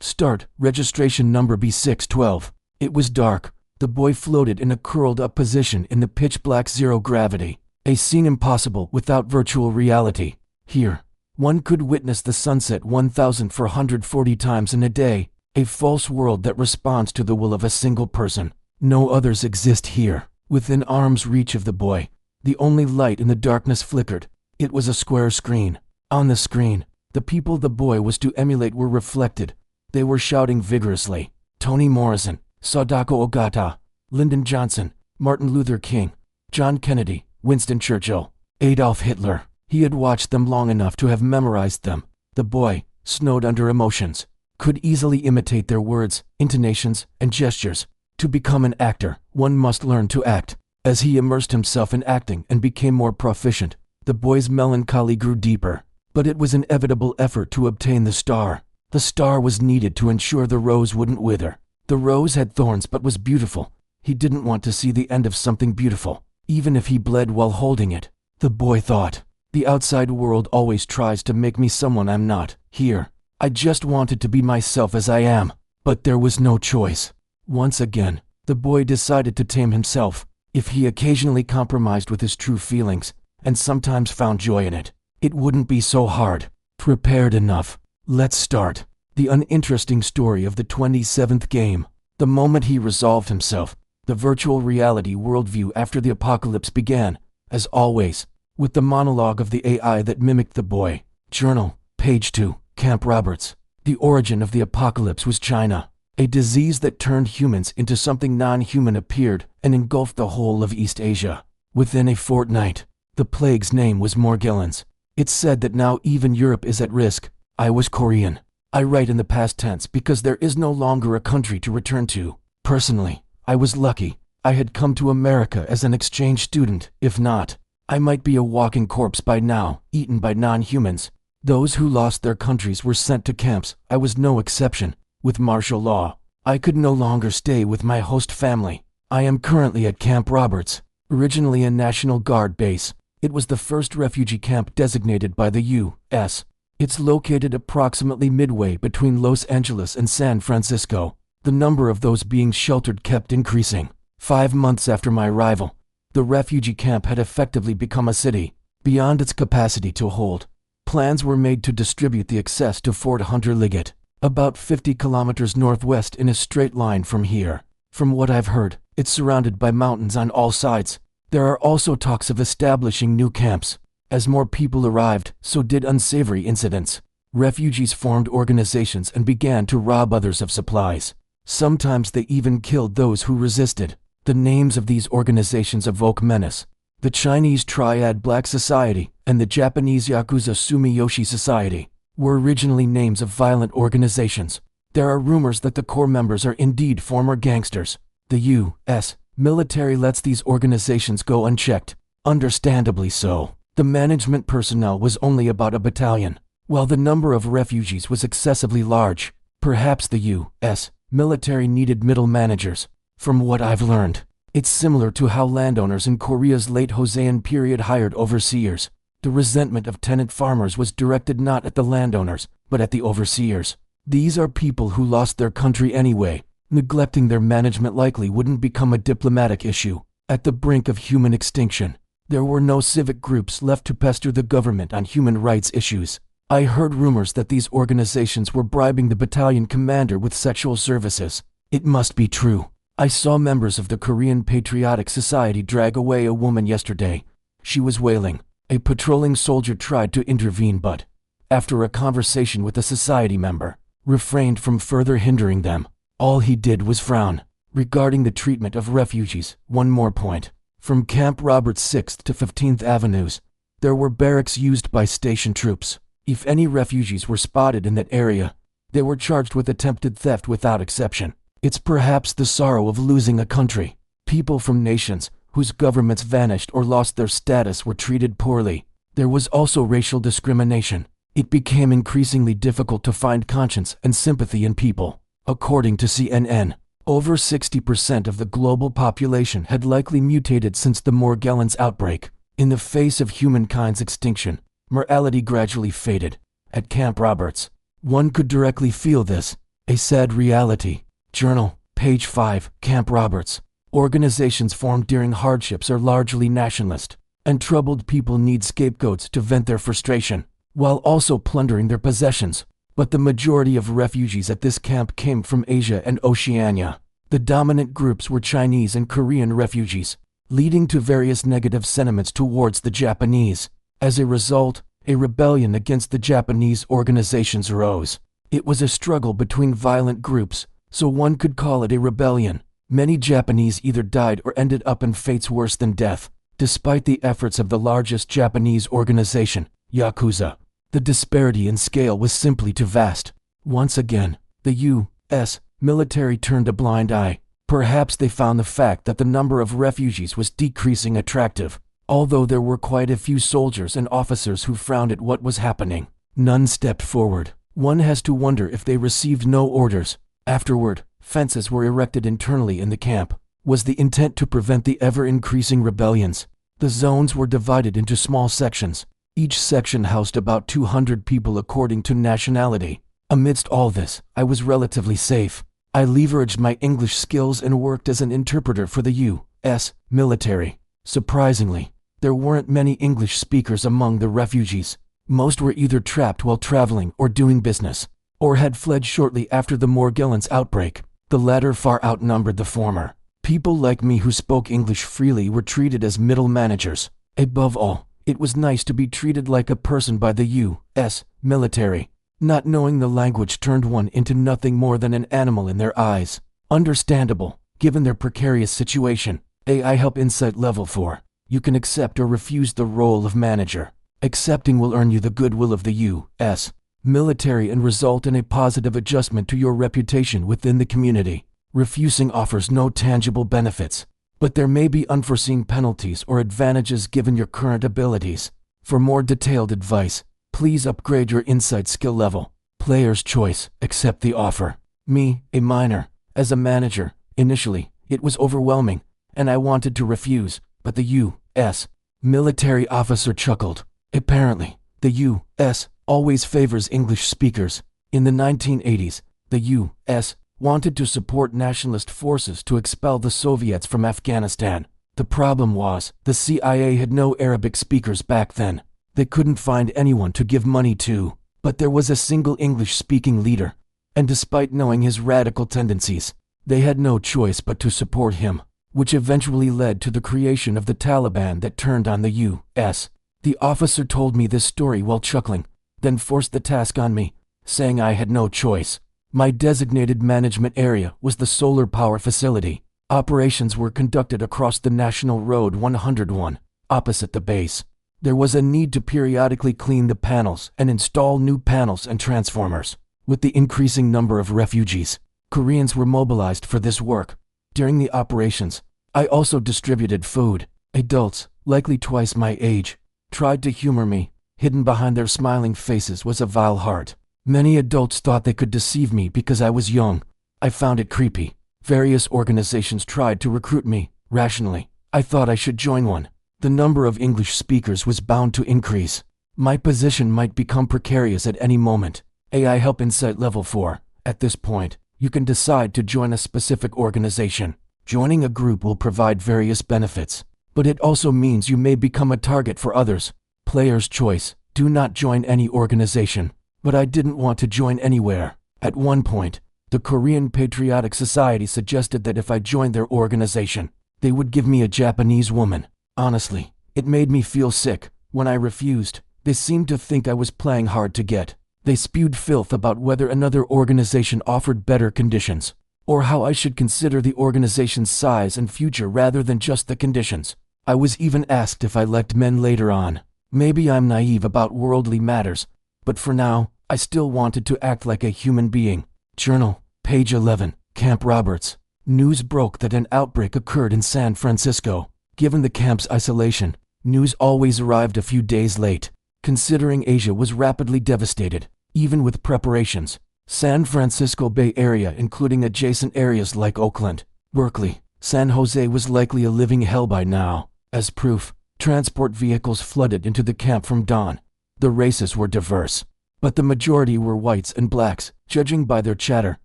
Start, registration number B612. It was dark. The boy floated in a curled-up position in the pitch-black zero gravity, a scene impossible without virtual reality. Here, one could witness the sunset 1,440 times in a day, a false world that responds to the will of a single person. No others exist here. Within arm's reach of the boy, the only light in the darkness flickered. It was a square screen. On the screen, the people the boy was to emulate were reflected. They were shouting vigorously. Toni Morrison, Sadako Ogata, Lyndon Johnson, Martin Luther King, John Kennedy, Winston Churchill, Adolf Hitler. He had watched them long enough to have memorized them. The boy, snowed under emotions, could easily imitate their words, intonations, and gestures. To become an actor, one must learn to act. As he immersed himself in acting and became more proficient, the boy's melancholy grew deeper. But it was an inevitable effort to obtain the star. The star was needed to ensure the rose wouldn't wither. The rose had thorns but was beautiful. He didn't want to see the end of something beautiful, even if he bled while holding it. The boy thought, the outside world always tries to make me someone I'm not. Here, I just wanted to be myself as I am. But there was no choice. Once again, the boy decided to tame himself. If he occasionally compromised with his true feelings, and sometimes found joy in it, it wouldn't be so hard. Prepared enough. Let's start. The uninteresting story of the 27th game. The moment he resolved himself, the virtual reality worldview after the apocalypse began, as always, with the monologue of the AI that mimicked the boy. Journal, page 2, Camp Roberts. The origin of the apocalypse was China. A disease that turned humans into something non-human appeared and engulfed the whole of East Asia. Within a fortnight, the plague's name was Morgellons. It's said that now even Europe is at risk. I was Korean. I write in the past tense because there is no longer a country to return to. Personally, I was lucky. I had come to America as an exchange student. If not, I might be a walking corpse by now, eaten by non-humans. Those who lost their countries were sent to camps. I was no exception. With martial law, I could no longer stay with my host family. I am currently at Camp Roberts, originally a National Guard base. It was the first refugee camp designated by the U.S. It's located approximately midway between Los Angeles and San Francisco. The number of those being sheltered kept increasing. 5 months after my arrival, the refugee camp had effectively become a city, beyond its capacity to hold. Plans were made to distribute the excess to Fort Hunter Liggett, about 50 kilometers northwest in a straight line from here. From what I've heard, it's surrounded by mountains on all sides. There are also talks of establishing new camps. As more people arrived, so did unsavory incidents. Refugees formed organizations and began to rob others of supplies. Sometimes they even killed those who resisted. The names of these organizations evoke menace. The Chinese Triad Black Society and the Japanese Yakuza Sumiyoshi Society were originally names of violent organizations. There are rumors that the core members are indeed former gangsters. The U.S. military lets these organizations go unchecked. Understandably so. The management personnel was only about a battalion, while the number of refugees was excessively large. Perhaps the U.S. military needed middle managers. From what I've learned, it's similar to how landowners in Korea's late Joseon period hired overseers. The resentment of tenant farmers was directed not at the landowners, but at the overseers. These are people who lost their country anyway. Neglecting their management likely wouldn't become a diplomatic issue. At the brink of human extinction, there were no civic groups left to pester the government on human rights issues. I heard rumors that these organizations were bribing the battalion commander with sexual services. It must be true. I saw members of the Korean Patriotic Society drag away a woman yesterday. She was wailing. A patrolling soldier tried to intervene but, after a conversation with a society member, refrained from further hindering them. All he did was frown. Regarding the treatment of refugees, one more point. From Camp Roberts 6th to 15th Avenues, there were barracks used by station troops. If any refugees were spotted in that area, they were charged with attempted theft without exception. It's perhaps the sorrow of losing a country. People from nations whose governments vanished or lost their status were treated poorly. There was also racial discrimination. It became increasingly difficult to find conscience and sympathy in people. According to CNN, over 60% of the global population had likely mutated since the Morgellons outbreak. In the face of humankind's extinction, morality gradually faded. At Camp Roberts, one could directly feel this. A sad reality. Journal, page 5, Camp Roberts. Organizations formed during hardships are largely nationalist, and troubled people need scapegoats to vent their frustration, while also plundering their possessions. But the majority of refugees at this camp came from Asia and Oceania. The dominant groups were Chinese and Korean refugees, leading to various negative sentiments towards the Japanese. As a result, a rebellion against the Japanese organizations arose. It was a struggle between violent groups, so one could call it a rebellion. Many Japanese either died or ended up in fates worse than death, despite the efforts of the largest Japanese organization, Yakuza. The disparity in scale was simply too vast. Once again, the U.S. military turned a blind eye. Perhaps they found the fact that the number of refugees was decreasing attractive, although there were quite a few soldiers and officers who frowned at what was happening. None stepped forward. One has to wonder if they received no orders. Afterward, fences were erected internally in the camp. Was the intent to prevent the ever-increasing rebellions? The zones were divided into small sections. Each section housed about 200 people according to nationality. Amidst all this, I was relatively safe. I leveraged my English skills and worked as an interpreter for the U.S. military. Surprisingly, there weren't many English speakers among the refugees. Most were either trapped while traveling or doing business, or had fled shortly after the Morgellons outbreak. The latter far outnumbered the former. People like me who spoke English freely were treated as middle managers. Above all, it was nice to be treated like a person by the U.S. military. Not knowing the language turned one into nothing more than an animal in their eyes. Understandable, given their precarious situation. AI Help Insight Level 4. You can accept or refuse the role of manager. Accepting will earn you the goodwill of the U.S. military and result in a positive adjustment to your reputation within the community. Refusing offers no tangible benefits, but there may be unforeseen penalties or advantages given your current abilities. For more detailed advice, please upgrade your insight skill level. Player's choice. Accept the offer. Me, a minor. As a manager, initially, it was overwhelming, and I wanted to refuse, but the U.S. military officer chuckled. Apparently, the U.S. always favors English speakers. In the 1980s, the U.S. wanted to support nationalist forces to expel the Soviets from Afghanistan. The problem was, the CIA had no Arabic speakers back then. They couldn't find anyone to give money to, but there was a single English-speaking leader, and despite knowing his radical tendencies, they had no choice but to support him, which eventually led to the creation of the Taliban that turned on the U.S. The officer told me this story while chuckling, then forced the task on me, saying I had no choice. My designated management area was the solar power facility. Operations were conducted across the National Road 101, opposite the base. There was a need to periodically clean the panels and install new panels and transformers. With the increasing number of refugees, Koreans were mobilized for this work. During the operations, I also distributed food. Adults, likely twice my age, tried to humor me. Hidden behind their smiling faces was a vile heart. Many adults thought they could deceive me because I was young. I found it creepy. Various organizations tried to recruit me. Rationally, I thought I should join one. The number of English speakers was bound to increase. My position might become precarious at any moment. AI Help Insight Level 4. At this point, you can decide to join a specific organization. Joining a group will provide various benefits, but it also means you may become a target for others. Player's choice. Do not join any organization. But I didn't want to join anywhere. At one point, the Korean Patriotic Society suggested that if I joined their organization, they would give me a Japanese woman. Honestly, it made me feel sick. When I refused, they seemed to think I was playing hard to get. They spewed filth about whether another organization offered better conditions, or how I should consider the organization's size and future rather than just the conditions. I was even asked if I liked men later on. Maybe I'm naive about worldly matters, but for now, I still wanted to act like a human being. Journal, page 11, Camp Roberts. News broke that an outbreak occurred in San Francisco. Given the camp's isolation, news always arrived a few days late. Considering Asia was rapidly devastated, even with preparations, San Francisco Bay Area including adjacent areas like Oakland, Berkeley, San Jose was likely a living hell by now. As proof, transport vehicles flooded into the camp from dawn. The races were diverse, but the majority were whites and blacks, judging by their chatter.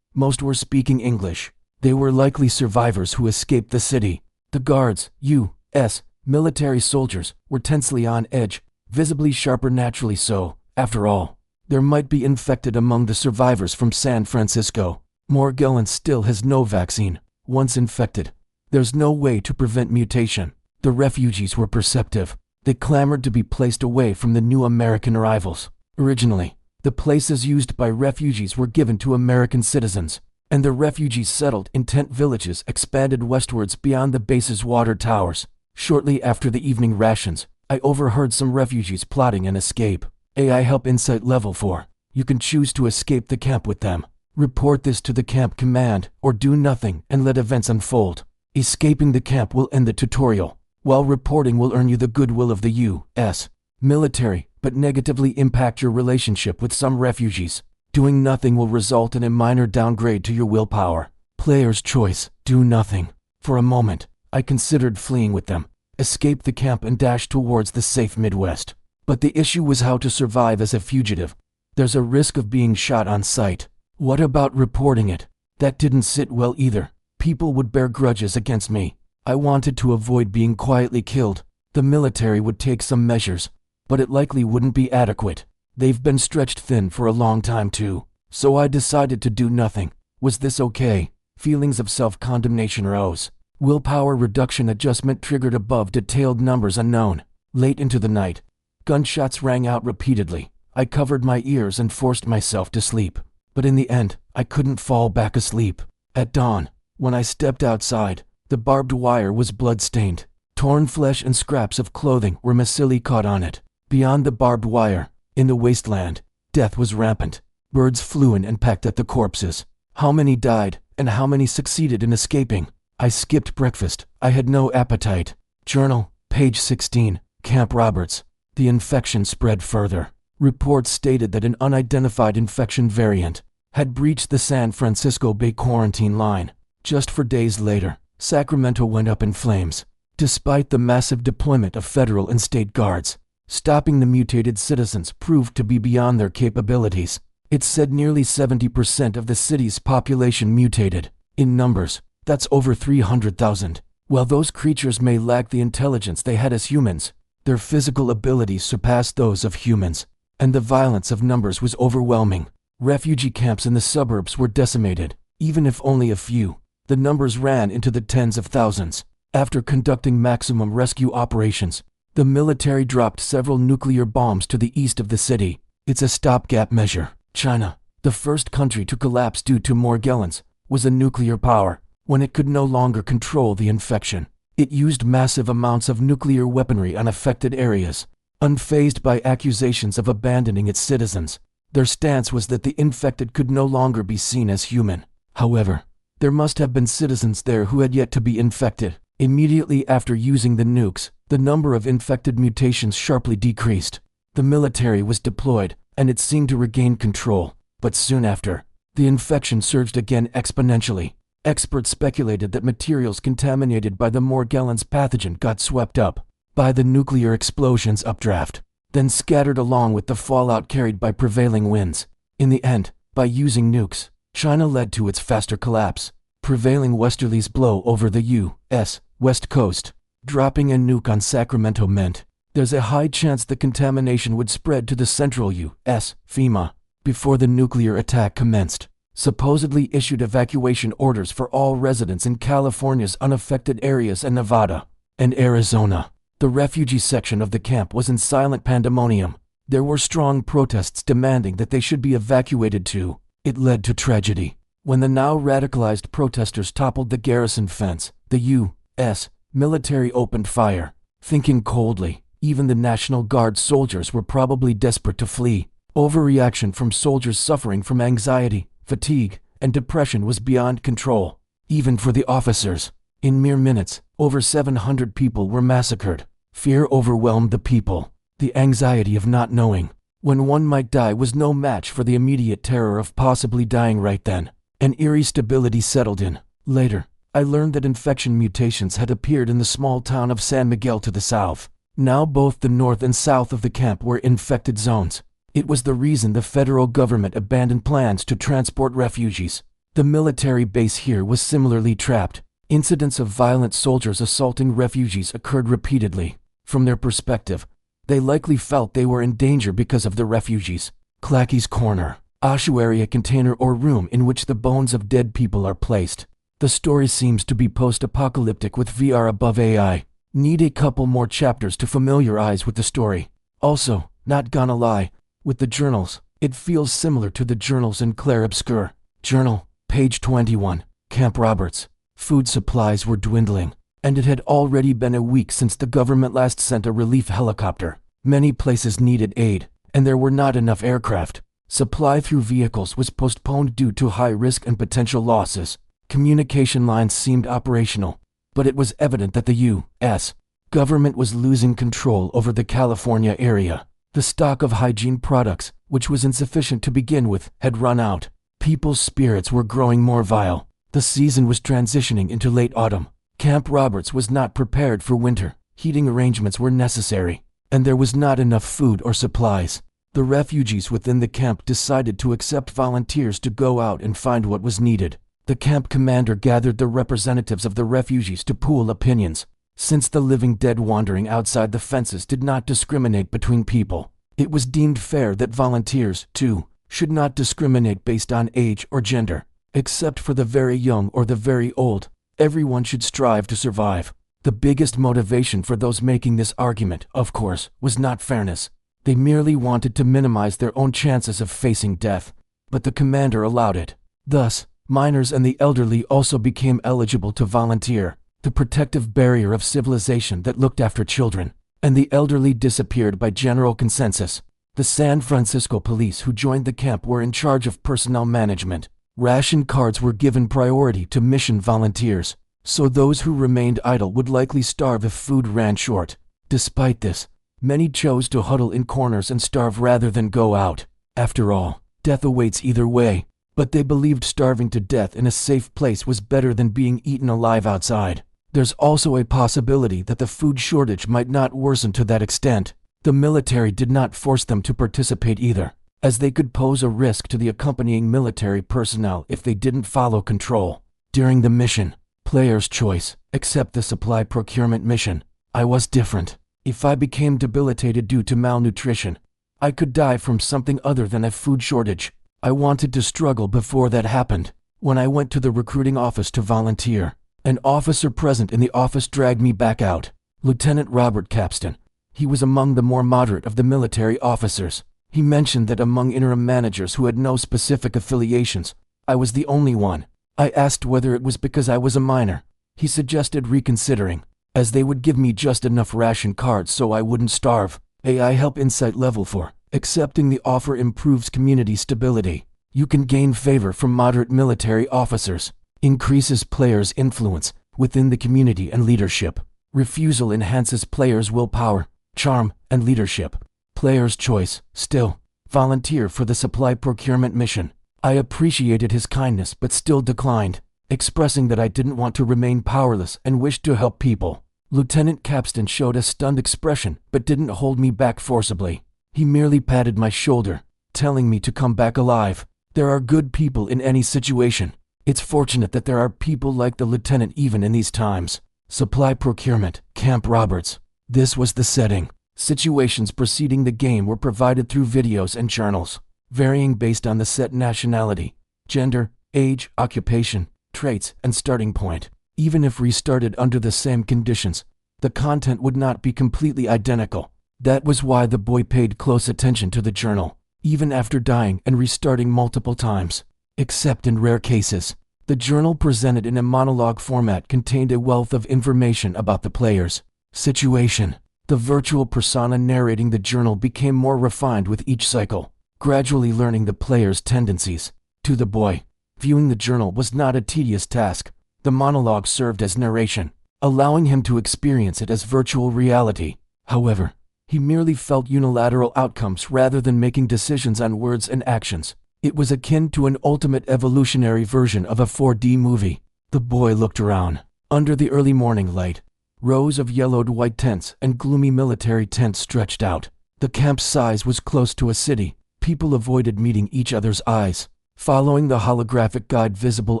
Most were speaking English. They were likely survivors who escaped the city. The guards, U.S. military soldiers, were tensely on edge, visibly sharper naturally so. After all, there might be infected among the survivors from San Francisco. Morgellons still has no vaccine. Once infected, there's no way to prevent mutation. The refugees were perceptive. They clamored to be placed away from the new American arrivals. Originally, the places used by refugees were given to American citizens, and the refugees settled in tent villages expanded westwards beyond the base's water towers. Shortly after the evening rations, I overheard some refugees plotting an escape. AI help insight level 4. You can choose to escape the camp with them. Report this to the camp command, or do nothing and let events unfold. Escaping the camp will end the tutorial, while reporting will earn you the goodwill of the U.S. military, but negatively impact your relationship with some refugees. Doing nothing will result in a minor downgrade to your willpower. Player's choice, do nothing. For a moment, I considered fleeing with them, escape the camp and dash towards the safe Midwest. But the issue was how to survive as a fugitive. There's a risk of being shot on sight. What about reporting it? That didn't sit well either. People would bear grudges against me. I wanted to avoid being quietly killed. The military would take some measures, but it likely wouldn't be adequate. They've been stretched thin for a long time too. So I decided to do nothing. Was this okay? Feelings of self-condemnation rose. Willpower reduction adjustment triggered above detailed numbers unknown. Late into the night, gunshots rang out repeatedly. I covered my ears and forced myself to sleep. But in the end, I couldn't fall back asleep. At dawn, when I stepped outside, the barbed wire was blood-stained. Torn flesh and scraps of clothing were messily caught on it. Beyond the barbed wire, in the wasteland, death was rampant. Birds flew in and pecked at the corpses. How many died, and how many succeeded in escaping? I skipped breakfast. I had no appetite. Journal, page 16, Camp Roberts. The infection spread further. Reports stated that an unidentified infection variant had breached the San Francisco Bay quarantine line. Just 4 days later, Sacramento went up in flames. Despite the massive deployment of federal and state guards, stopping the mutated citizens proved to be beyond their capabilities. It said nearly 70% of the city's population mutated. In numbers, that's over 300,000. While those creatures may lack the intelligence they had as humans, their physical abilities surpassed those of humans, and the violence of numbers was overwhelming. Refugee camps in the suburbs were decimated, even if only a few. The numbers ran into the tens of thousands. After conducting maximum rescue operations, the military dropped several nuclear bombs to the east of the city. It's a stopgap measure. China, the first country to collapse due to Morgellons, was a nuclear power. When it could no longer control the infection, it used massive amounts of nuclear weaponry on affected areas. Unfazed by accusations of abandoning its citizens, their stance was that the infected could no longer be seen as human. However, there must have been citizens there who had yet to be infected. Immediately after using the nukes, the number of infected mutations sharply decreased. The military was deployed, and it seemed to regain control. But soon after, the infection surged again exponentially. Experts speculated that materials contaminated by the Morgellons pathogen got swept up by the nuclear explosion's updraft, then scattered along with the fallout carried by prevailing winds. In the end, by using nukes, China led to its faster collapse. Prevailing westerlies blow over the U.S. West Coast. Dropping a nuke on Sacramento meant there's a high chance the contamination would spread to the central U.S. FEMA before the nuclear attack commenced. Supposedly issued evacuation orders for all residents in California's unaffected areas and Nevada and Arizona. The refugee section of the camp was in silent pandemonium. There were strong protests demanding that they should be evacuated too. It led to tragedy. When the now radicalized protesters toppled the garrison fence, the U.S. military opened fire. Thinking coldly, even the National Guard soldiers were probably desperate to flee. Overreaction from soldiers suffering from anxiety, fatigue, and depression was beyond control, even for the officers. In mere minutes, over 700 people were massacred. Fear overwhelmed the people. The anxiety of not knowing when one might die was no match for the immediate terror of possibly dying right then. An eerie stability settled in. Later, I learned that infection mutations had appeared in the small town of San Miguel to the south. Now both the north and south of the camp were infected zones. It was the reason the federal government abandoned plans to transport refugees. The military base here was similarly trapped. Incidents of violent soldiers assaulting refugees occurred repeatedly. From their perspective, they likely felt they were in danger because of the refugees. Clacky's Corner. Ossuary, a container or room in which the bones of dead people are placed. The story seems to be post-apocalyptic with VR above AI. Need a couple more chapters to familiarize with the story. Also, not gonna lie, with the journals, it feels similar to the journals in Clair Obscur. Journal, page 21, Camp Roberts. Food supplies were dwindling, and it had already been a week since the government last sent a relief helicopter. Many places needed aid, and there were not enough aircraft. Supply through vehicles was postponed due to high risk and potential losses. Communication lines seemed operational, but it was evident that the U.S. government was losing control over the California area. The stock of hygiene products, which was insufficient to begin with, had run out. People's spirits were growing more vile. The season was transitioning into late autumn. Camp Roberts was not prepared for winter. Heating arrangements were necessary, and there was not enough food or supplies. The refugees within the camp decided to accept volunteers to go out and find what was needed. The camp commander gathered the representatives of the refugees to pool opinions. Since the living dead wandering outside the fences did not discriminate between people, it was deemed fair that volunteers, too, should not discriminate based on age or gender. Except for the very young or the very old, everyone should strive to survive. The biggest motivation for those making this argument, of course, was not fairness. They merely wanted to minimize their own chances of facing death, but the commander allowed it. Thus, minors and the elderly also became eligible to volunteer. The protective barrier of civilization that looked after children and the elderly disappeared by general consensus. The San Francisco police who joined the camp were in charge of personnel management. Ration cards were given priority to mission volunteers, so those who remained idle would likely starve if food ran short. Despite this, many chose to huddle in corners and starve rather than go out. After all, death awaits either way, but they believed starving to death in a safe place was better than being eaten alive outside. There's also a possibility that the food shortage might not worsen to that extent. The military did not force them to participate either, as they could pose a risk to the accompanying military personnel if they didn't follow control. During the mission, player's choice, except the supply procurement mission, I was different. If I became debilitated due to malnutrition, I could die from something other than a food shortage. I wanted to struggle before that happened. When I went to the recruiting office to volunteer, an officer present in the office dragged me back out. Lieutenant Robert Capstan. He was among the more moderate of the military officers. He mentioned that among interim managers who had no specific affiliations, I was the only one. I asked whether it was because I was a minor. He suggested reconsidering, as they would give me just enough ration cards so I wouldn't starve. AI help insight level 4. Accepting the offer improves community stability. You can gain favor from moderate military officers. Increases players' influence within the community and leadership. Refusal enhances players' willpower, charm, and leadership. Player's choice, still, volunteer for the supply procurement mission. I appreciated his kindness but still declined, expressing that I didn't want to remain powerless and wished to help people. Lieutenant Capstan showed a stunned expression but didn't hold me back forcibly. He merely patted my shoulder, telling me to come back alive. There are good people in any situation. It's fortunate that there are people like the lieutenant even in these times. Supply procurement, Camp Roberts. This was the setting. Situations preceding the game were provided through videos and journals, varying based on the set nationality, gender, age, occupation, traits, and starting point. Even if restarted under the same conditions, the content would not be completely identical. That was why the boy paid close attention to the journal, even after dying and restarting multiple times. Except in rare cases, the journal presented in a monologue format contained a wealth of information about the player's situation. The virtual persona narrating the journal became more refined with each cycle, gradually learning the player's tendencies. To the boy, viewing the journal was not a tedious task. The monologue served as narration, allowing him to experience it as virtual reality. However, he merely felt unilateral outcomes rather than making decisions on words and actions. It was akin to an ultimate evolutionary version of a 4D movie. The boy looked around. Under the early morning light, rows of yellowed white tents and gloomy military tents stretched out. The camp's size was close to a city. People avoided meeting each other's eyes. Following the holographic guide visible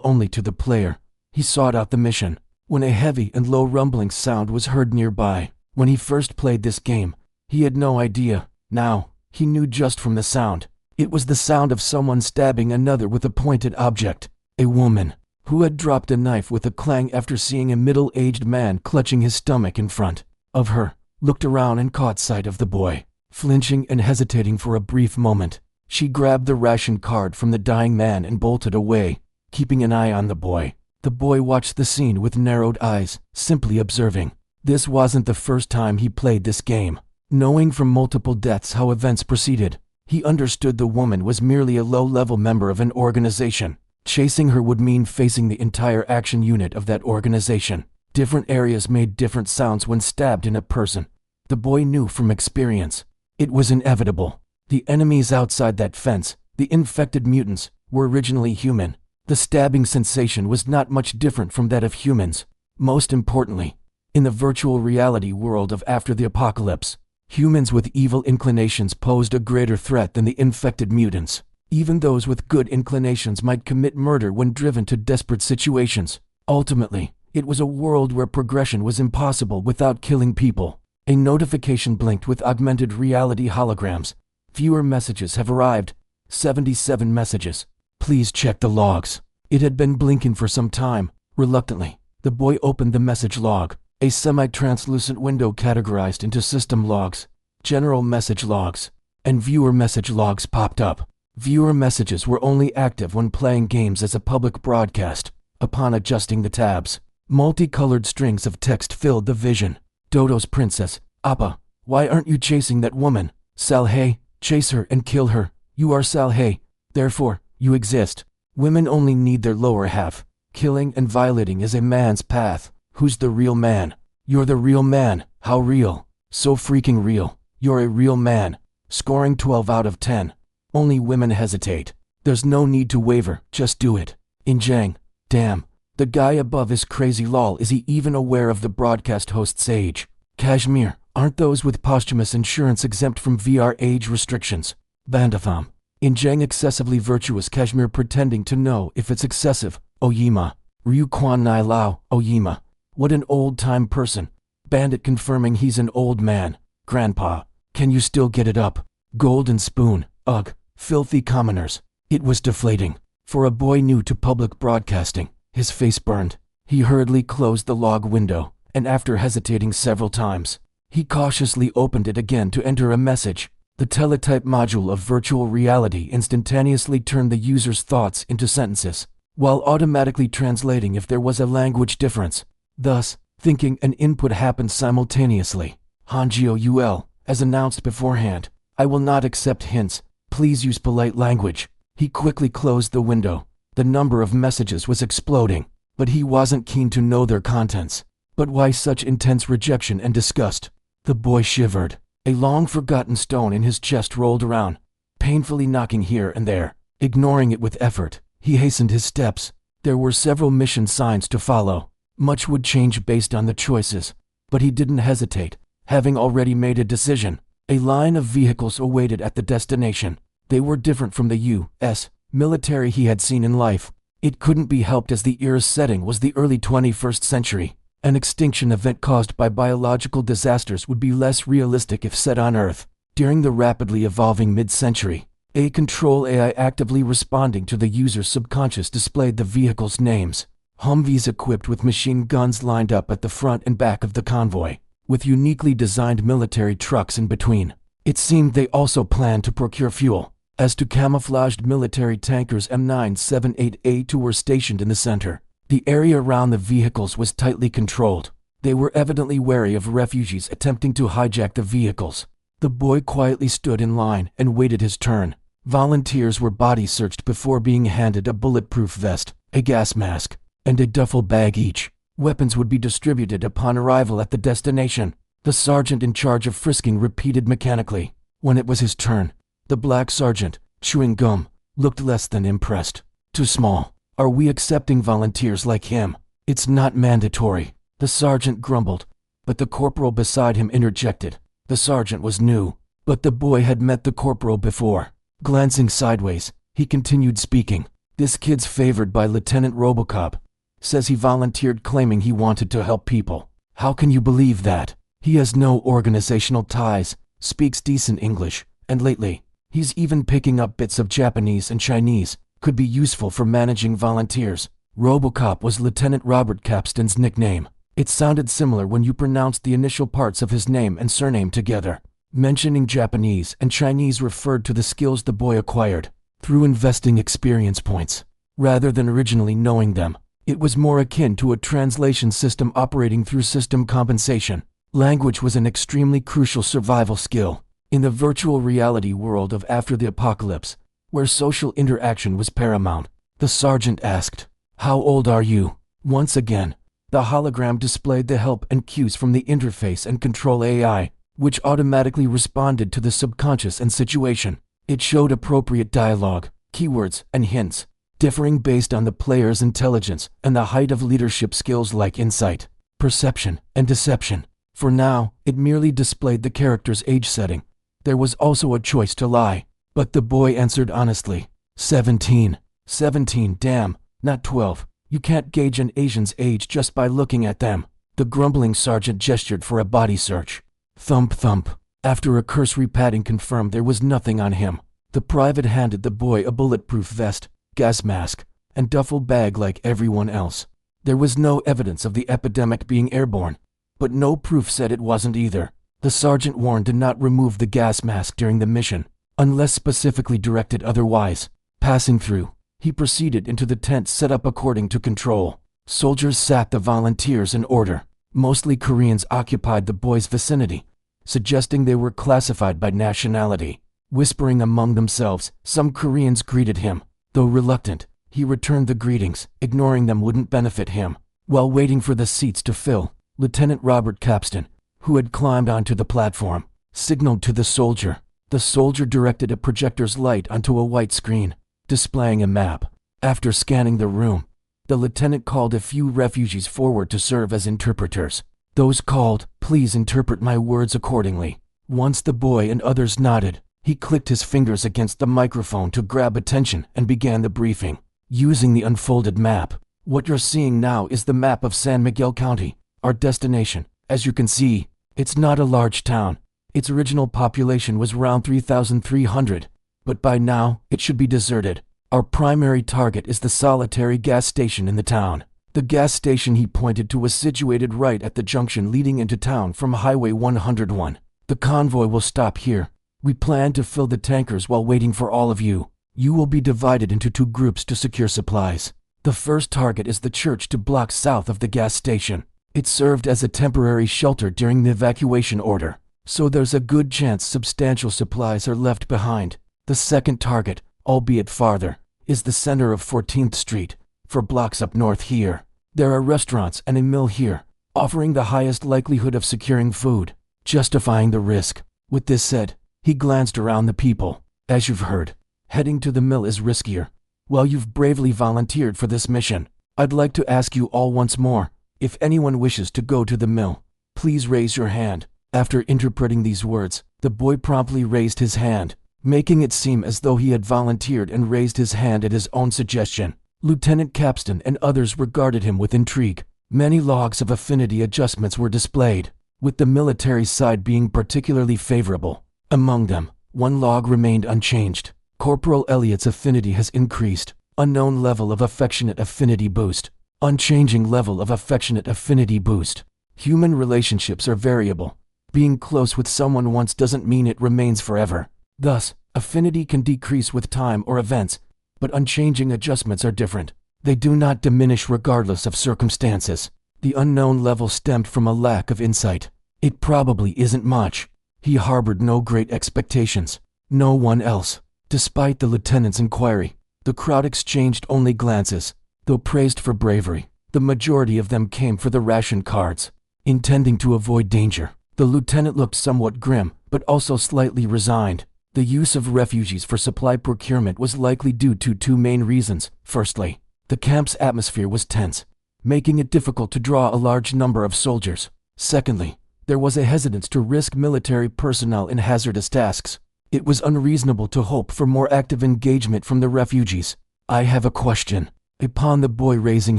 only to the player, he sought out the mission, when a heavy and low rumbling sound was heard nearby. When he first played this game, he had no idea. Now, he knew just from the sound. It was the sound of someone stabbing another with a pointed object. A woman, who had dropped a knife with a clang after seeing a middle-aged man clutching his stomach in front of her, looked around and caught sight of the boy. Flinching and hesitating for a brief moment, she grabbed the ration card from the dying man and bolted away, keeping an eye on the boy. The boy watched the scene with narrowed eyes, simply observing. This wasn't the first time he played this game. Knowing from multiple deaths how events proceeded, he understood the woman was merely a low-level member of an organization. Chasing her would mean facing the entire action unit of that organization. Different areas made different sounds when stabbed in a person. The boy knew from experience. It was inevitable. The enemies outside that fence, the infected mutants, were originally human. The stabbing sensation was not much different from that of humans. Most importantly, in the virtual reality world of after the apocalypse, humans with evil inclinations posed a greater threat than the infected mutants. Even those with good inclinations might commit murder when driven to desperate situations. Ultimately, it was a world where progression was impossible without killing people. A notification blinked with augmented reality holograms. Fewer messages have arrived. 77 messages. Please check the logs. It had been blinking for some time. Reluctantly, the boy opened the message log. A semi-translucent window categorized into system logs, general message logs, and viewer message logs popped up. Viewer messages were only active when playing games as a public broadcast. Upon adjusting the tabs, multicolored strings of text filled the vision. Dodo's princess, Appa, why aren't you chasing that woman? Salhe, chase her and kill her. You are Salhe, therefore, you exist. Women only need their lower half. Killing and violating is a man's path. Who's the real man? You're the real man. How real? So freaking real. You're a real man. Scoring 12 out of 10. Only women hesitate. There's no need to waver, just do it. Injang. Damn. The guy above is crazy lol. Is he even aware of the broadcast host's age? Kashmir. Aren't those with posthumous insurance exempt from VR age restrictions? Bandatham. Injang excessively virtuous. Kashmir pretending to know if it's excessive. Oyima. Ryukwan Nai Lao. Oyima. What an old-time person. Bandit confirming he's an old man. Grandpa. Can you still get it up? Golden spoon. Ugh. Filthy commoners. It was deflating. For a boy new to public broadcasting, his face burned. He hurriedly closed the log window, and after hesitating several times, he cautiously opened it again to enter a message. The teletype module of virtual reality instantaneously turned the user's thoughts into sentences, while automatically translating if there was a language difference. Thus, thinking and input happened simultaneously. Hanjio Ul, as announced beforehand, I will not accept hints. Please use polite language. He quickly closed the window. The number of messages was exploding, but he wasn't keen to know their contents. But why such intense rejection and disgust? The boy shivered. A long-forgotten stone in his chest rolled around, painfully knocking here and there. Ignoring it with effort, he hastened his steps. There were several mission signs to follow. Much would change based on the choices, but he didn't hesitate, having already made a decision. A line of vehicles awaited at the destination. They were different from the U.S. military he had seen in life. It couldn't be helped as the era's setting was the early 21st century. An extinction event caused by biological disasters would be less realistic if set on Earth. During the rapidly evolving mid-century, a control AI actively responding to the user's subconscious displayed the vehicles' names. Humvees equipped with machine guns lined up at the front and back of the convoy, with uniquely designed military trucks in between. It seemed they also planned to procure fuel. As to camouflaged military tankers, M978A2 were stationed in the center. The area around the vehicles was tightly controlled. They were evidently wary of refugees attempting to hijack the vehicles. The boy quietly stood in line and waited his turn. Volunteers were body searched before being handed a bulletproof vest, a gas mask, and a duffel bag each. Weapons would be distributed upon arrival at the destination. The sergeant in charge of frisking repeated mechanically. When it was his turn, the black sergeant, chewing gum, looked less than impressed. Too small. Are we accepting volunteers like him? It's not mandatory, the sergeant grumbled, but the corporal beside him interjected. The sergeant was new, but the boy had met the corporal before. Glancing sideways, He continued speaking. This kid's favored by Lieutenant Robocop. Says he volunteered claiming he wanted to help people. How can you believe that? He has no organizational ties, speaks decent English, and lately, he's even picking up bits of Japanese and Chinese. Could be useful for managing volunteers. Robocop was Lieutenant Robert Capston's nickname. It sounded similar when you pronounced the initial parts of his name and surname together. Mentioning Japanese and Chinese referred to the skills the boy acquired through investing experience points, rather than originally knowing them. It was more akin to a translation system operating through system compensation. Language was an extremely crucial survival skill in the virtual reality world of After the Apocalypse, where social interaction was paramount. The sergeant asked, "How old are you?" Once again, the hologram displayed the help and cues from the interface and control AI, which automatically responded to the subconscious and situation. It showed appropriate dialogue, keywords, and hints, differing based on the player's intelligence and the height of leadership skills like insight, perception, and deception. For now, it merely displayed the character's age setting. There was also a choice to lie, but the boy answered honestly. 17. 17, damn, not 12. You can't gauge an Asian's age just by looking at them. The grumbling sergeant gestured for a body search. Thump thump. After a cursory patting confirmed there was nothing on him, the private handed the boy a bulletproof vest, gas mask, and duffel bag like everyone else. There was no evidence of the epidemic being airborne, but no proof said it wasn't either. The sergeant warned to not remove the gas mask during the mission, unless specifically directed otherwise. Passing through, he proceeded into the tent set up according to control. Soldiers sat the volunteers in order. Mostly Koreans occupied the boy's vicinity, suggesting they were classified by nationality. Whispering among themselves, some Koreans greeted him. Though reluctant, he returned the greetings. Ignoring them wouldn't benefit him. While waiting for the seats to fill, Lieutenant Robert Capston, who had climbed onto the platform, signaled to the soldier. The soldier directed a projector's light onto a white screen, displaying a map. After scanning the room, the lieutenant called a few refugees forward to serve as interpreters. Those called, "Please interpret my words accordingly." Once the boy and others nodded, he clicked his fingers against the microphone to grab attention and began the briefing. Using the unfolded map, what you're seeing now is the map of San Miguel County, our destination. As you can see, it's not a large town. Its original population was around 3,300, but by now, it should be deserted. Our primary target is the solitary gas station in the town. The gas station he pointed to was situated right at the junction leading into town from Highway 101. The convoy will stop here. We plan to fill the tankers while waiting for all of you. You will be divided into two groups to secure supplies. The first target is the church 2 blocks south of the gas station. It served as a temporary shelter during the evacuation order, so there's a good chance substantial supplies are left behind. The second target, albeit farther, is the center of 14th Street, 4 blocks up north here. There are restaurants and a mill here, offering the highest likelihood of securing food, justifying the risk. With this said, he glanced around the people. As you've heard, heading to the mill is riskier. While you've bravely volunteered for this mission, I'd like to ask you all once more, if anyone wishes to go to the mill, please raise your hand. After interpreting these words, the boy promptly raised his hand, making it seem as though he had volunteered and raised his hand at his own suggestion. Lieutenant Capston and others regarded him with intrigue. Many logs of affinity adjustments were displayed, with the military side being particularly favorable. Among them, one log remained unchanged. Corporal Elliott's affinity has increased. Unknown level of affectionate affinity boost. Unchanging level of affectionate affinity boost. Human relationships are variable. Being close with someone once doesn't mean it remains forever. Thus, affinity can decrease with time or events, but unchanging adjustments are different. They do not diminish regardless of circumstances. The unknown level stemmed from a lack of insight. It probably isn't much. He harbored no great expectations. No one else. Despite the lieutenant's inquiry, the crowd exchanged only glances. Though praised for bravery, the majority of them came for the ration cards. Intending to avoid danger, the lieutenant looked somewhat grim, but also slightly resigned. The use of refugees for supply procurement was likely due to two main reasons. Firstly, the camp's atmosphere was tense, making it difficult to draw a large number of soldiers. Secondly, there was a hesitance to risk military personnel in hazardous tasks. It was unreasonable to hope for more active engagement from the refugees. "I have a question." Upon the boy raising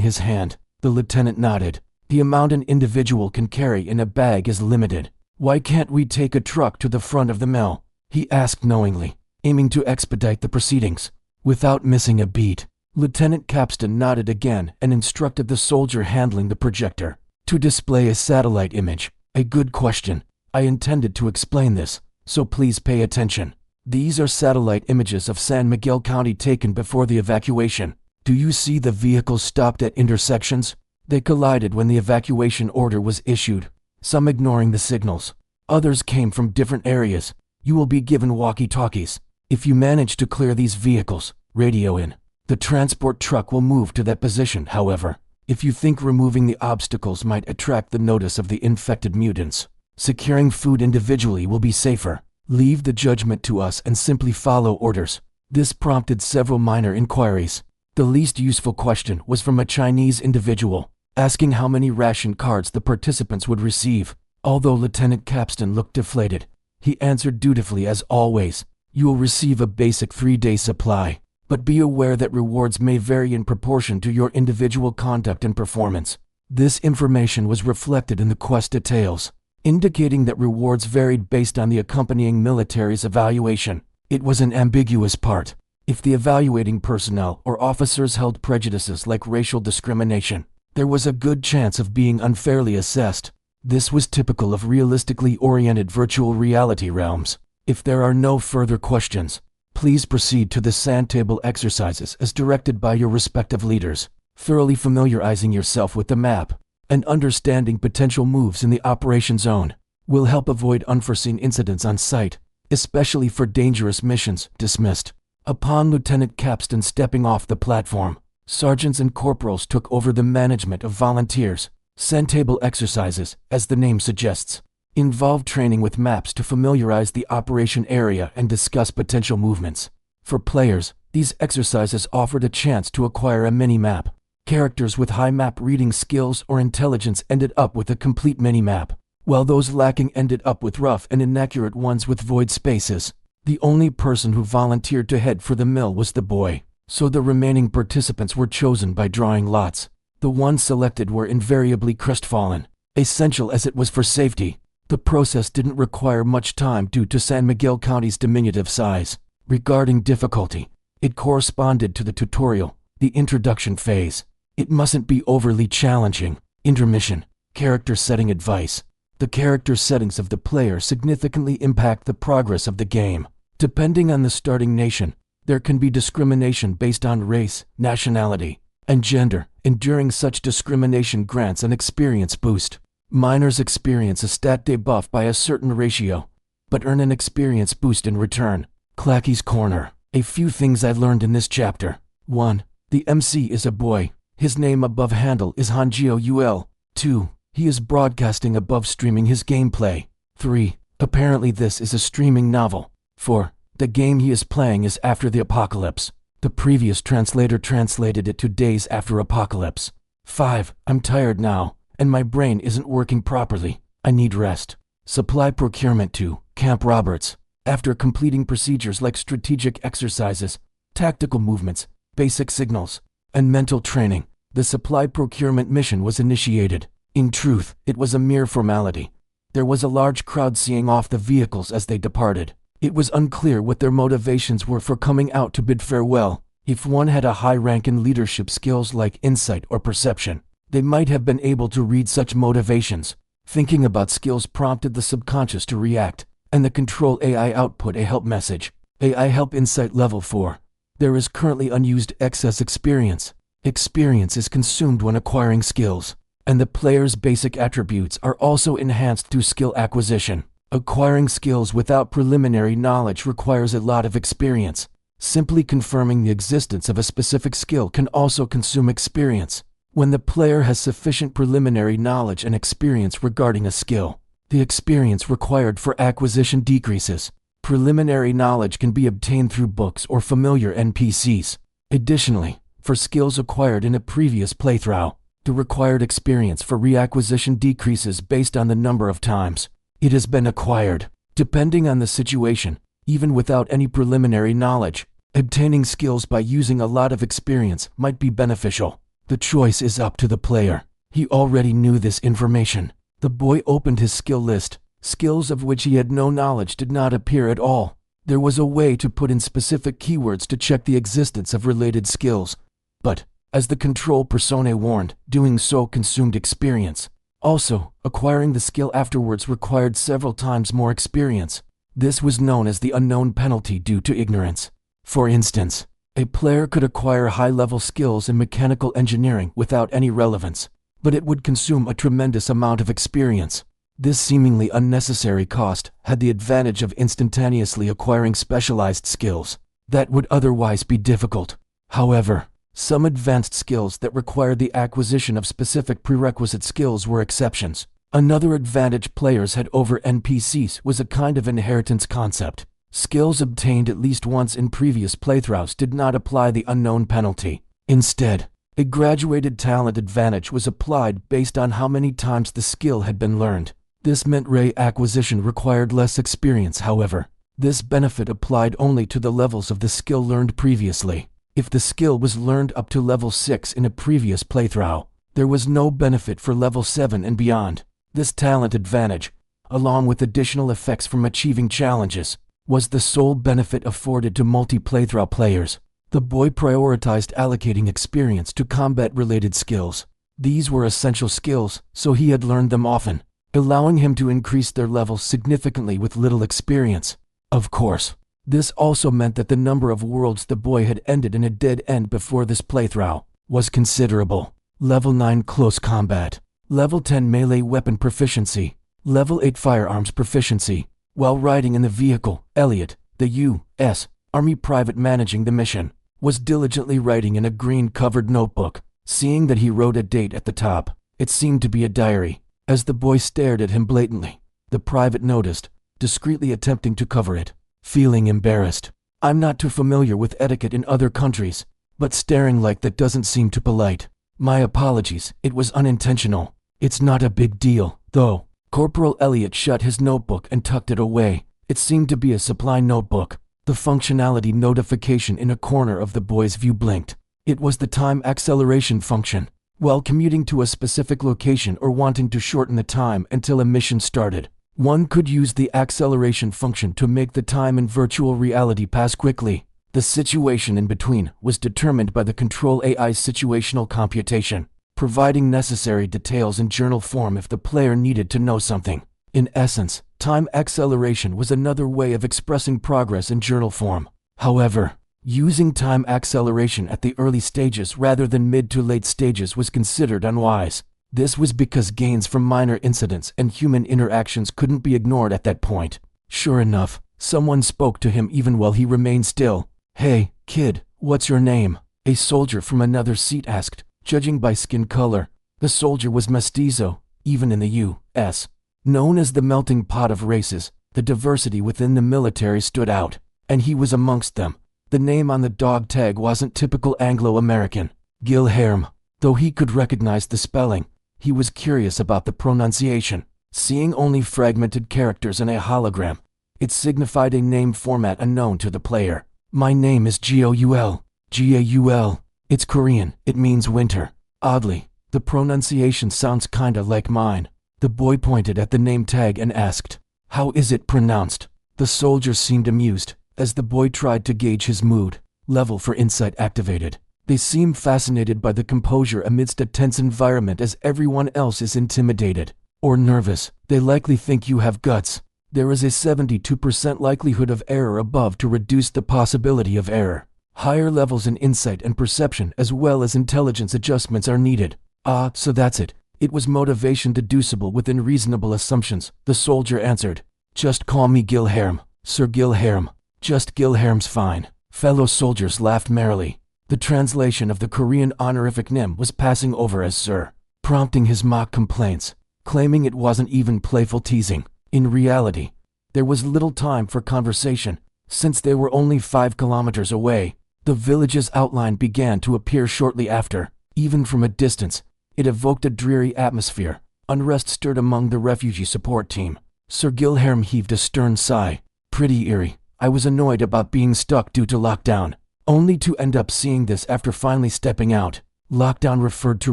his hand, the lieutenant nodded. "The amount an individual can carry in a bag is limited. Why can't we take a truck to the front of the mill?" he asked knowingly, aiming to expedite the proceedings. Without missing a beat, Lieutenant Capstan nodded again and instructed the soldier handling the projector to display a satellite image. "A good question. I intended to explain this, so please pay attention. These are satellite images of San Miguel County taken before the evacuation. Do you see the vehicles stopped at intersections? They collided when the evacuation order was issued, some ignoring the signals. Others came from different areas. You will be given walkie-talkies. If you manage to clear these vehicles, radio in. The transport truck will move to that position, however. If you think removing the obstacles might attract the notice of the infected mutants, securing food individually will be safer. Leave the judgment to us and simply follow orders." This prompted several minor inquiries. The least useful question was from a Chinese individual, asking how many ration cards the participants would receive. Although Lieutenant Capstan looked deflated, he answered dutifully as always, "You will receive a basic 3-day supply, but be aware that rewards may vary in proportion to your individual conduct and performance." This information was reflected in the quest details, indicating that rewards varied based on the accompanying military's evaluation. It was an ambiguous part. If the evaluating personnel or officers held prejudices like racial discrimination, there was a good chance of being unfairly assessed. This was typical of realistically oriented virtual reality realms. If there are no further questions, please proceed to the sand table exercises as directed by your respective leaders. Thoroughly familiarizing yourself with the map and understanding potential moves in the operation zone will help avoid unforeseen incidents on site, especially for dangerous missions. Dismissed. Upon Lieutenant Capstan stepping off the platform, sergeants and corporals took over the management of volunteers. Sand table exercises, as the name suggests, involve training with maps to familiarize the operation area and discuss potential movements. For players, these exercises offered a chance to acquire a mini-map. Characters with high map reading skills or intelligence ended up with a complete mini-map, while those lacking ended up with rough and inaccurate ones with void spaces. The only person who volunteered to head for the mill was the boy, so the remaining participants were chosen by drawing lots. The ones selected were invariably crestfallen, essential as it was for safety. The process didn't require much time due to San Miguel County's diminutive size. Regarding difficulty, it corresponded to the tutorial, the introduction phase. It mustn't be overly challenging. Intermission. Character setting advice. The character settings of the player significantly impact the progress of the game. Depending on the starting nation, there can be discrimination based on race, nationality, and gender. Enduring such discrimination grants an experience boost. Minors experience a stat debuff by a certain ratio, but earn an experience boost in return. Clacky's Corner. A few things I learned in this chapter. 1. The MC is a boy. His name above handle is Hanjio Ul. 2. He is broadcasting above streaming his gameplay. 3. Apparently this is a streaming novel. 4. The game he is playing is after the apocalypse. The previous translator translated it to days after apocalypse. 5. I'm tired now, and my brain isn't working properly. I need rest. Supply procurement to Camp Roberts. After completing procedures like strategic exercises, tactical movements, basic signals, and mental training, the supply procurement mission was initiated. In truth, it was a mere formality. There was a large crowd seeing off the vehicles as they departed. It was unclear what their motivations were for coming out to bid farewell. If one had a high rank in leadership skills like insight or perception, they might have been able to read such motivations. Thinking about skills prompted the subconscious to react, and the control AI output a help message. AI help insight level 4. There is currently unused excess experience. Experience is consumed when acquiring skills, and the player's basic attributes are also enhanced through skill acquisition. Acquiring skills without preliminary knowledge requires a lot of experience. Simply confirming the existence of a specific skill can also consume experience. When the player has sufficient preliminary knowledge and experience regarding a skill, the experience required for acquisition decreases. Preliminary knowledge can be obtained through books or familiar NPCs. Additionally, for skills acquired in a previous playthrough, the required experience for reacquisition decreases based on the number of times it has been acquired. Depending on the situation, even without any preliminary knowledge. Obtaining skills by using a lot of experience might be beneficial. The choice is up to the player. He already knew this information. The boy opened his skill list. Skills of which he had no knowledge did not appear at all. There was a way to put in specific keywords to check the existence of related skills. But, as the control persona warned, doing so consumed experience. Also, acquiring the skill afterwards required several times more experience. This was known as the unknown penalty due to ignorance. For instance, a player could acquire high-level skills in mechanical engineering without any relevance, but it would consume a tremendous amount of experience. This seemingly unnecessary cost had the advantage of instantaneously acquiring specialized skills that would otherwise be difficult. However, some advanced skills that required the acquisition of specific prerequisite skills were exceptions. Another advantage players had over NPCs was a kind of inheritance concept. Skills obtained at least once in previous playthroughs did not apply the unknown penalty. Instead, a graduated talent advantage was applied based on how many times the skill had been learned. This meant acquisition required less experience, however. This benefit applied only to the levels of the skill learned previously. If the skill was learned up to level 6 in a previous playthrough, there was no benefit for level 7 and beyond. This talent advantage, along with additional effects from achieving challenges, was the sole benefit afforded to multi-playthrough players. The boy prioritized allocating experience to combat-related skills. These were essential skills, so he had learned them often, allowing him to increase their levels significantly with little experience. Of course, this also meant that the number of worlds the boy had ended in a dead end before this playthrough was considerable. Level 9 Close Combat, Level 10 Melee Weapon Proficiency, Level 8 Firearms Proficiency. While riding in the vehicle, Elliot, the U.S. Army private managing the mission, was diligently writing in a green-covered notebook. Seeing that he wrote a date at the top, it seemed to be a diary. As the boy stared at him blatantly, the private noticed, discreetly attempting to cover it. Feeling embarrassed. I'm not too familiar with etiquette in other countries, but staring like that doesn't seem too polite. My apologies, it was unintentional. It's not a big deal, though. Corporal Elliot shut his notebook and tucked it away. It seemed to be a supply notebook. The functionality notification in a corner of the boy's view blinked. It was the time acceleration function. While commuting to a specific location or wanting to shorten the time until a mission started, one could use the acceleration function to make the time in virtual reality pass quickly. The situation in between was determined by the control AI's situational computation, providing necessary details in journal form if the player needed to know something. In essence, time acceleration was another way of expressing progress in journal form. However, using time acceleration at the early stages rather than mid to late stages was considered unwise. This was because gains from minor incidents and human interactions couldn't be ignored at that point. Sure enough, someone spoke to him even while he remained still. "Hey, kid, what's your name?" a soldier from another seat asked, judging by skin color. The soldier was mestizo, even in the U.S. Known as the melting pot of races, the diversity within the military stood out, and he was amongst them. The name on the dog tag wasn't typical Anglo-American. Gilherme. Though he could recognize the spelling, he was curious about the pronunciation. Seeing only fragmented characters in a hologram, it signified a name format unknown to the player. "My name is Goul. Gaul. It's Korean, it means winter." Oddly, the pronunciation sounds kinda like mine. The boy pointed at the name tag and asked, "How is it pronounced?" The soldier seemed amused, as the boy tried to gauge his mood. Level for insight activated. They seem fascinated by the composure amidst a tense environment as everyone else is intimidated or nervous. They likely think you have guts. There is a 72% likelihood of error above to reduce the possibility of error. Higher levels in insight and perception as well as intelligence adjustments are needed. Ah, so that's it. It was motivation deducible within reasonable assumptions, the soldier answered. "Just call me Gilherme, Sir Gilherme. Just Gilherme's fine." Fellow soldiers laughed merrily. The translation of the Korean honorific name was passing over as Sir, prompting his mock complaints, claiming it wasn't even playful teasing. In reality, there was little time for conversation, since they were only 5 kilometers away. The village's outline began to appear shortly after. Even from a distance, it evoked a dreary atmosphere. Unrest stirred among the refugee support team. Sir Gilherme heaved a stern sigh. "Pretty eerie, I was annoyed about being stuck due to lockdown, only to end up seeing this after finally stepping out. Lockdown referred to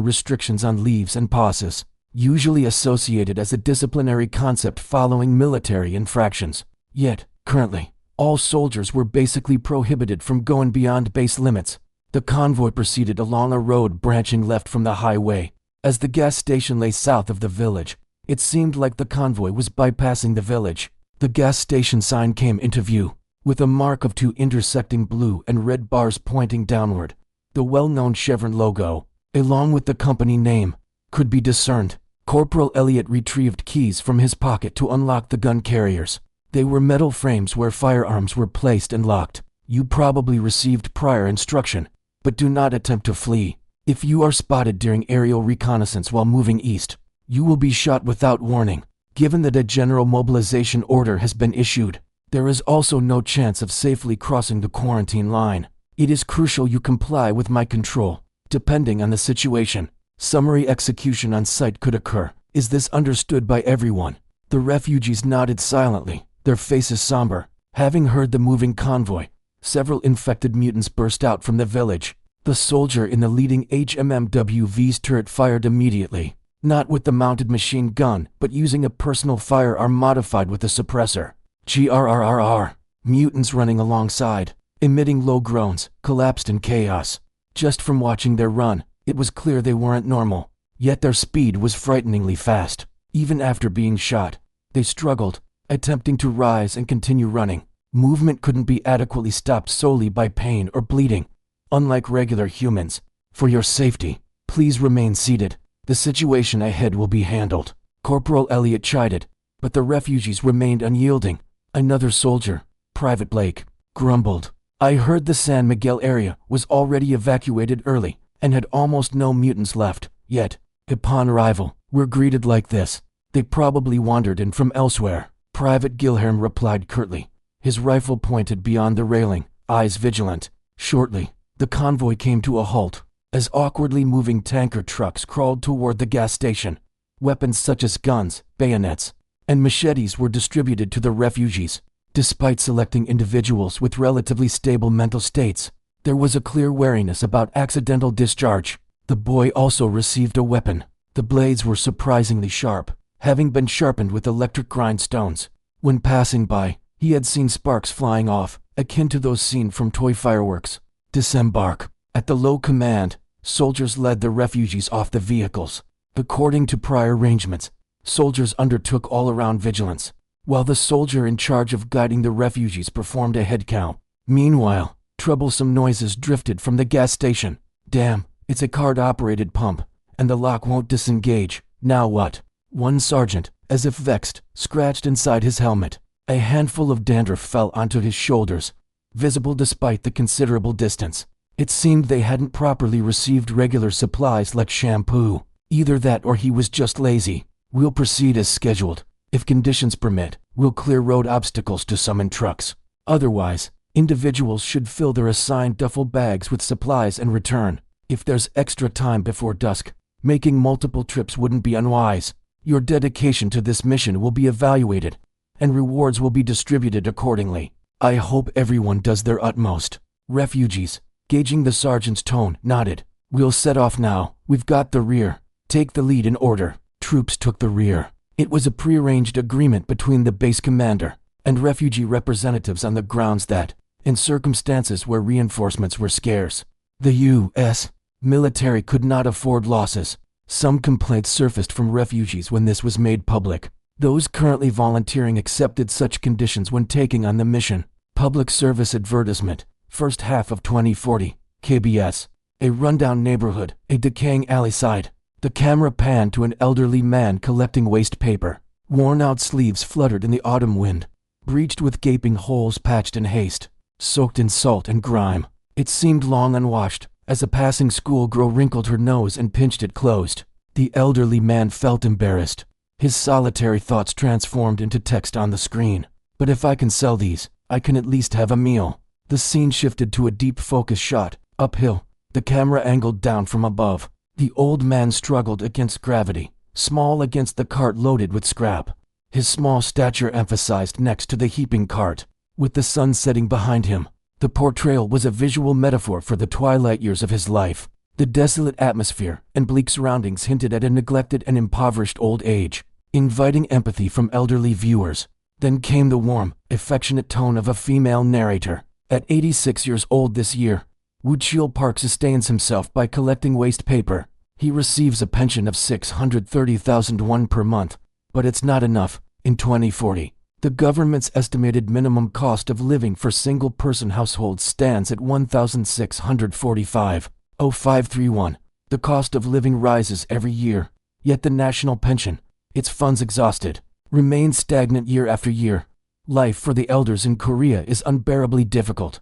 restrictions on leaves and passes, usually associated as a disciplinary concept following military infractions. Yet, currently, all soldiers were basically prohibited from going beyond base limits. The convoy proceeded along a road branching left from the highway. As the gas station lay south of the village, it seemed like the convoy was bypassing the village. The gas station sign came into view, with a mark of 2 intersecting blue and red bars pointing downward. The well-known Chevron logo, along with the company name, could be discerned. Corporal Elliot retrieved keys from his pocket to unlock the gun carriers. They were metal frames where firearms were placed and locked. You probably received prior instruction, but do not attempt to flee. If you are spotted during aerial reconnaissance while moving east, you will be shot without warning. Given that a general mobilization order has been issued, there is also no chance of safely crossing the quarantine line. It is crucial you comply with my control, depending on the situation. Summary execution on site could occur. Is this understood by everyone? The refugees nodded silently, their faces somber. Having heard the moving convoy, several infected mutants burst out from the village. The soldier in the leading HMMWV's turret fired immediately, not with the mounted machine gun, but using a personal firearm modified with a suppressor. GRRRR. Mutants running alongside, emitting low groans, collapsed in chaos. Just from watching their run, it was clear they weren't normal, yet their speed was frighteningly fast. Even after being shot, they struggled, attempting to rise and continue running. Movement couldn't be adequately stopped solely by pain or bleeding. Unlike regular humans, for your safety, please remain seated. The situation ahead will be handled. Corporal Elliot chided, but the refugees remained unyielding. Another soldier, Private Blake, grumbled. I heard the San Miguel area was already evacuated early and had almost no mutants left. Yet, upon arrival, we're greeted like this. They probably wandered in from elsewhere. Private Gilherm replied curtly, his rifle pointed beyond the railing, eyes vigilant. Shortly, the convoy came to a halt, as awkwardly moving tanker trucks crawled toward the gas station. Weapons such as guns, bayonets, and machetes were distributed to the refugees. Despite selecting individuals with relatively stable mental states, there was a clear wariness about accidental discharge. The boy also received a weapon. The blades were surprisingly sharp, having been sharpened with electric grindstones. When passing by, he had seen sparks flying off, akin to those seen from toy fireworks. Disembark. At the low command, soldiers led the refugees off the vehicles. According to prior arrangements, soldiers undertook all-around vigilance, while the soldier in charge of guiding the refugees performed a head count. Meanwhile, troublesome noises drifted from the gas station. Damn, it's a card-operated pump, and the lock won't disengage. Now what? One sergeant, as if vexed, scratched inside his helmet. A handful of dandruff fell onto his shoulders, visible despite the considerable distance. It seemed they hadn't properly received regular supplies like shampoo. Either that or he was just lazy. We'll proceed as scheduled. If conditions permit, we'll clear road obstacles to summon trucks. Otherwise, individuals should fill their assigned duffel bags with supplies and return. If there's extra time before dusk, making multiple trips wouldn't be unwise. Your dedication to this mission will be evaluated, and rewards will be distributed accordingly. I hope everyone does their utmost. Refugees, gauging the sergeant's tone, nodded. We'll set off now. We've got the rear. Take the lead in order. Troops took the rear. It was a prearranged agreement between the base commander and refugee representatives on the grounds that, in circumstances where reinforcements were scarce, the U.S. military could not afford losses. Some complaints surfaced from refugees when this was made public. Those currently volunteering accepted such conditions when taking on the mission. Public service advertisement, first half of 2040, KBS. A rundown neighborhood, a decaying alley side. The camera panned to an elderly man collecting waste paper. Worn-out sleeves fluttered in the autumn wind, breached with gaping holes patched in haste, soaked in salt and grime. It seemed long unwashed, as a passing schoolgirl wrinkled her nose and pinched it closed. The elderly man felt embarrassed. His solitary thoughts transformed into text on the screen. But if I can sell these, I can at least have a meal. The scene shifted to a deep focus shot, uphill, the camera angled down from above. The old man struggled against gravity, small against the cart loaded with scrap. His small stature emphasized next to the heaping cart. with the sun setting behind him. The portrayal was a visual metaphor for the twilight years of his life. The desolate atmosphere and bleak surroundings hinted at a neglected and impoverished old age, inviting empathy from elderly viewers. Then came the warm, affectionate tone of a female narrator. At 86 years old this year, Woo-cheol Park sustains himself by collecting waste paper. He receives a pension of 630,000 won per month, but it's not enough. In 2040, the government's estimated minimum cost of living for single-person households stands at 1,645,531. The cost of living rises every year, yet the national pension, its funds exhausted, remains stagnant year after year. Life for the elders in Korea is unbearably difficult.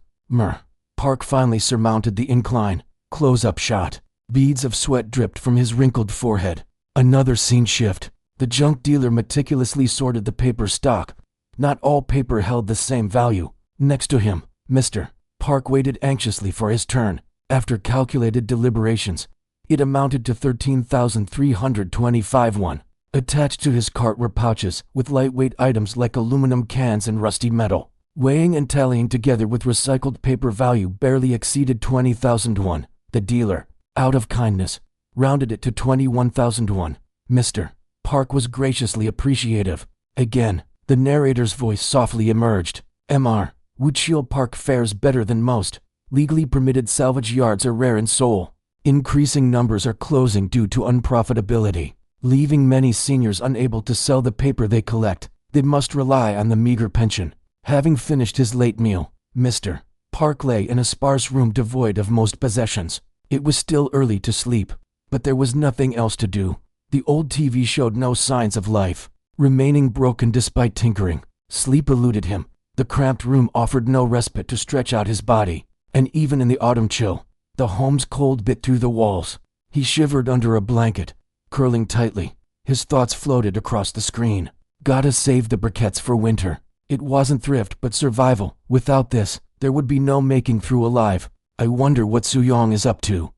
Park finally surmounted the incline. Close-up shot. Beads of sweat dripped from his wrinkled forehead. Another scene shift. The junk dealer meticulously sorted the paper stock. Not all paper held the same value. Next to him, Mr. Park waited anxiously for his turn. After calculated deliberations, it amounted to 13,325 won. Attached to his cart were pouches with lightweight items like aluminum cans and rusty metal. Weighing and tallying together with recycled paper value barely exceeded 20,000 won. The dealer, out of kindness, rounded it to 21,000 won. Mr. Park was graciously appreciative. Again, the narrator's voice softly emerged. Woo-cheol Park fares better than most. Legally permitted salvage yards are rare in Seoul. Increasing numbers are closing due to unprofitability, leaving many seniors unable to sell the paper they collect. They must rely on the meager pension. Having finished his late meal, Mr. Park lay in a sparse room devoid of most possessions. It was still early to sleep, but there was nothing else to do. The old TV showed no signs of life, remaining broken despite tinkering. Sleep eluded him. The cramped room offered no respite to stretch out his body, and even in the autumn chill, the home's cold bit through the walls. He shivered under a blanket, curling tightly. His thoughts floated across the screen. Gotta save the briquettes for winter. It wasn't thrift but survival. Without this, there would be no making through alive. I wonder what Soo-young is up to.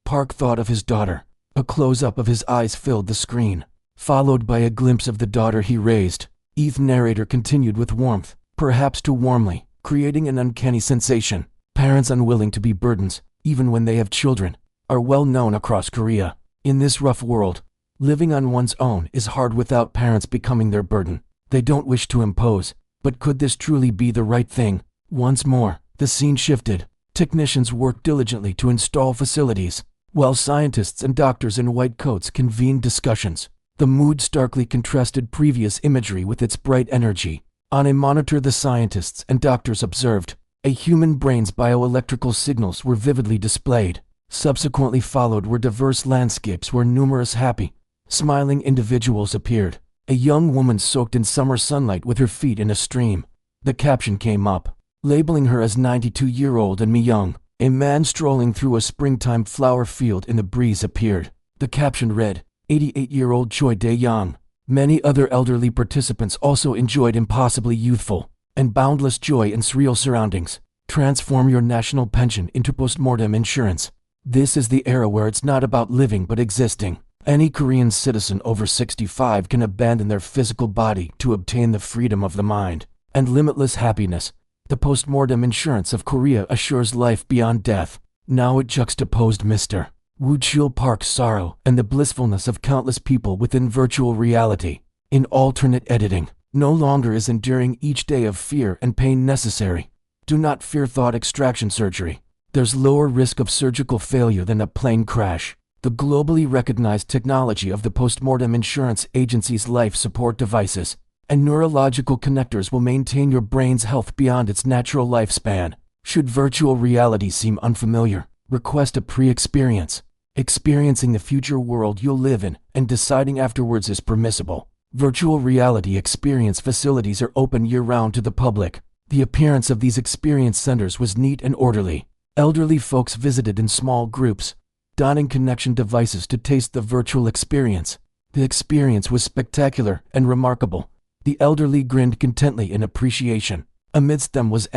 Park thought of his daughter. A close-up of his eyes filled the screen, followed by a glimpse of the daughter he raised. The narrator continued with warmth, perhaps too warmly, creating an uncanny sensation. Parents unwilling to be burdens, even when they have children, are well known across Korea. In this rough world, living on one's own is hard without parents becoming their burden. They don't wish to impose, but could this truly be the right thing? Once more, the scene shifted. Technicians worked diligently to install facilities, while scientists and doctors in white coats convened discussions. The mood starkly contrasted previous imagery with its bright energy. On a monitor, the scientists and doctors observed a human brain's bioelectrical signals were vividly displayed. Subsequently followed were diverse landscapes where numerous happy, smiling individuals appeared. A young woman soaked in summer sunlight with her feet in a stream. The caption came up, labeling her as 92-year-old and Mi-young. A man strolling through a springtime flower field in the breeze appeared. The caption read, 88-year-old Choi Dae-young. Many other elderly participants also enjoyed impossibly youthful and boundless joy in surreal surroundings. Transform your national pension into postmortem insurance. This is the era where it's not about living but existing. Any Korean citizen over 65 can abandon their physical body to obtain the freedom of the mind and limitless happiness. The postmortem insurance of Korea assures life beyond death. Now it juxtaposed Mr. Woo-cheol Park's sorrow and the blissfulness of countless people within virtual reality. In alternate editing, no longer is enduring each day of fear and pain necessary. Do not fear thought extraction surgery. There's lower risk of surgical failure than a plane crash. The globally recognized technology of the postmortem insurance agency's life support devices and neurological connectors will maintain your brain's health beyond its natural lifespan. Should virtual reality seem unfamiliar, request a pre-experience. Experiencing the future world you'll live in and deciding afterwards is permissible. Virtual reality experience facilities are open year-round to the public. The appearance of these experience centers was neat and orderly. Elderly folks visited in small groups, donning connection devices to taste the virtual experience. The experience was spectacular and remarkable. The elderly grinned contently in appreciation. Amidst them was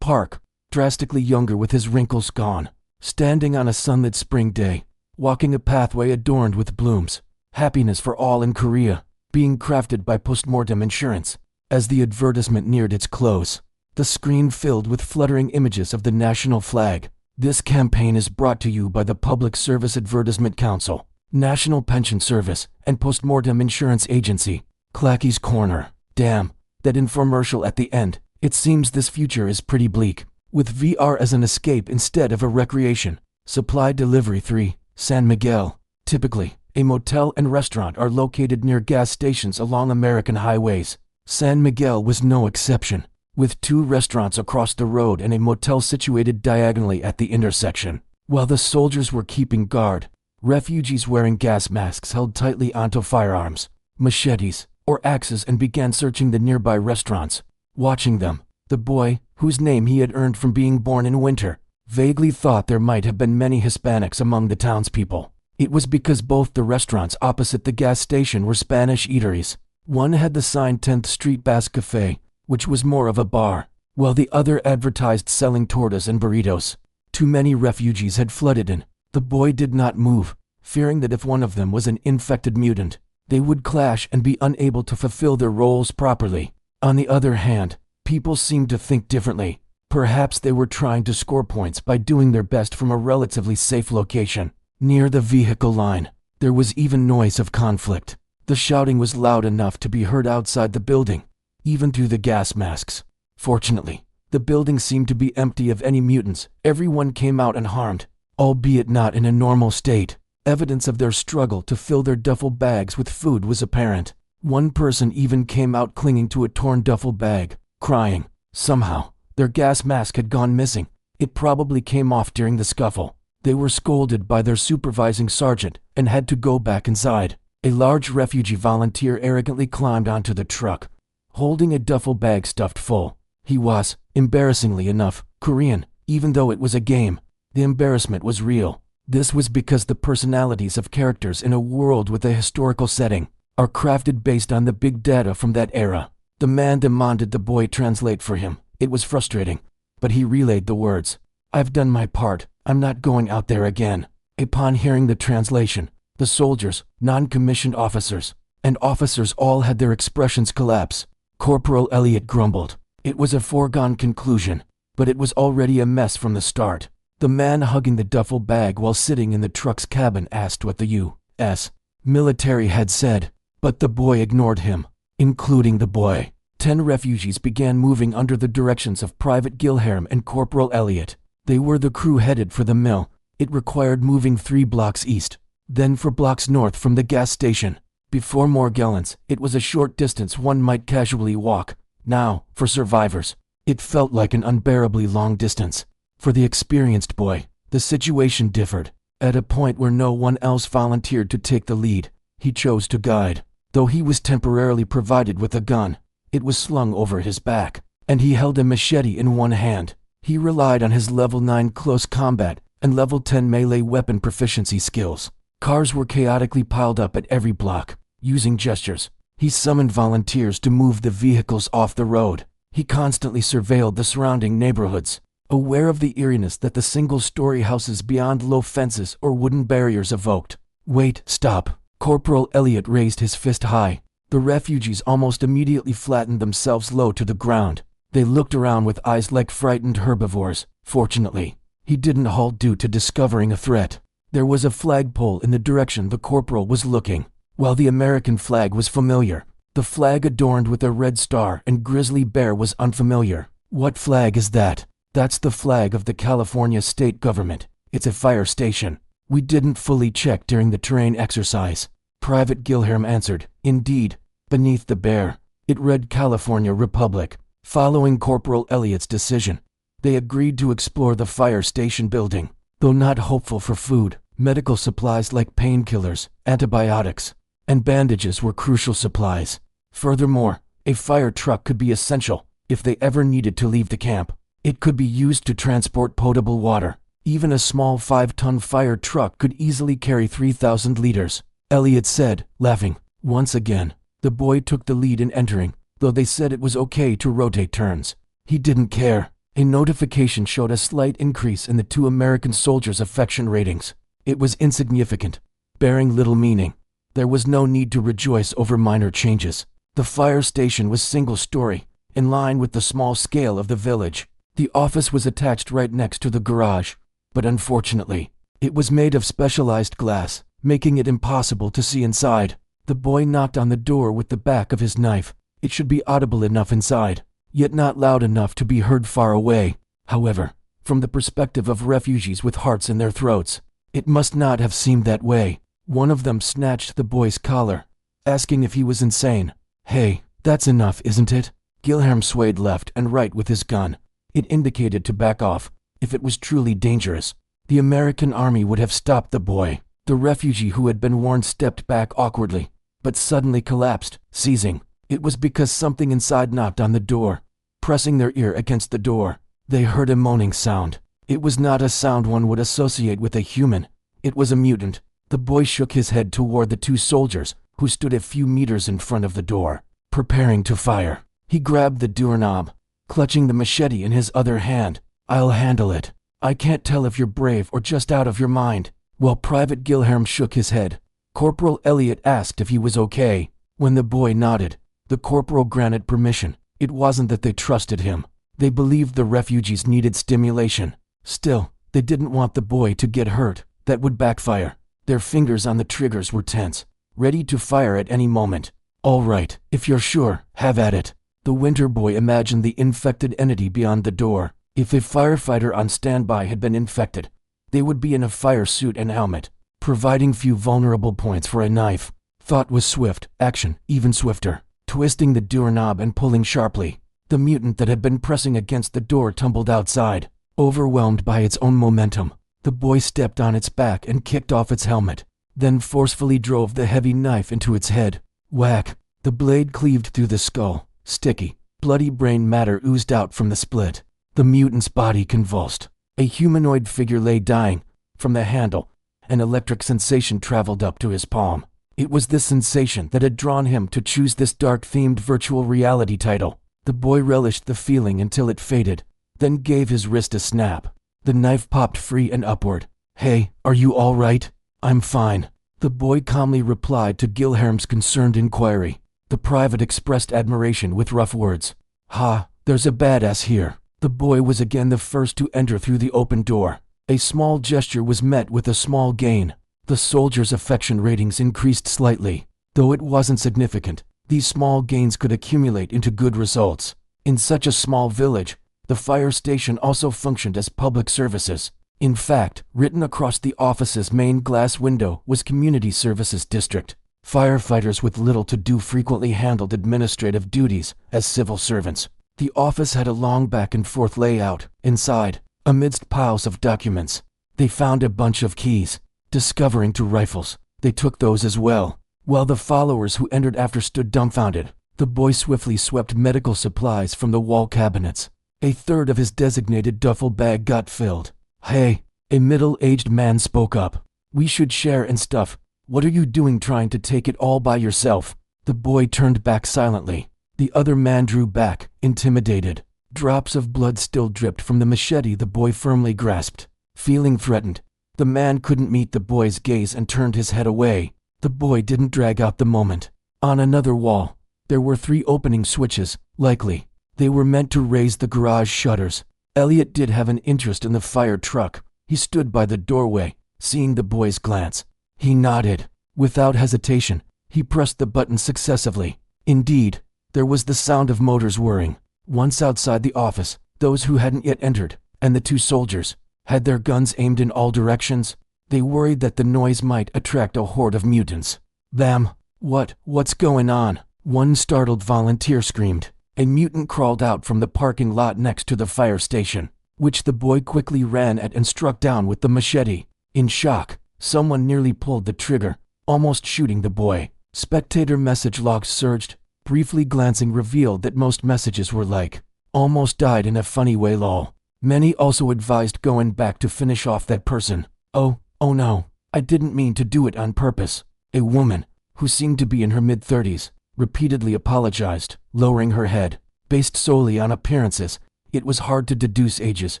Park, drastically younger with his wrinkles gone, standing on a sunlit spring day, walking a pathway adorned with blooms. Happiness for all in Korea, being crafted by postmortem insurance. As the advertisement neared its close, the screen filled with fluttering images of the national flag. This campaign is brought to you by the Public Service Advertisement Council, National Pension Service, and Postmortem Insurance Agency. Clacky's Corner. Damn, that infomercial at the end. It seems this future is pretty bleak, with VR as an escape instead of a recreation. Supply Delivery 3, San Miguel. Typically, a motel and restaurant are located near gas stations along American highways. San Miguel was no exception, with 2 restaurants across the road and a motel situated diagonally at the intersection. While the soldiers were keeping guard, refugees wearing gas masks held tightly onto firearms, machetes, or axes and began searching the nearby restaurants. Watching them, the boy, whose name he had earned from being born in winter, vaguely thought there might have been many Hispanics among the townspeople. It was because both the restaurants opposite the gas station were Spanish eateries. One had the sign 10th Street Basque Cafe, which was more of a bar, while the other advertised selling tortas and burritos. Too many refugees had flooded in. The boy did not move, fearing that if one of them was an infected mutant, they would clash and be unable to fulfill their roles properly. On the other hand, people seemed to think differently. Perhaps they were trying to score points by doing their best from a relatively safe location. Near the vehicle line, there was even noise of conflict. The shouting was loud enough to be heard outside the building, even through the gas masks. Fortunately, the building seemed to be empty of any mutants. Everyone came out unharmed, albeit not in a normal state. Evidence of their struggle to fill their duffel bags with food was apparent. One person even came out clinging to a torn duffel bag, crying. Somehow, their gas mask had gone missing. It probably came off during the scuffle. They were scolded by their supervising sergeant and had to go back inside. A large refugee volunteer arrogantly climbed onto the truck, holding a duffel bag stuffed full. He was, embarrassingly enough, Korean, even though it was a game. The embarrassment was real. This was because the personalities of characters in a world with a historical setting are crafted based on the big data from that era. The man demanded the boy translate for him. It was frustrating, but he relayed the words. "I've done my part. I'm not going out there again." Upon hearing the translation, the soldiers, non-commissioned officers, and officers all had their expressions collapse. Corporal Elliot grumbled. It was a foregone conclusion, but it was already a mess from the start. The man hugging the duffel bag while sitting in the truck's cabin asked what the U.S. military had said, but the boy ignored him, including the boy. 10 refugees began moving under the directions of Private Gilham and Corporal Elliot. They were the crew headed for the mill. It required moving 3 blocks east, then 4 blocks north from the gas station. Before more gallons, it was a short distance one might casually walk. Now, for survivors, it felt like an unbearably long distance. For the experienced boy, the situation differed. At a point where no one else volunteered to take the lead, he chose to guide. Though he was temporarily provided with a gun, it was slung over his back, and he held a machete in one hand. He relied on his level 9 close combat and level 10 melee weapon proficiency skills. Cars were chaotically piled up at every block. Using gestures, he summoned volunteers to move the vehicles off the road. He constantly surveilled the surrounding neighborhoods, aware of the eeriness that the single-story houses beyond low fences or wooden barriers evoked. "Wait, stop." Corporal Elliot raised his fist high. The refugees almost immediately flattened themselves low to the ground. They looked around with eyes like frightened herbivores. Fortunately, he didn't halt due to discovering a threat. There was a flagpole in the direction the corporal was looking. While the American flag was familiar, the flag adorned with a red star and grizzly bear was unfamiliar. "What flag is that?" "That's the flag of the California state government. It's a fire station. We didn't fully check during the terrain exercise." Private Gilham answered. Indeed, beneath the bear, it read California Republic. Following Corporal Elliot's decision, they agreed to explore the fire station building. Though not hopeful for food, medical supplies like painkillers, antibiotics, and bandages were crucial supplies. Furthermore, a fire truck could be essential if they ever needed to leave the camp. It could be used to transport potable water. Even a small 5-ton fire truck could easily carry 3,000 liters. Elliot said, laughing. Once again, the boy took the lead in entering, though they said it was okay to rotate turns. He didn't care. A notification showed a slight increase in the 2 American soldiers' affection ratings. It was insignificant, bearing little meaning. There was no need to rejoice over minor changes. The fire station was single-story, in line with the small scale of the village. The office was attached right next to the garage, but unfortunately, it was made of specialized glass, making it impossible to see inside. The boy knocked on the door with the back of his knife. It should be audible enough inside, yet not loud enough to be heard far away. However, from the perspective of refugees with hearts in their throats, it must not have seemed that way. One of them snatched the boy's collar, asking if he was insane. "Hey, that's enough, isn't it?" Gilherm swayed left and right with his gun. It indicated to back off. If it was truly dangerous, the American army would have stopped the boy. The refugee who had been warned stepped back awkwardly, but suddenly collapsed, seizing. It was because something inside knocked on the door, pressing their ear against the door. They heard a moaning sound. It was not a sound one would associate with a human. It was a mutant. The boy shook his head toward the two soldiers, who stood a few meters in front of the door, preparing to fire. He grabbed the doorknob, clutching the machete in his other hand. "I'll handle it. I can't tell if you're brave or just out of your mind." While Private Gilherm shook his head, Corporal Elliot asked if he was okay. When the boy nodded, the corporal granted permission. It wasn't that they trusted him. They believed the refugees needed stimulation. Still, they didn't want the boy to get hurt. That would backfire. Their fingers on the triggers were tense, ready to fire at any moment. "All right, if you're sure, have at it." The winter boy imagined the infected entity beyond the door. If a firefighter on standby had been infected, they would be in a fire suit and helmet, providing few vulnerable points for a knife. Thought was swift, action even swifter. Twisting the doorknob and pulling sharply, the mutant that had been pressing against the door tumbled outside. Overwhelmed by its own momentum, the boy stepped on its back and kicked off its helmet, then forcefully drove the heavy knife into its head. Whack! The blade cleaved through the skull. Sticky, bloody brain matter oozed out from the split. The mutant's body convulsed. A humanoid figure lay dying. From the handle, an electric sensation traveled up to his palm. It was this sensation that had drawn him to choose this dark-themed virtual reality title. The boy relished the feeling until it faded, then gave his wrist a snap. The knife popped free and upward. "Hey, are you all right?" "I'm fine," the boy calmly replied to Gilherm's concerned inquiry. The private expressed admiration with rough words. "Ha, there's a badass here." The boy was again the first to enter through the open door. A small gesture was met with a small gain. The soldiers' affection ratings increased slightly. Though it wasn't significant, these small gains could accumulate into good results. In such a small village, the fire station also functioned as public services. In fact, written across the office's main glass window was Community Services District. Firefighters with little to do frequently handled administrative duties as civil servants. The office had a long back-and-forth layout. Inside, amidst piles of documents, they found a bunch of keys. Discovering two rifles, they took those as well. While the followers who entered after stood dumbfounded, the boy swiftly swept medical supplies from the wall cabinets. A third of his designated duffel bag got filled. "Hey," a middle-aged man spoke up. "We should share and stuff. What are you doing trying to take it all by yourself?" The boy turned back silently. The other man drew back, intimidated. Drops of blood still dripped from the machete the boy firmly grasped. Feeling threatened, the man couldn't meet the boy's gaze and turned his head away. The boy didn't drag out the moment. On another wall, there were 3 opening switches. Likely, they were meant to raise the garage shutters. Elliot did have an interest in the fire truck. He stood by the doorway, seeing the boy's glance. He nodded. Without hesitation, he pressed the button successively. Indeed, there was the sound of motors whirring. Once outside the office, those who hadn't yet entered, and the 2 soldiers, had their guns aimed in all directions. They worried that the noise might attract a horde of mutants. "Them! What's going on?" one startled volunteer screamed. A mutant crawled out from the parking lot next to the fire station, which the boy quickly ran at and struck down with the machete. In shock, someone nearly pulled the trigger, almost shooting the boy. Spectator message logs surged. Briefly glancing revealed that most messages were like, "Almost died in a funny way lol." Many also advised going back to finish off that person. Oh no, I didn't mean to do it on purpose." A woman, who seemed to be in her mid-30s, repeatedly apologized, lowering her head. Based solely on appearances, it was hard to deduce ages.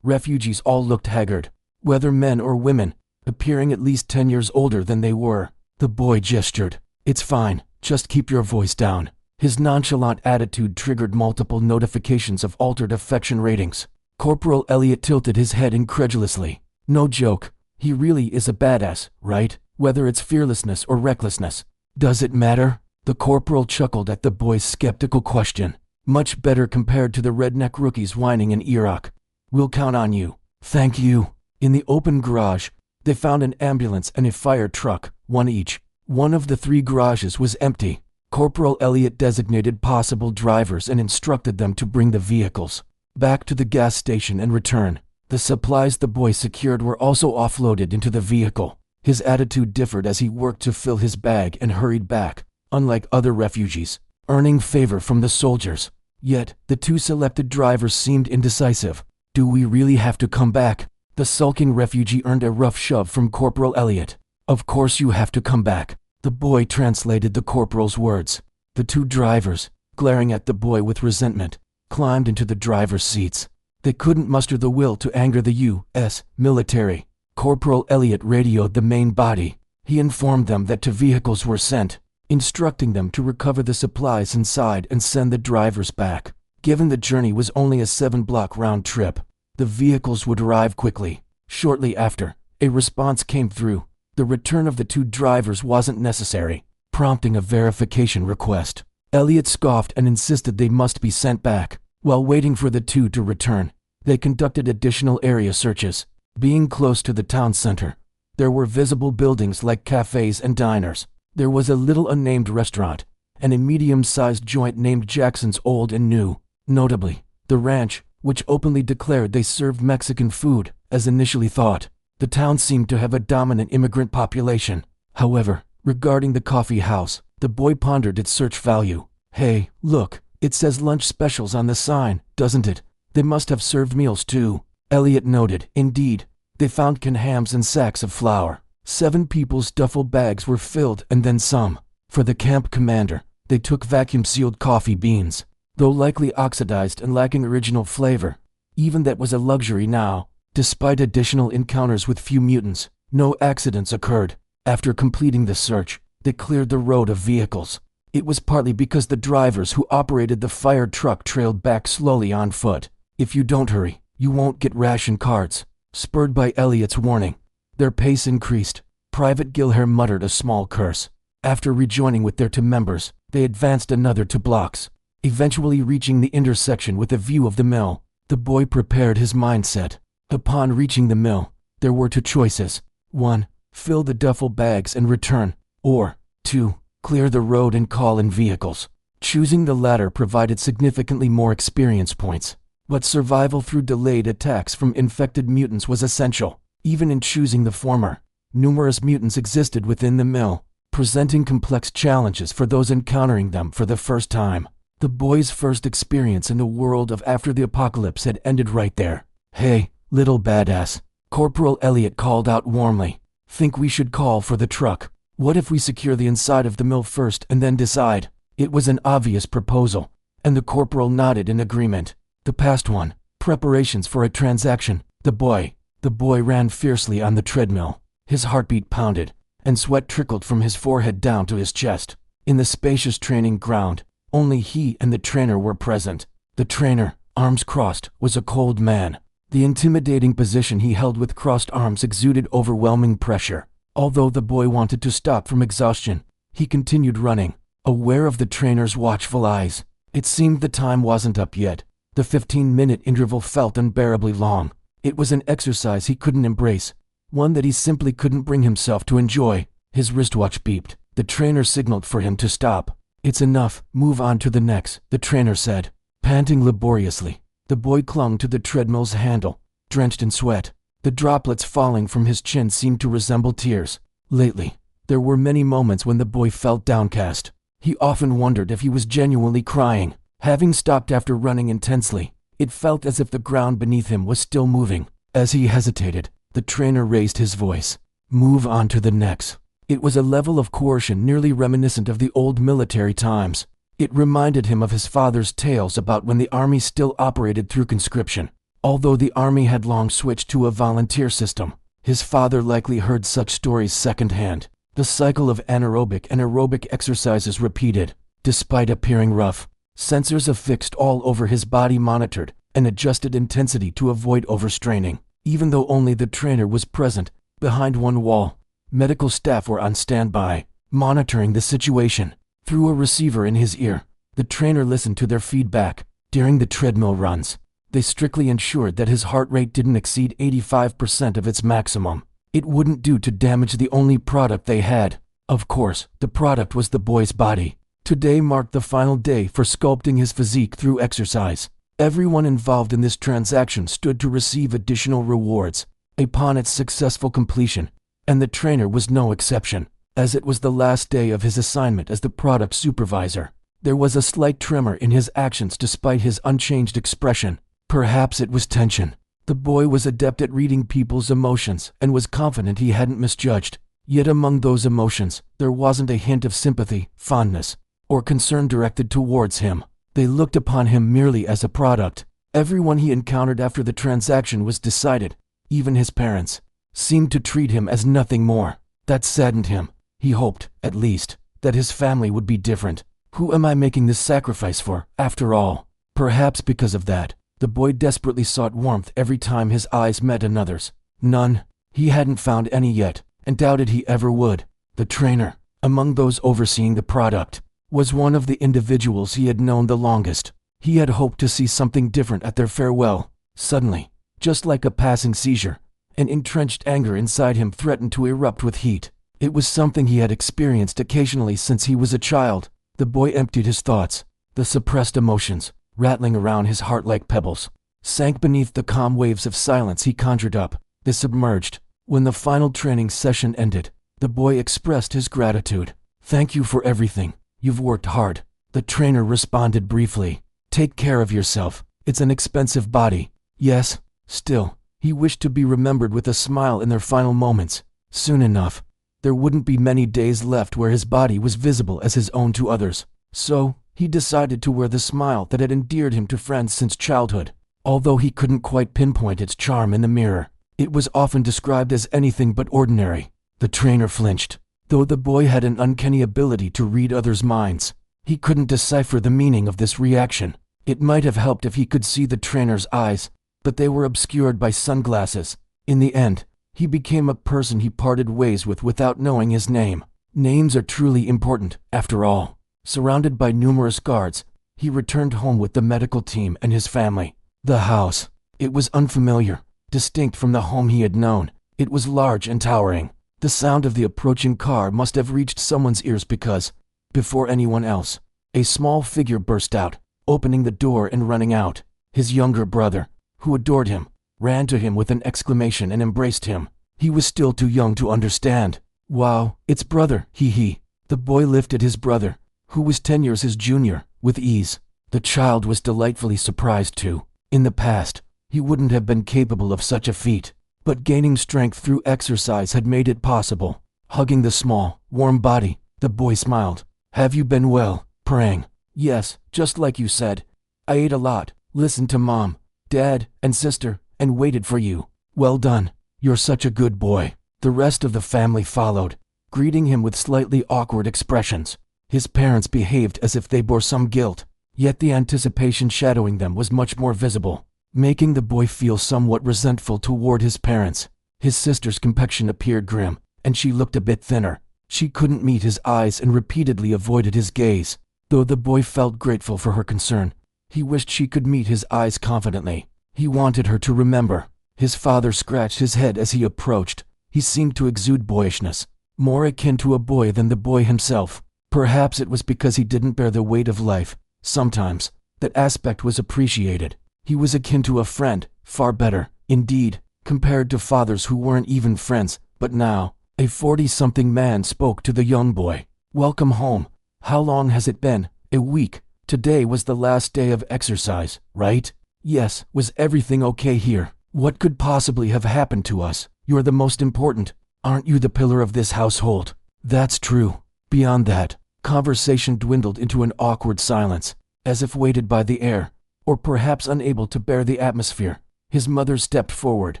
Refugees all looked haggard, whether men or women, appearing at least 10 years older than they were. The boy gestured. "It's fine, just keep your voice down." His nonchalant attitude triggered multiple notifications of altered affection ratings. Corporal Elliot tilted his head incredulously. No joke, he really is a badass, right? Whether it's fearlessness or recklessness. Does it matter? The corporal chuckled at the boy's skeptical question. Much better compared to the redneck rookies whining in Iraq. We'll count on you. Thank you. In the open garage, they found an ambulance and a fire truck, one each. One of the 3 garages was empty. Corporal Elliot designated possible drivers and instructed them to bring the vehicles back to the gas station and return. The supplies the boy secured were also offloaded into the vehicle. His attitude differed as he worked to fill his bag and hurried back, unlike other refugees, earning favor from the soldiers. Yet, the 2 selected drivers seemed indecisive. Do we really have to come back? The sulking refugee earned a rough shove from Corporal Elliot. Of course you have to come back. The boy translated the corporal's words. The 2 drivers, glaring at the boy with resentment, climbed into the driver's seats. They couldn't muster the will to anger the U.S. military. Corporal Elliot radioed the main body. He informed them that 2 vehicles were sent, instructing them to recover the supplies inside and send the drivers back. Given the journey was only a 7-block round trip, the vehicles would arrive quickly. Shortly after, a response came through. The return of the 2 drivers wasn't necessary, prompting a verification request. Elliot scoffed and insisted they must be sent back. While waiting for the 2 to return, they conducted additional area searches. Being close to the town center, there were visible buildings like cafes and diners. There was a little unnamed restaurant, and a medium-sized joint named Jackson's Old and New. Notably, the ranch, which openly declared they served Mexican food, as initially thought. The town seemed to have a dominant immigrant population. However, regarding the coffee house, the boy pondered its search value. Hey, look, it says lunch specials on the sign, doesn't it? They must have served meals too. Elliot noted. Indeed, they found canned hams and sacks of flour. 7 people's duffel bags were filled and then some. For the camp commander, they took vacuum-sealed coffee beans. Though likely oxidized and lacking original flavor, even that was a luxury now. Despite additional encounters with few mutants, no accidents occurred. After completing the search, they cleared the road of vehicles. It was partly because the drivers who operated the fire truck trailed back slowly on foot. If you don't hurry, you won't get ration cards. Spurred by Elliot's warning, their pace increased. Private Gilhair muttered a small curse. After rejoining with their 2 members, they advanced another 2 blocks, eventually reaching the intersection with a view of the mill. The boy prepared his mindset. Upon reaching the mill, there were 2 choices. 1. Fill the duffel bags and return. Or 2. Clear the road and call in vehicles. Choosing the latter provided significantly more experience points. But survival through delayed attacks from infected mutants was essential. Even in choosing the former, numerous mutants existed within the mill, presenting complex challenges for those encountering them for the first time. The boy's first experience in the world of after the apocalypse had ended right there. Hey, little badass, Corporal Elliot called out warmly. Think we should call for the truck? What if we secure the inside of the mill first and then decide? It was an obvious proposal, and the corporal nodded in agreement. The past one, preparations for a transaction. The boy ran fiercely on the treadmill. His heartbeat pounded, and sweat trickled from his forehead down to his chest. In the spacious training ground, only he and the trainer were present. The trainer, arms crossed, was a cold man. The intimidating position he held with crossed arms exuded overwhelming pressure. Although the boy wanted to stop from exhaustion, he continued running, aware of the trainer's watchful eyes. It seemed the time wasn't up yet. The 15-minute interval felt unbearably long. It was an exercise he couldn't embrace, one that he simply couldn't bring himself to enjoy. His wristwatch beeped. The trainer signaled for him to stop. It's enough, move on to the next, the trainer said. Panting laboriously, the boy clung to the treadmill's handle, drenched in sweat. The droplets falling from his chin seemed to resemble tears. Lately, there were many moments when the boy felt downcast. He often wondered if he was genuinely crying. Having stopped after running intensely, it felt as if the ground beneath him was still moving. As he hesitated, the trainer raised his voice. Move on to the next. It was a level of coercion nearly reminiscent of the old military times. It reminded him of his father's tales about when the army still operated through conscription. Although the army had long switched to a volunteer system, his father likely heard such stories secondhand. The cycle of anaerobic and aerobic exercises repeated. Despite appearing rough, sensors affixed all over his body monitored and adjusted intensity to avoid overstraining. Even though only the trainer was present, behind one wall, medical staff were on standby, monitoring the situation. Through a receiver in his ear, the trainer listened to their feedback. During the treadmill runs, they strictly ensured that his heart rate didn't exceed 85% of its maximum. It wouldn't do to damage the only product they had. Of course, the product was the boy's body. Today marked the final day for sculpting his physique through exercise. Everyone involved in this transaction stood to receive additional rewards upon its successful completion, and the trainer was no exception. As it was the last day of his assignment as the product supervisor, there was a slight tremor in his actions despite his unchanged expression. Perhaps it was tension. The boy was adept at reading people's emotions and was confident he hadn't misjudged. Yet among those emotions, there wasn't a hint of sympathy, fondness, or concern directed towards him. They looked upon him merely as a product. Everyone he encountered after the transaction was decided. Even his parents seemed to treat him as nothing more. That saddened him. He hoped, at least, that his family would be different. Who am I making this sacrifice for, after all? Perhaps because of that, the boy desperately sought warmth every time his eyes met another's. None. He hadn't found any yet, and doubted he ever would. The trainer, among those overseeing the product, was one of the individuals he had known the longest. He had hoped to see something different at their farewell. Suddenly, just like a passing seizure, an entrenched anger inside him threatened to erupt with heat. It was something he had experienced occasionally since he was a child. The boy emptied his thoughts. The suppressed emotions, rattling around his heart like pebbles, sank beneath the calm waves of silence he conjured up. They submerged. When the final training session ended, the boy expressed his gratitude. "Thank you for everything. You've worked hard." The trainer responded briefly. "Take care of yourself. It's an expensive body." Yes, still, he wished to be remembered with a smile in their final moments. Soon enough, there wouldn't be many days left where his body was visible as his own to others. So, he decided to wear the smile that had endeared him to friends since childhood. Although he couldn't quite pinpoint its charm in the mirror, it was often described as anything but ordinary. The trainer flinched. Though the boy had an uncanny ability to read others' minds, he couldn't decipher the meaning of this reaction. It might have helped if he could see the trainer's eyes, but they were obscured by sunglasses. In the end, he became a person he parted ways with without knowing his name. Names are truly important, after all. Surrounded by numerous guards, he returned home with the medical team and his family. The house. It was unfamiliar, distinct from the home he had known. It was large and towering. The sound of the approaching car must have reached someone's ears because, before anyone else, a small figure burst out, opening the door and running out. His younger brother, who adored him, ran to him with an exclamation and embraced him. He was still too young to understand. "Wow, it's brother, he." The boy lifted his brother, who was 10 years his junior, with ease. The child was delightfully surprised too. In the past, he wouldn't have been capable of such a feat, but gaining strength through exercise had made it possible. Hugging the small, warm body, the boy smiled. "Have you been well, praying?" "Yes, just like you said. I ate a lot, listened to Mom, Dad, and Sister, and waited for you." "Well done. You're such a good boy." The rest of the family followed, greeting him with slightly awkward expressions. His parents behaved as if they bore some guilt, yet the anticipation shadowing them was much more visible, making the boy feel somewhat resentful toward his parents. His sister's complexion appeared grim, and she looked a bit thinner. She couldn't meet his eyes and repeatedly avoided his gaze. Though the boy felt grateful for her concern, he wished she could meet his eyes confidently. He wanted her to remember. His father scratched his head as he approached. He seemed to exude boyishness, more akin to a boy than the boy himself. Perhaps it was because he didn't bear the weight of life. Sometimes, that aspect was appreciated. He was akin to a friend, far better, indeed, compared to fathers who weren't even friends. But now, a 40-something man spoke to the young boy. "Welcome home. How long has it been?" "A week. Today was the last day of exercise, right?" "Yes." "Was everything okay here?" "What could possibly have happened to us? You're the most important. Aren't you the pillar of this household?" "That's true." Beyond that, conversation dwindled into an awkward silence, as if weighted by the air, or perhaps unable to bear the atmosphere. His mother stepped forward,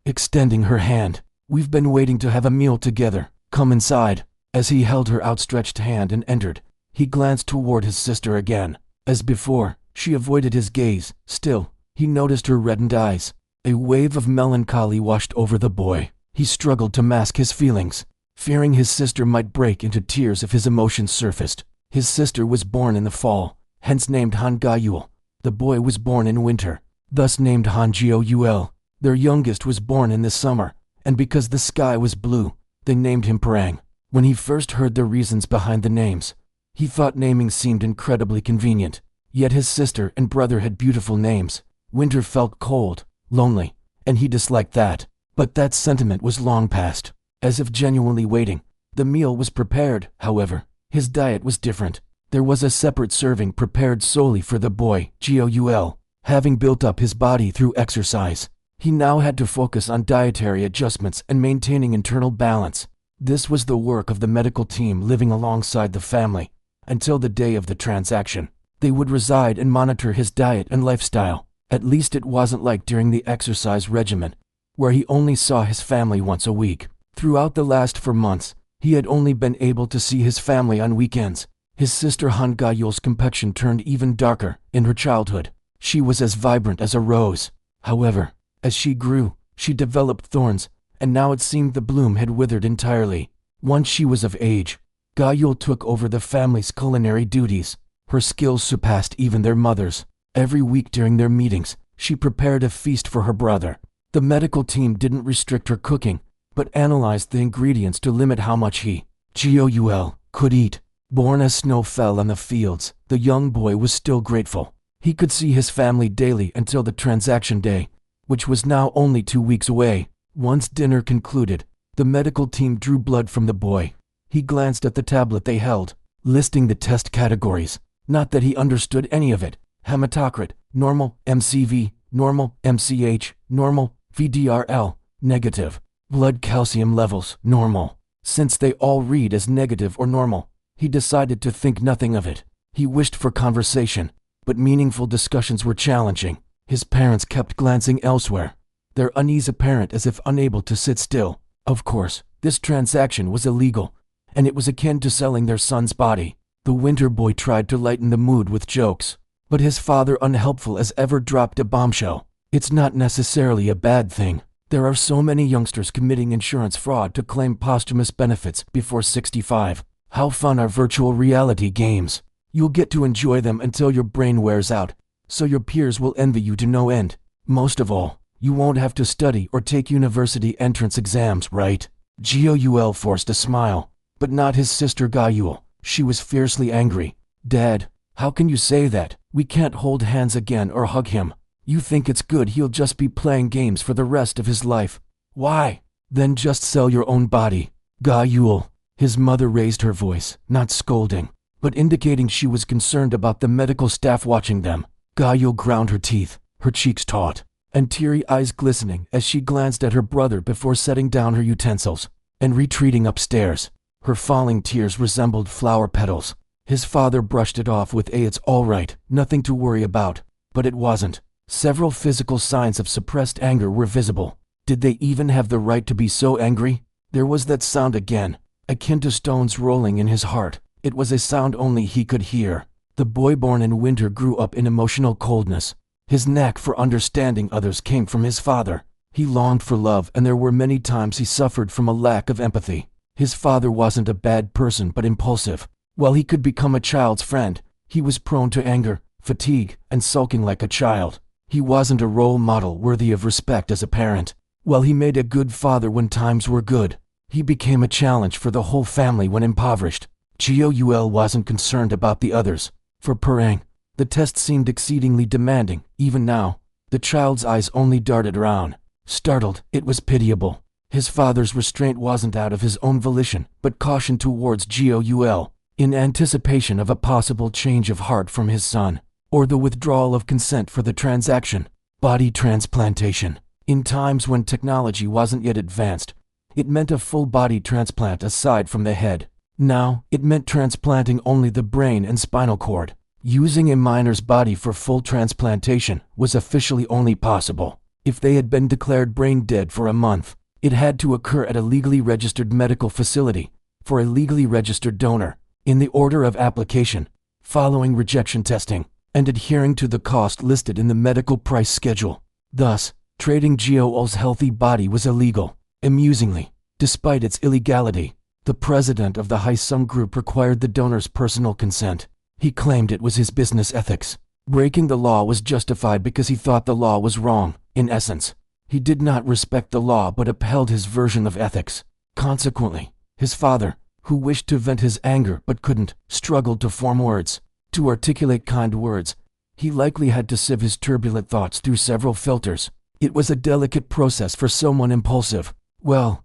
extending her hand. "We've been waiting to have a meal together. Come inside." As he held her outstretched hand and entered, He glanced toward his sister again. As before, she avoided his gaze. Still, he noticed her reddened eyes. A wave of melancholy washed over the boy. He struggled to mask his feelings, fearing his sister might break into tears if his emotions surfaced. His sister was born in the fall, hence named Han Gayul. The boy was born in winter, thus named Han Goul. Their youngest was born in the summer, and because the sky was blue, they named him Parang. When he first heard the reasons behind the names, he thought naming seemed incredibly convenient. Yet his sister and brother had beautiful names. Winter felt cold, lonely, and he disliked that. But that sentiment was long past. As if genuinely waiting, the meal was prepared. However, his diet was different. There was a separate serving prepared solely for the boy, Goul. Having built up his body through exercise, he now had to focus on dietary adjustments and maintaining internal balance. This was the work of the medical team living alongside the family. Until the day of the transaction, they would reside and monitor his diet and lifestyle. At least it wasn't like during the exercise regimen, where he only saw his family once a week. Throughout the last 4 months, he had only been able to see his family on weekends. His sister Han Gayul's complexion turned even darker. In her childhood, she was as vibrant as a rose. However, as she grew, she developed thorns, and now it seemed the bloom had withered entirely. Once she was of age, Gayul took over the family's culinary duties. Her skills surpassed even their mother's. Every week during their meetings, she prepared a feast for her brother. The medical team didn't restrict her cooking, but analyzed the ingredients to limit how much he, Goul, could eat. Born as snow fell on the fields, the young boy was still grateful. He could see his family daily until the transaction day, which was now only 2 weeks away. Once dinner concluded, the medical team drew blood from the boy. He glanced at the tablet they held, listing the test categories. Not that he understood any of it. Hematocrit, normal, MCV, normal, MCH, normal, VDRL, negative. Blood calcium levels, normal. Since they all read as negative or normal, he decided to think nothing of it. He wished for conversation, but meaningful discussions were challenging. His parents kept glancing elsewhere, their unease apparent as if unable to sit still. Of course, this transaction was illegal, and it was akin to selling their son's body. The winter boy tried to lighten the mood with jokes, but his father, unhelpful as ever, dropped a bombshell. It's not necessarily a bad thing. There are so many youngsters committing insurance fraud to claim posthumous benefits before 65. How fun are virtual reality games? You'll get to enjoy them until your brain wears out, so your peers will envy you to no end. Most of all, you won't have to study or take university entrance exams, right? Goul forced a smile, but not his sister Gayul. She was fiercely angry. Dad, how can you say that? We can't hold hands again or hug him. You think it's good he'll just be playing games for the rest of his life. Why? Then just sell your own body. Gayul. His mother raised her voice, not scolding, but indicating she was concerned about the medical staff watching them. Gayul ground her teeth, her cheeks taut, and teary eyes glistening as she glanced at her brother before setting down her utensils and retreating upstairs. Her falling tears resembled flower petals. His father brushed it off with "It's all right, nothing to worry about." But it wasn't. Several physical signs of suppressed anger were visible. Did they even have the right to be so angry? There was that sound again, akin to stones rolling in his heart. It was a sound only he could hear. The boy born in winter grew up in emotional coldness. His knack for understanding others came from his father. He longed for love, and there were many times he suffered from a lack of empathy. His father wasn't a bad person but impulsive. While he could become a child's friend, he was prone to anger, fatigue, and sulking like a child. He wasn't a role model worthy of respect as a parent. While he made a good father when times were good, he became a challenge for the whole family when impoverished. Goul wasn't concerned about the others. For Parang, the test seemed exceedingly demanding. Even now, the child's eyes only darted around. Startled, it was pitiable. His father's restraint wasn't out of his own volition, but caution towards Goul, in anticipation of a possible change of heart from his son, or the withdrawal of consent for the transaction. Body transplantation. In times when technology wasn't yet advanced, it meant a full body transplant aside from the head. Now, it meant transplanting only the brain and spinal cord. Using a minor's body for full transplantation was officially only possible if they had been declared brain dead for a month. It had to occur at a legally registered medical facility for a legally registered donor. in the order of application, following rejection testing, and adhering to the cost listed in the medical price schedule. Thus, trading Gyoul's healthy body was illegal. Amusingly, despite its illegality, the president of the Haisum group required the donor's personal consent. He claimed it was his business ethics. Breaking the law was justified because he thought the law was wrong. In essence, he did not respect the law but upheld his version of ethics. Consequently, his father, who wished to vent his anger but couldn't, struggled to form words. To articulate kind words, he likely had to sieve his turbulent thoughts through several filters. It was a delicate process for someone impulsive. Well,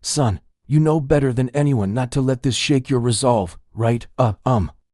son, you know better than anyone not to let this shake your resolve, right?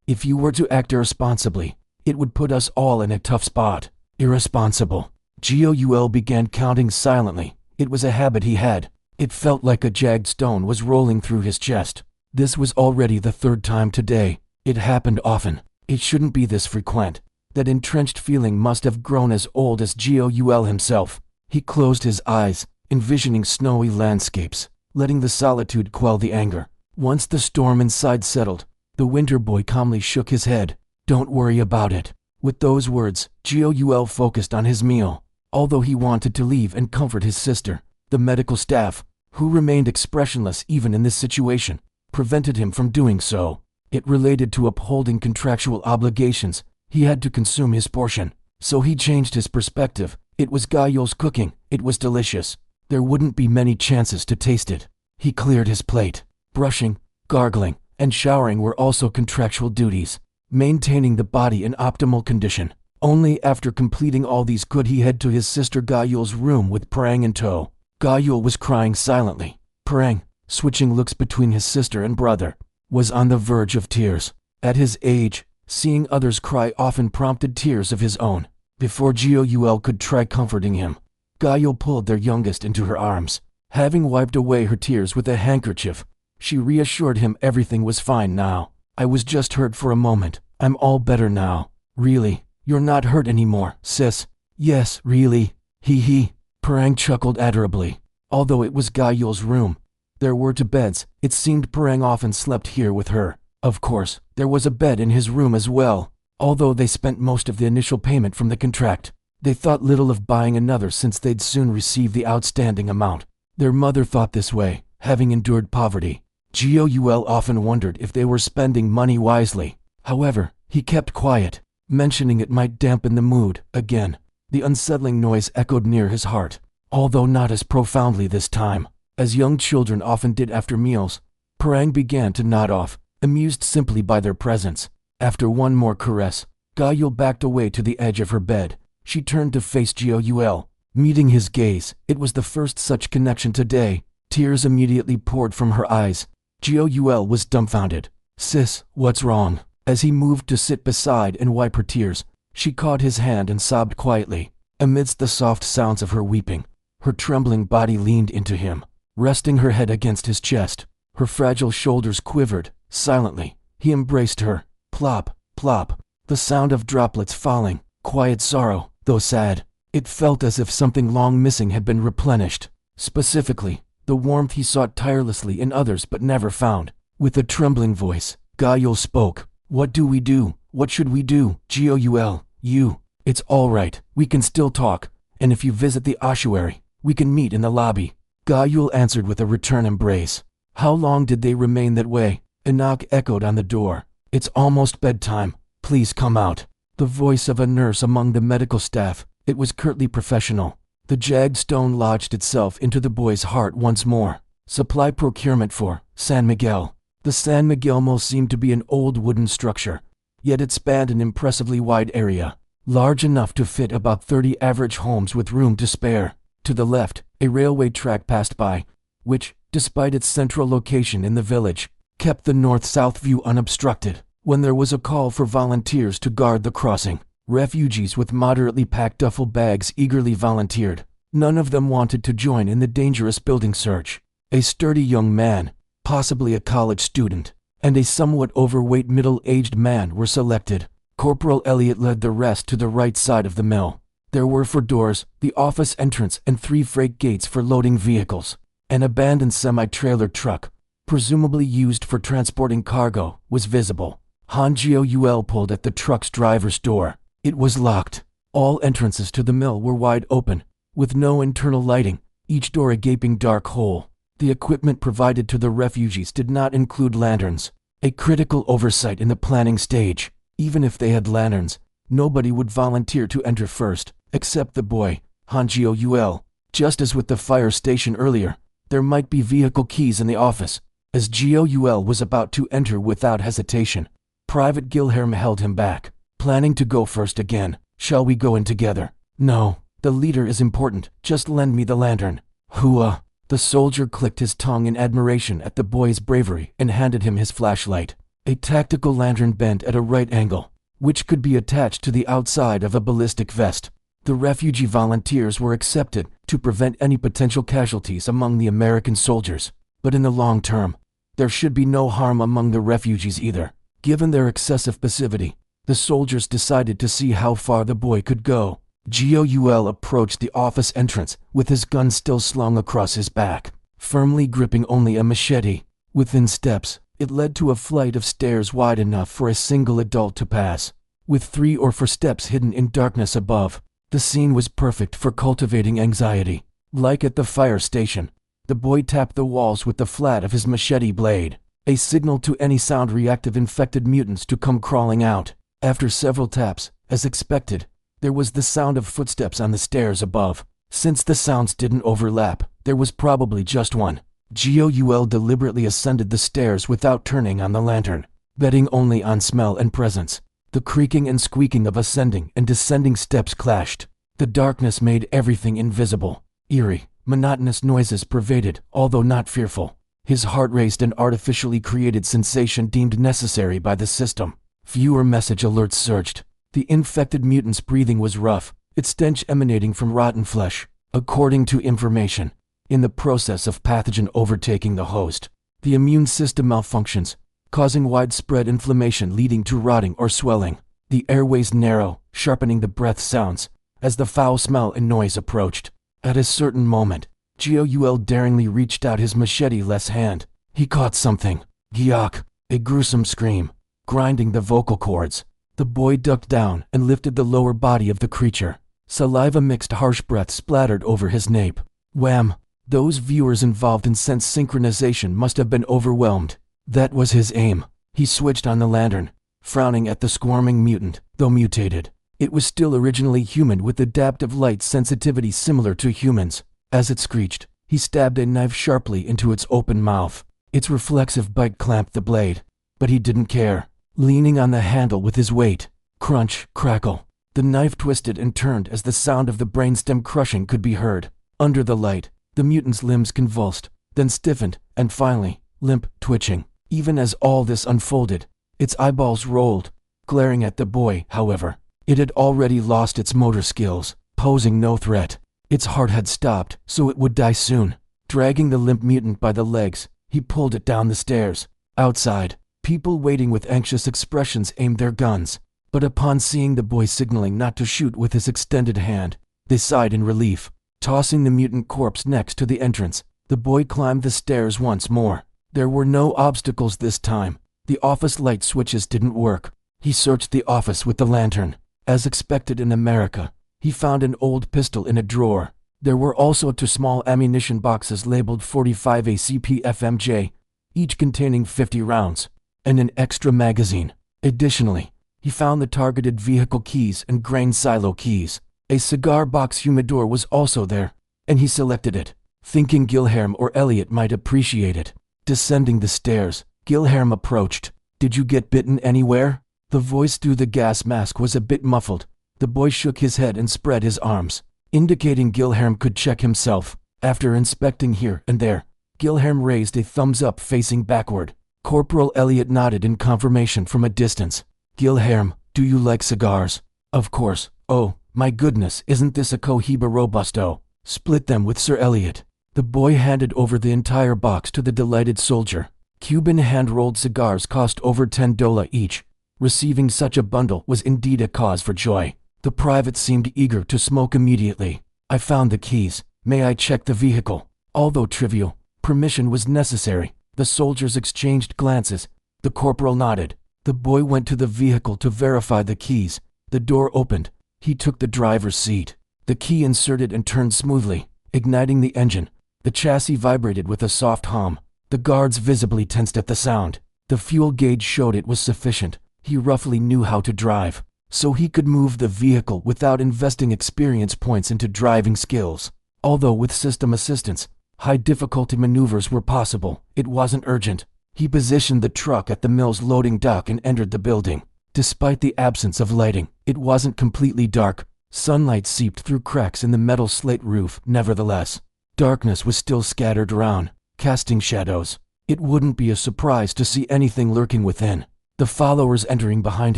If you were to act irresponsibly, it would put us all in a tough spot. Irresponsible. Gyoul began counting silently. It was a habit he had. It felt like a jagged stone was rolling through his chest. This was already the third time today. It happened often. It shouldn't be this frequent. That entrenched feeling must have grown as old as Gyoul himself. He closed his eyes, envisioning snowy landscapes, letting the solitude quell the anger. Once the storm inside settled, the winter boy calmly shook his head. Don't worry about it. With those words, Gyoul focused on his meal. Although he wanted to leave and comfort his sister, the medical staff, who remained expressionless even in this situation, prevented him from doing so. It related to upholding contractual obligations. He had to consume his portion. So he changed his perspective. It was Gyoul's cooking. It was delicious. There wouldn't be many chances to taste it. He cleared his plate. Brushing, gargling, and showering were also contractual duties. Maintaining the body in optimal condition. Only after completing all these could he head to his sister Gyoul's room with Parang in tow. Gyoul was crying silently. Parang, switching looks between his sister and brother, was on the verge of tears. At his age, seeing others cry often prompted tears of his own. Before Gyoul could try comforting him, Gyoul pulled their youngest into her arms. Having wiped away her tears with a handkerchief, she reassured him everything was fine now. I was just hurt for a moment. I'm all better now. Really, you're not hurt anymore, sis. Yes, really. He. Parang chuckled adorably. Although it was Gyoul's room, there were two beds. It seemed Parang often slept here with her. Of course, there was a bed in his room as well. Although they spent most of the initial payment from the contract, they thought little of buying another since they'd soon receive the outstanding amount. Their mother thought this way, having endured poverty. Gyoul often wondered if they were spending money wisely. However, he kept quiet, mentioning it might dampen the mood. Again, the unsettling noise echoed near his heart, although not as profoundly this time. As young children often did after meals, Parang began to nod off, amused simply by their presence. After one more caress, Gyoul backed away to the edge of her bed. She turned to face Gyoul. Meeting his gaze, it was the first such connection today. Tears immediately poured from her eyes. Gyoul was dumbfounded. Sis, what's wrong? As he moved to sit beside and wipe her tears, she caught his hand and sobbed quietly. Amidst the soft sounds of her weeping, her trembling body leaned into him, resting her head against his chest. Her fragile shoulders quivered. Silently, he embraced her. Plop, plop. The sound of droplets falling. Quiet sorrow, though sad. It felt as if something long missing had been replenished. Specifically, the warmth he sought tirelessly in others but never found. With a trembling voice, Gyoul spoke. What do we do? What should we do? Gyoul, it's all right. We can still talk. And if you visit the ossuary, we can meet in the lobby. Gyoul answered with a return embrace. How long did they remain that way? A knock echoed on the door. It's almost bedtime. Please come out. The voice of a nurse among the medical staff. It was curtly professional. The jagged stone lodged itself into the boy's heart once more. Supply procurement for San Miguel. The San Miguel mill seemed to be an old wooden structure, yet it spanned an impressively wide area, large enough to fit about 30 average homes with room to spare. To the left, a railway track passed by, which, despite its central location in the village, kept the north-south view unobstructed. When there was a call for volunteers to guard the crossing, refugees with moderately packed duffel bags eagerly volunteered. None of them wanted to join in the dangerous building search. A sturdy young man, possibly a college student, and a somewhat overweight middle-aged man were selected. Corporal Elliot led the rest to the right side of the mill. There were 4 doors, the office entrance, and 3 freight gates for loading vehicles. An abandoned semi-trailer truck, presumably used for transporting cargo, was visible. Han Jiu pulled at the truck's driver's door. It was locked. All entrances to the mill were wide open, with no internal lighting, each door a gaping dark hole. The equipment provided to the refugees did not include lanterns, a critical oversight in the planning stage. Even if they had lanterns, nobody would volunteer to enter first, except the boy, Han Jiu. Just as with the fire station earlier, there might be vehicle keys in the office. As Jiu was about to enter without hesitation, Private Gilherm held him back. Planning to go first again. Shall we go in together? No, the leader is important. Just lend me the lantern. Hua. The soldier clicked his tongue in admiration at the boy's bravery and handed him his flashlight. A tactical lantern bent at a right angle, which could be attached to the outside of a ballistic vest. The refugee volunteers were accepted to prevent any potential casualties among the American soldiers. But in the long term, there should be no harm among the refugees either. Given their excessive passivity, the soldiers decided to see how far the boy could go. Jiu approached the office entrance with his gun still slung across his back, firmly gripping only a machete. Within steps, it led to a flight of stairs wide enough for a single adult to pass. With 3 or 4 steps hidden in darkness above, the scene was perfect for cultivating anxiety. Like at the fire station, the boy tapped the walls with the flat of his machete blade, a signal to any sound-reactive infected mutants to come crawling out. After several taps, as expected, there was the sound of footsteps on the stairs above. Since the sounds didn't overlap, there was probably just one. Jiu deliberately ascended the stairs without turning on the lantern, betting only on smell and presence. The creaking and squeaking of ascending and descending steps clashed. The darkness made everything invisible. Eerie, monotonous noises pervaded, although not fearful. His heart raced an artificially created sensation deemed necessary by the system. Fewer message alerts surged. The infected mutant's breathing was rough, its stench emanating from rotten flesh. According to information, in the process of pathogen overtaking the host, the immune system malfunctions, causing widespread inflammation leading to rotting or swelling. The airways narrow, sharpening the breath sounds, as the foul smell and noise approached. At a certain moment, Jiu daringly reached out his machete-less hand. He caught something. Gyok, a gruesome scream, grinding the vocal cords. The boy ducked down and lifted the lower body of the creature. Saliva-mixed harsh breath splattered over his nape. Wham! Those viewers involved in sense synchronization must have been overwhelmed. That was his aim. He switched on the lantern, frowning at the squirming mutant, though mutated. It was still originally human with adaptive light sensitivity similar to humans. As it screeched, he stabbed a knife sharply into its open mouth. Its reflexive bite clamped the blade, but he didn't care. Leaning on the handle with his weight, crunch, crackle, the knife twisted and turned as the sound of the brainstem crushing could be heard. Under the light, the mutant's limbs convulsed, then stiffened, and finally, limp, twitching. Even as all this unfolded, its eyeballs rolled, glaring at the boy. However, it had already lost its motor skills, posing no threat. Its heart had stopped, so it would die soon. Dragging the limp mutant by the legs, he pulled it down the stairs. Outside, people waiting with anxious expressions aimed their guns, but upon seeing the boy signaling not to shoot with his extended hand, they sighed in relief. Tossing the mutant corpse next to the entrance, the boy climbed the stairs once more. There were no obstacles this time. The office light switches didn't work. He searched the office with the lantern. As expected in America, he found an old pistol in a drawer. There were also 2 small ammunition boxes labeled 45 ACP FMJ, each containing 50 rounds, and an extra magazine. Additionally, he found the targeted vehicle keys and grain silo keys. A cigar box humidor was also there, and he selected it, thinking Gilherm or Elliot might appreciate it. Descending the stairs, Gilherm approached. "Did you get bitten anywhere?" The voice through the gas mask was a bit muffled. The boy shook his head and spread his arms, indicating Gilherm could check himself. After inspecting here and there, Gilherm raised a thumbs up facing backward. Corporal Elliot nodded in confirmation from a distance. "Gilherm, do you like cigars?" "Of course. Oh, my goodness, isn't this a Cohiba Robusto? Split them with Sir Elliot." The boy handed over the entire box to the delighted soldier. Cuban hand-rolled cigars cost over $10 each. Receiving such a bundle was indeed a cause for joy. The private seemed eager to smoke immediately. "I found the keys. May I check the vehicle?" Although trivial, permission was necessary. The soldiers exchanged glances. The corporal nodded. The boy went to the vehicle to verify the keys. The door opened. He took the driver's seat. The key inserted and turned smoothly, igniting the engine. The chassis vibrated with a soft hum. The guards visibly tensed at the sound. The fuel gauge showed it was sufficient. He roughly knew how to drive, so he could move the vehicle without investing experience points into driving skills. Although with system assistance, high-difficulty maneuvers were possible, it wasn't urgent. He positioned the truck at the mill's loading dock and entered the building. Despite the absence of lighting, it wasn't completely dark. Sunlight seeped through cracks in the metal slate roof. Nevertheless, darkness was still scattered around, casting shadows. It wouldn't be a surprise to see anything lurking within. The followers entering behind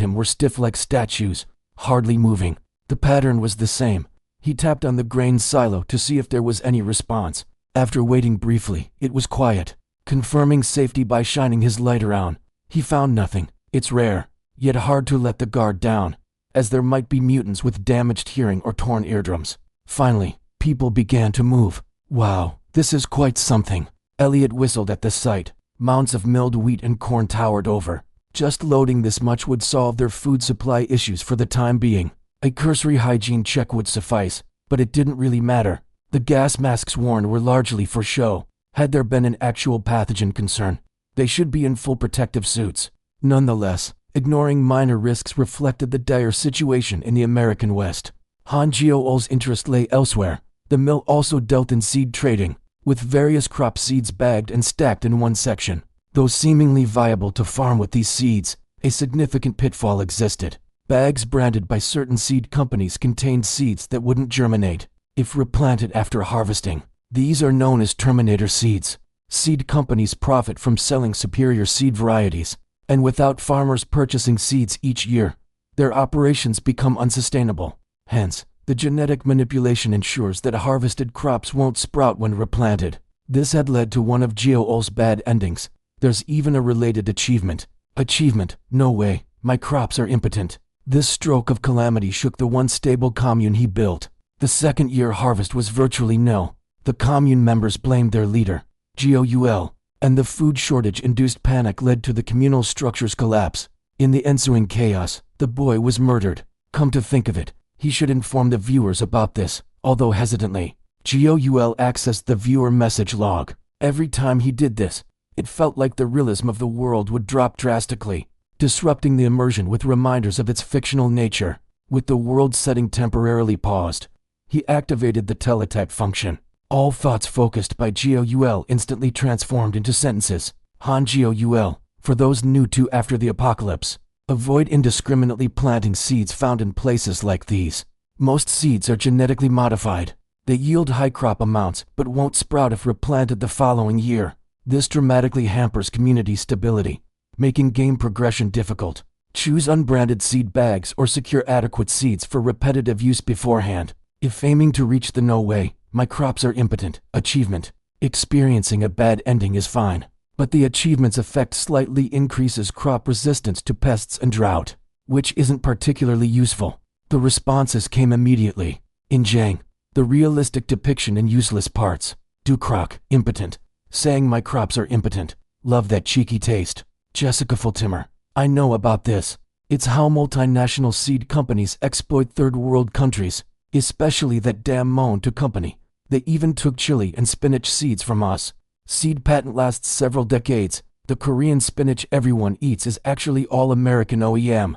him were stiff like statues, hardly moving. The pattern was the same. He tapped on the grain silo to see if there was any response. After waiting briefly, it was quiet. Confirming safety by shining his light around, he found nothing. It's rare, yet hard to let the guard down, as there might be mutants with damaged hearing or torn eardrums. Finally, people began to move. Wow, this is quite something. Elliot whistled at the sight. Mounds of milled wheat and corn towered over. Just loading this much would solve their food supply issues for the time being. A cursory hygiene check would suffice, but it didn't really matter. The gas masks worn were largely for show. Had there been an actual pathogen concern, they should be in full protective suits. Nonetheless, ignoring minor risks reflected the dire situation in the American West. Han Jiol's interest lay elsewhere. The mill also dealt in seed trading, with various crop seeds bagged and stacked in one section. Though seemingly viable to farm with these seeds, a significant pitfall existed. Bags branded by certain seed companies contained seeds that wouldn't germinate if replanted after harvesting. These are known as terminator seeds. Seed companies profit from selling superior seed varieties, and without farmers purchasing seeds each year, their operations become unsustainable. Hence, the genetic manipulation ensures that harvested crops won't sprout when replanted. This had led to one of Jiol's bad endings. There's even a related achievement. Achievement, no way, my crops are impotent. This stroke of calamity shook the once stable commune he built. The second-year harvest was virtually nil. The commune members blamed their leader, Jiol, and the food shortage-induced panic led to the communal structure's collapse. In the ensuing chaos, the boy was murdered. Come to think of it, he should inform the viewers about this, although hesitantly. Jiol accessed the viewer message log. Every time he did this, it felt like the realism of the world would drop drastically, disrupting the immersion with reminders of its fictional nature. With the world setting temporarily paused, he activated the teletype function. All thoughts focused by Jiol instantly transformed into sentences. Han Jiol, for those new to after the apocalypse, avoid indiscriminately planting seeds found in places like these. Most seeds are genetically modified. They yield high crop amounts but won't sprout if replanted the following year. This dramatically hampers community stability, making game progression difficult. Choose unbranded seed bags or secure adequate seeds for repetitive use beforehand. If aiming to reach the no way, my crops are impotent. Achievement. Experiencing a bad ending is fine, but the achievement's effect slightly increases crop resistance to pests and drought, which isn't particularly useful. The responses came immediately. In Jang, the realistic depiction in useless parts. Dukrok, impotent. Saying my crops are impotent. Love that cheeky taste. Jessica Fultimer. I know about this. It's how multinational seed companies exploit third world countries. Especially that damn Moan2 company. They even took chili and spinach seeds from us. Seed patent lasts several decades. The Korean spinach everyone eats is actually all American OEM.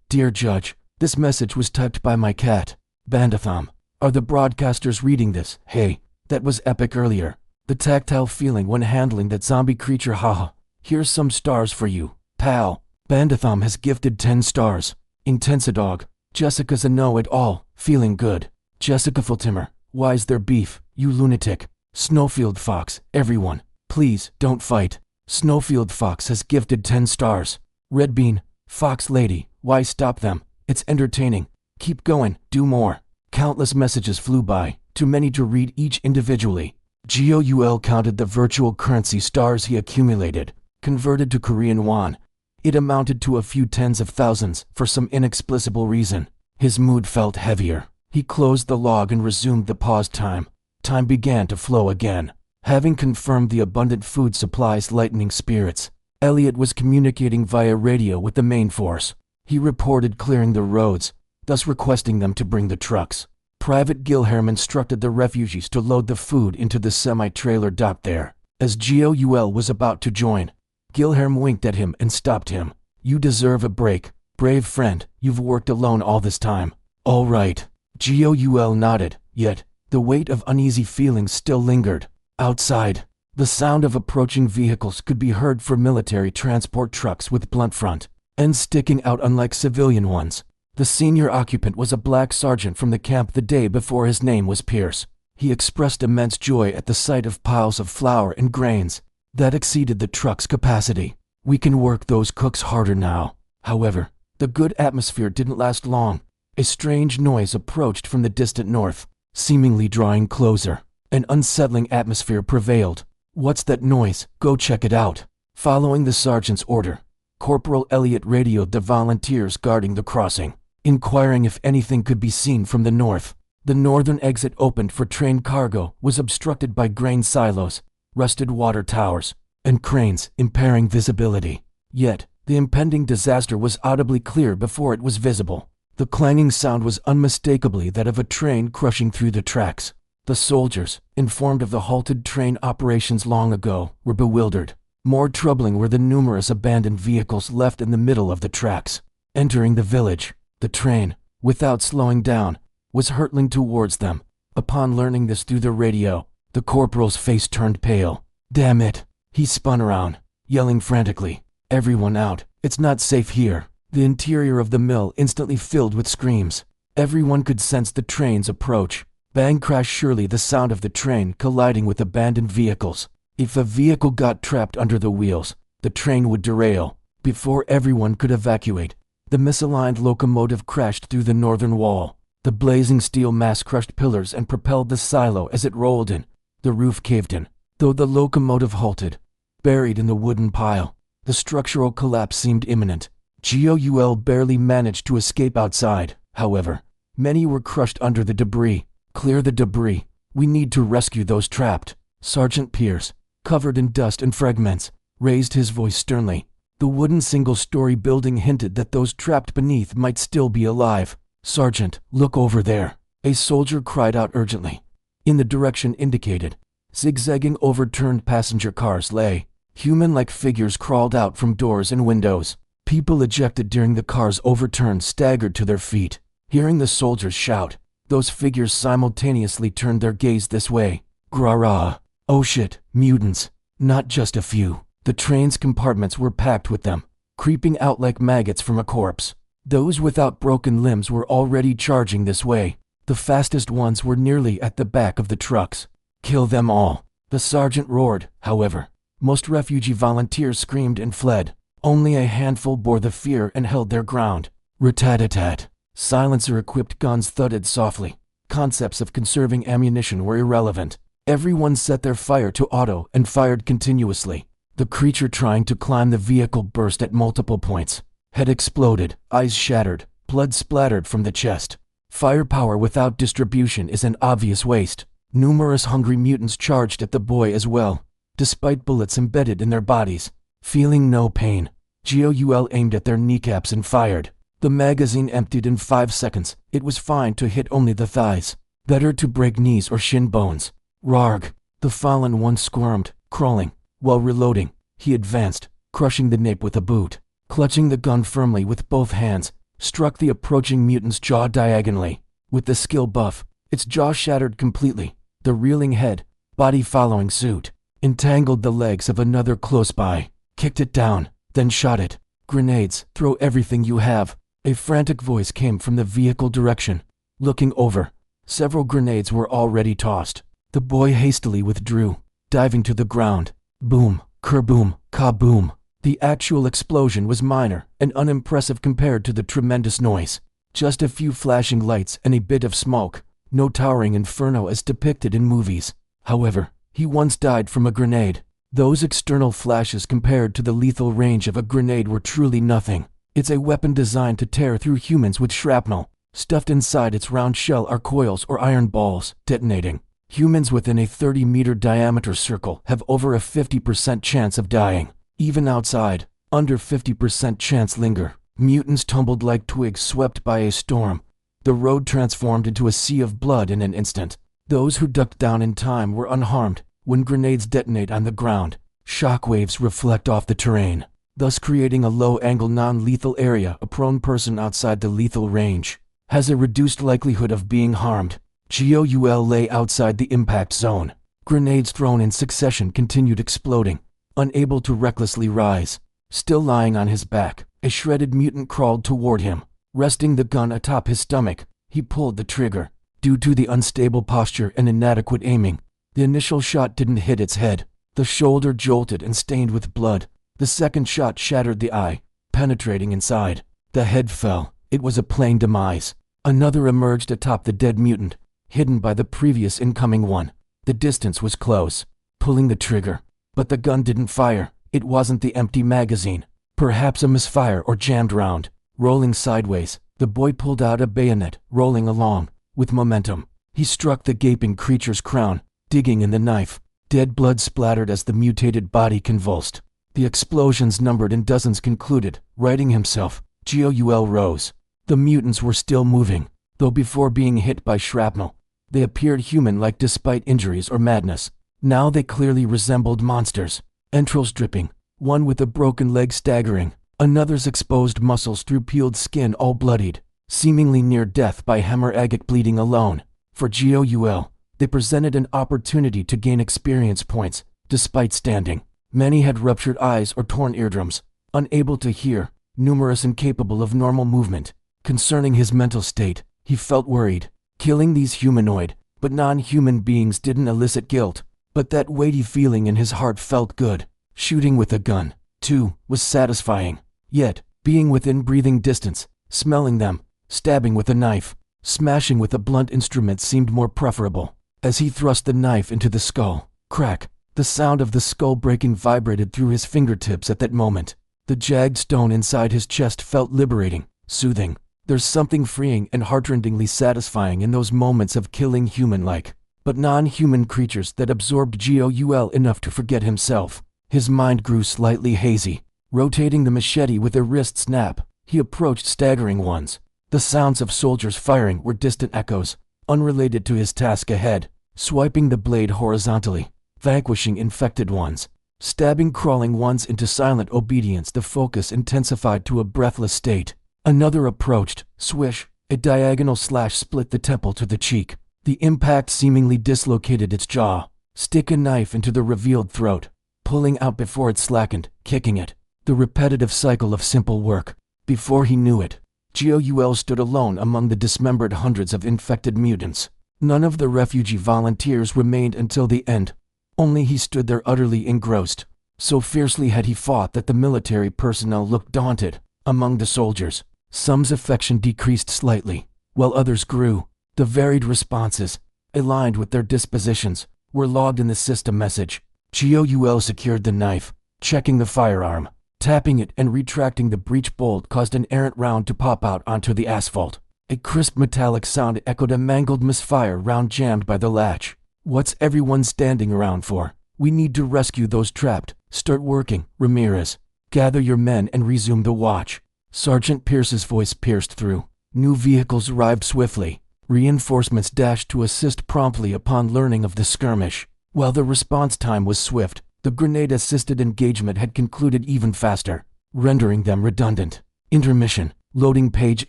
Dear Judge, this message was typed by my cat, Bandatham. Are the broadcasters reading this? Hey, that was epic earlier. The tactile feeling when handling that zombie creature, haha. Here's some stars for you, pal. Bandatham has gifted 10 stars. Intensidog. Jessica's a know-it-all, feeling good. Jessica Fultimer, why's there beef, you lunatic? Snowfield Fox, everyone, please don't fight. Snowfield Fox has gifted 10 stars. Red Bean, Fox Lady, why stop them? It's entertaining. Keep going, do more. Countless messages flew by, too many to read each individually. Jiol counted the virtual currency stars he accumulated, converted to Korean won. It amounted to a few tens of thousands for some inexplicable reason. His mood felt heavier. He closed the log and resumed the pause time. Time began to flow again. Having confirmed the abundant food supplies lightning spirits, Elliot was communicating via radio with the main force. He reported clearing the roads, thus requesting them to bring the trucks. Private Gilherm instructed the refugees to load the food into the semi-trailer docked there. As Goul was about to join, Gilherm winked at him and stopped him. "You deserve a break, brave friend. You've worked alone all this time." "All right." Goul nodded, yet the weight of uneasy feelings still lingered. Outside, the sound of approaching vehicles could be heard for military transport trucks with blunt front ends sticking out unlike civilian ones. The senior occupant was a black sergeant from the camp the day before. His name was Pierce. He expressed immense joy at the sight of piles of flour and grains that exceeded the truck's capacity. "We can work those cooks harder now." However, the good atmosphere didn't last long. A strange noise approached from the distant north, seemingly drawing closer. An unsettling atmosphere prevailed. "What's that noise? Go check it out." Following the sergeant's order, Corporal Elliot radioed the volunteers guarding the crossing, inquiring if anything could be seen from the north. The northern exit opened for train cargo was obstructed by grain silos, rusted water towers, and cranes, impairing visibility. Yet, the impending disaster was audibly clear before it was visible. The clanging sound was unmistakably that of a train crushing through the tracks. The soldiers, informed of the halted train operations long ago, were bewildered. More troubling were the numerous abandoned vehicles left in the middle of the tracks. Entering the village, the train, without slowing down, was hurtling towards them. Upon learning this through the radio, the corporal's face turned pale. "Damn it!" He spun around, yelling frantically, "Everyone out! It's not safe here!" The interior of the mill instantly filled with screams. Everyone could sense the train's approach. Bang crash, surely the sound of the train colliding with abandoned vehicles. If a vehicle got trapped under the wheels, the train would derail. Before everyone could evacuate, the misaligned locomotive crashed through the northern wall. The blazing steel mass crushed pillars and propelled the silo as it rolled in. The roof caved in, though the locomotive halted, buried in the wooden pile. The structural collapse seemed imminent. Goul barely managed to escape outside. However, many were crushed under the debris. "Clear the debris. We need to rescue those trapped." Sergeant Pierce, covered in dust and fragments, raised his voice sternly. The wooden single-story building hinted that those trapped beneath might still be alive. "Sergeant, look over there," a soldier cried out urgently. In the direction indicated, zigzagging overturned passenger cars lay. Human-like figures crawled out from doors and windows. People ejected during the car's overturn staggered to their feet. Hearing the soldiers shout, those figures simultaneously turned their gaze this way. Grara! Oh shit, mutants. Not just a few. The train's compartments were packed with them, creeping out like maggots from a corpse. Those without broken limbs were already charging this way. The fastest ones were nearly at the back of the trucks. "Kill them all," the sergeant roared. However, most refugee volunteers screamed and fled. Only a handful bore the fear and held their ground. Rat-tat-tat. Silencer-equipped guns thudded softly. Concepts of conserving ammunition were irrelevant. Everyone set their fire to auto and fired continuously. The creature trying to climb the vehicle burst at multiple points. Head exploded, eyes shattered, blood splattered from the chest. Firepower without distribution is an obvious waste. Numerous hungry mutants charged at the boy as well, despite bullets embedded in their bodies. Feeling no pain, Goul aimed at their kneecaps and fired. The magazine emptied in 5 seconds. It was fine to hit only the thighs. Better to break knees or shin bones. Rarg! The fallen one squirmed, crawling. While reloading, he advanced, crushing the nape with a boot. Clutching the gun firmly with both hands, struck the approaching mutant's jaw diagonally. With the skill buff, its jaw shattered completely. The reeling head, body following suit, entangled the legs of another close by. Kicked it down, then shot it. "Grenades, throw everything you have." A frantic voice came from the vehicle direction. Looking over, several grenades were already tossed. The boy hastily withdrew, diving to the ground. Boom, kerboom, kaboom. The actual explosion was minor and unimpressive compared to the tremendous noise. Just a few flashing lights and a bit of smoke. No towering inferno as depicted in movies. However, he once died from a grenade. Those external flashes compared to the lethal range of a grenade were truly nothing. It's a weapon designed to tear through humans with shrapnel. Stuffed inside its round shell are coils or iron balls, detonating. Humans within a 30-meter diameter circle have over a 50% chance of dying. Even outside, under 50% chance linger. Mutants tumbled like twigs swept by a storm. The road transformed into a sea of blood in an instant. Those who ducked down in time were unharmed. When grenades detonate on the ground, shockwaves reflect off the terrain, thus creating a low-angle non-lethal area. A prone person outside the lethal range has a reduced likelihood of being harmed. GOUL lay outside the impact zone. Grenades thrown in succession continued exploding. Unable to recklessly rise, still lying on his back, a shredded mutant crawled toward him. Resting the gun atop his stomach, he pulled the trigger. Due to the unstable posture and inadequate aiming, the initial shot didn't hit its head. The shoulder jolted and stained with blood. The second shot shattered the eye, penetrating inside. The head fell. It was a plain demise. Another emerged atop the dead mutant, hidden by the previous incoming one. The distance was close. Pulling the trigger. But the gun didn't fire. It wasn't the empty magazine. Perhaps a misfire or jammed round. Rolling sideways, the boy pulled out a bayonet, rolling along. With momentum, he struck the gaping creature's crown, digging in the knife. Dead blood splattered as the mutated body convulsed. The explosions numbered in dozens concluded. Righting himself, GOUL rose. The mutants were still moving, though before being hit by shrapnel, they appeared human-like despite injuries or madness. Now they clearly resembled monsters. Entrails dripping, one with a broken leg staggering, another's exposed muscles through peeled skin all bloodied, seemingly near death by hemorrhagic bleeding alone. For GOUL, they presented an opportunity to gain experience points, despite standing. Many had ruptured eyes or torn eardrums, unable to hear, numerous incapable of normal movement. Concerning his mental state, he felt worried. Killing these humanoid, but non-human beings didn't elicit guilt, but that weighty feeling in his heart felt good. Shooting with a gun, too, was satisfying. Yet, being within breathing distance, smelling them, stabbing with a knife, smashing with a blunt instrument seemed more preferable. As he thrust the knife into the skull, crack, the sound of the skull breaking vibrated through his fingertips at that moment. The jagged stone inside his chest felt liberating, soothing. There's something freeing and heartrendingly satisfying in those moments of killing human-like, but non-human creatures that absorbed GOUL enough to forget himself. His mind grew slightly hazy. Rotating the machete with a wrist snap, he approached staggering ones. The sounds of soldiers firing were distant echoes, unrelated to his task ahead. Swiping the blade horizontally, vanquishing infected ones, stabbing crawling ones into silent obedience. The focus intensified to a breathless state. Another approached. Swish, a diagonal slash split the temple to the cheek. The impact seemingly dislocated its jaw. Stick a knife into the revealed throat, pulling out before it slackened, kicking it. The repetitive cycle of simple work. Before he knew it, GOUL stood alone among the dismembered hundreds of infected mutants. None of the refugee volunteers remained until the end. Only he stood there utterly engrossed. So fiercely had he fought that the military personnel looked daunted. Among the soldiers, some's affection decreased slightly, while others grew. The varied responses, aligned with their dispositions, were logged in the system message. GOUL secured the knife, checking the firearm. Tapping it and retracting the breech bolt caused an errant round to pop out onto the asphalt. A crisp metallic sound echoed a mangled misfire round jammed by the latch. What's everyone standing around for? We need to rescue those trapped. Start working, Ramirez. Gather your men and resume the watch. Sergeant Pierce's voice pierced through. New vehicles arrived swiftly. Reinforcements dashed to assist promptly upon learning of the skirmish. While the response time was swift, the grenade-assisted engagement had concluded even faster, rendering them redundant. Intermission. Loading page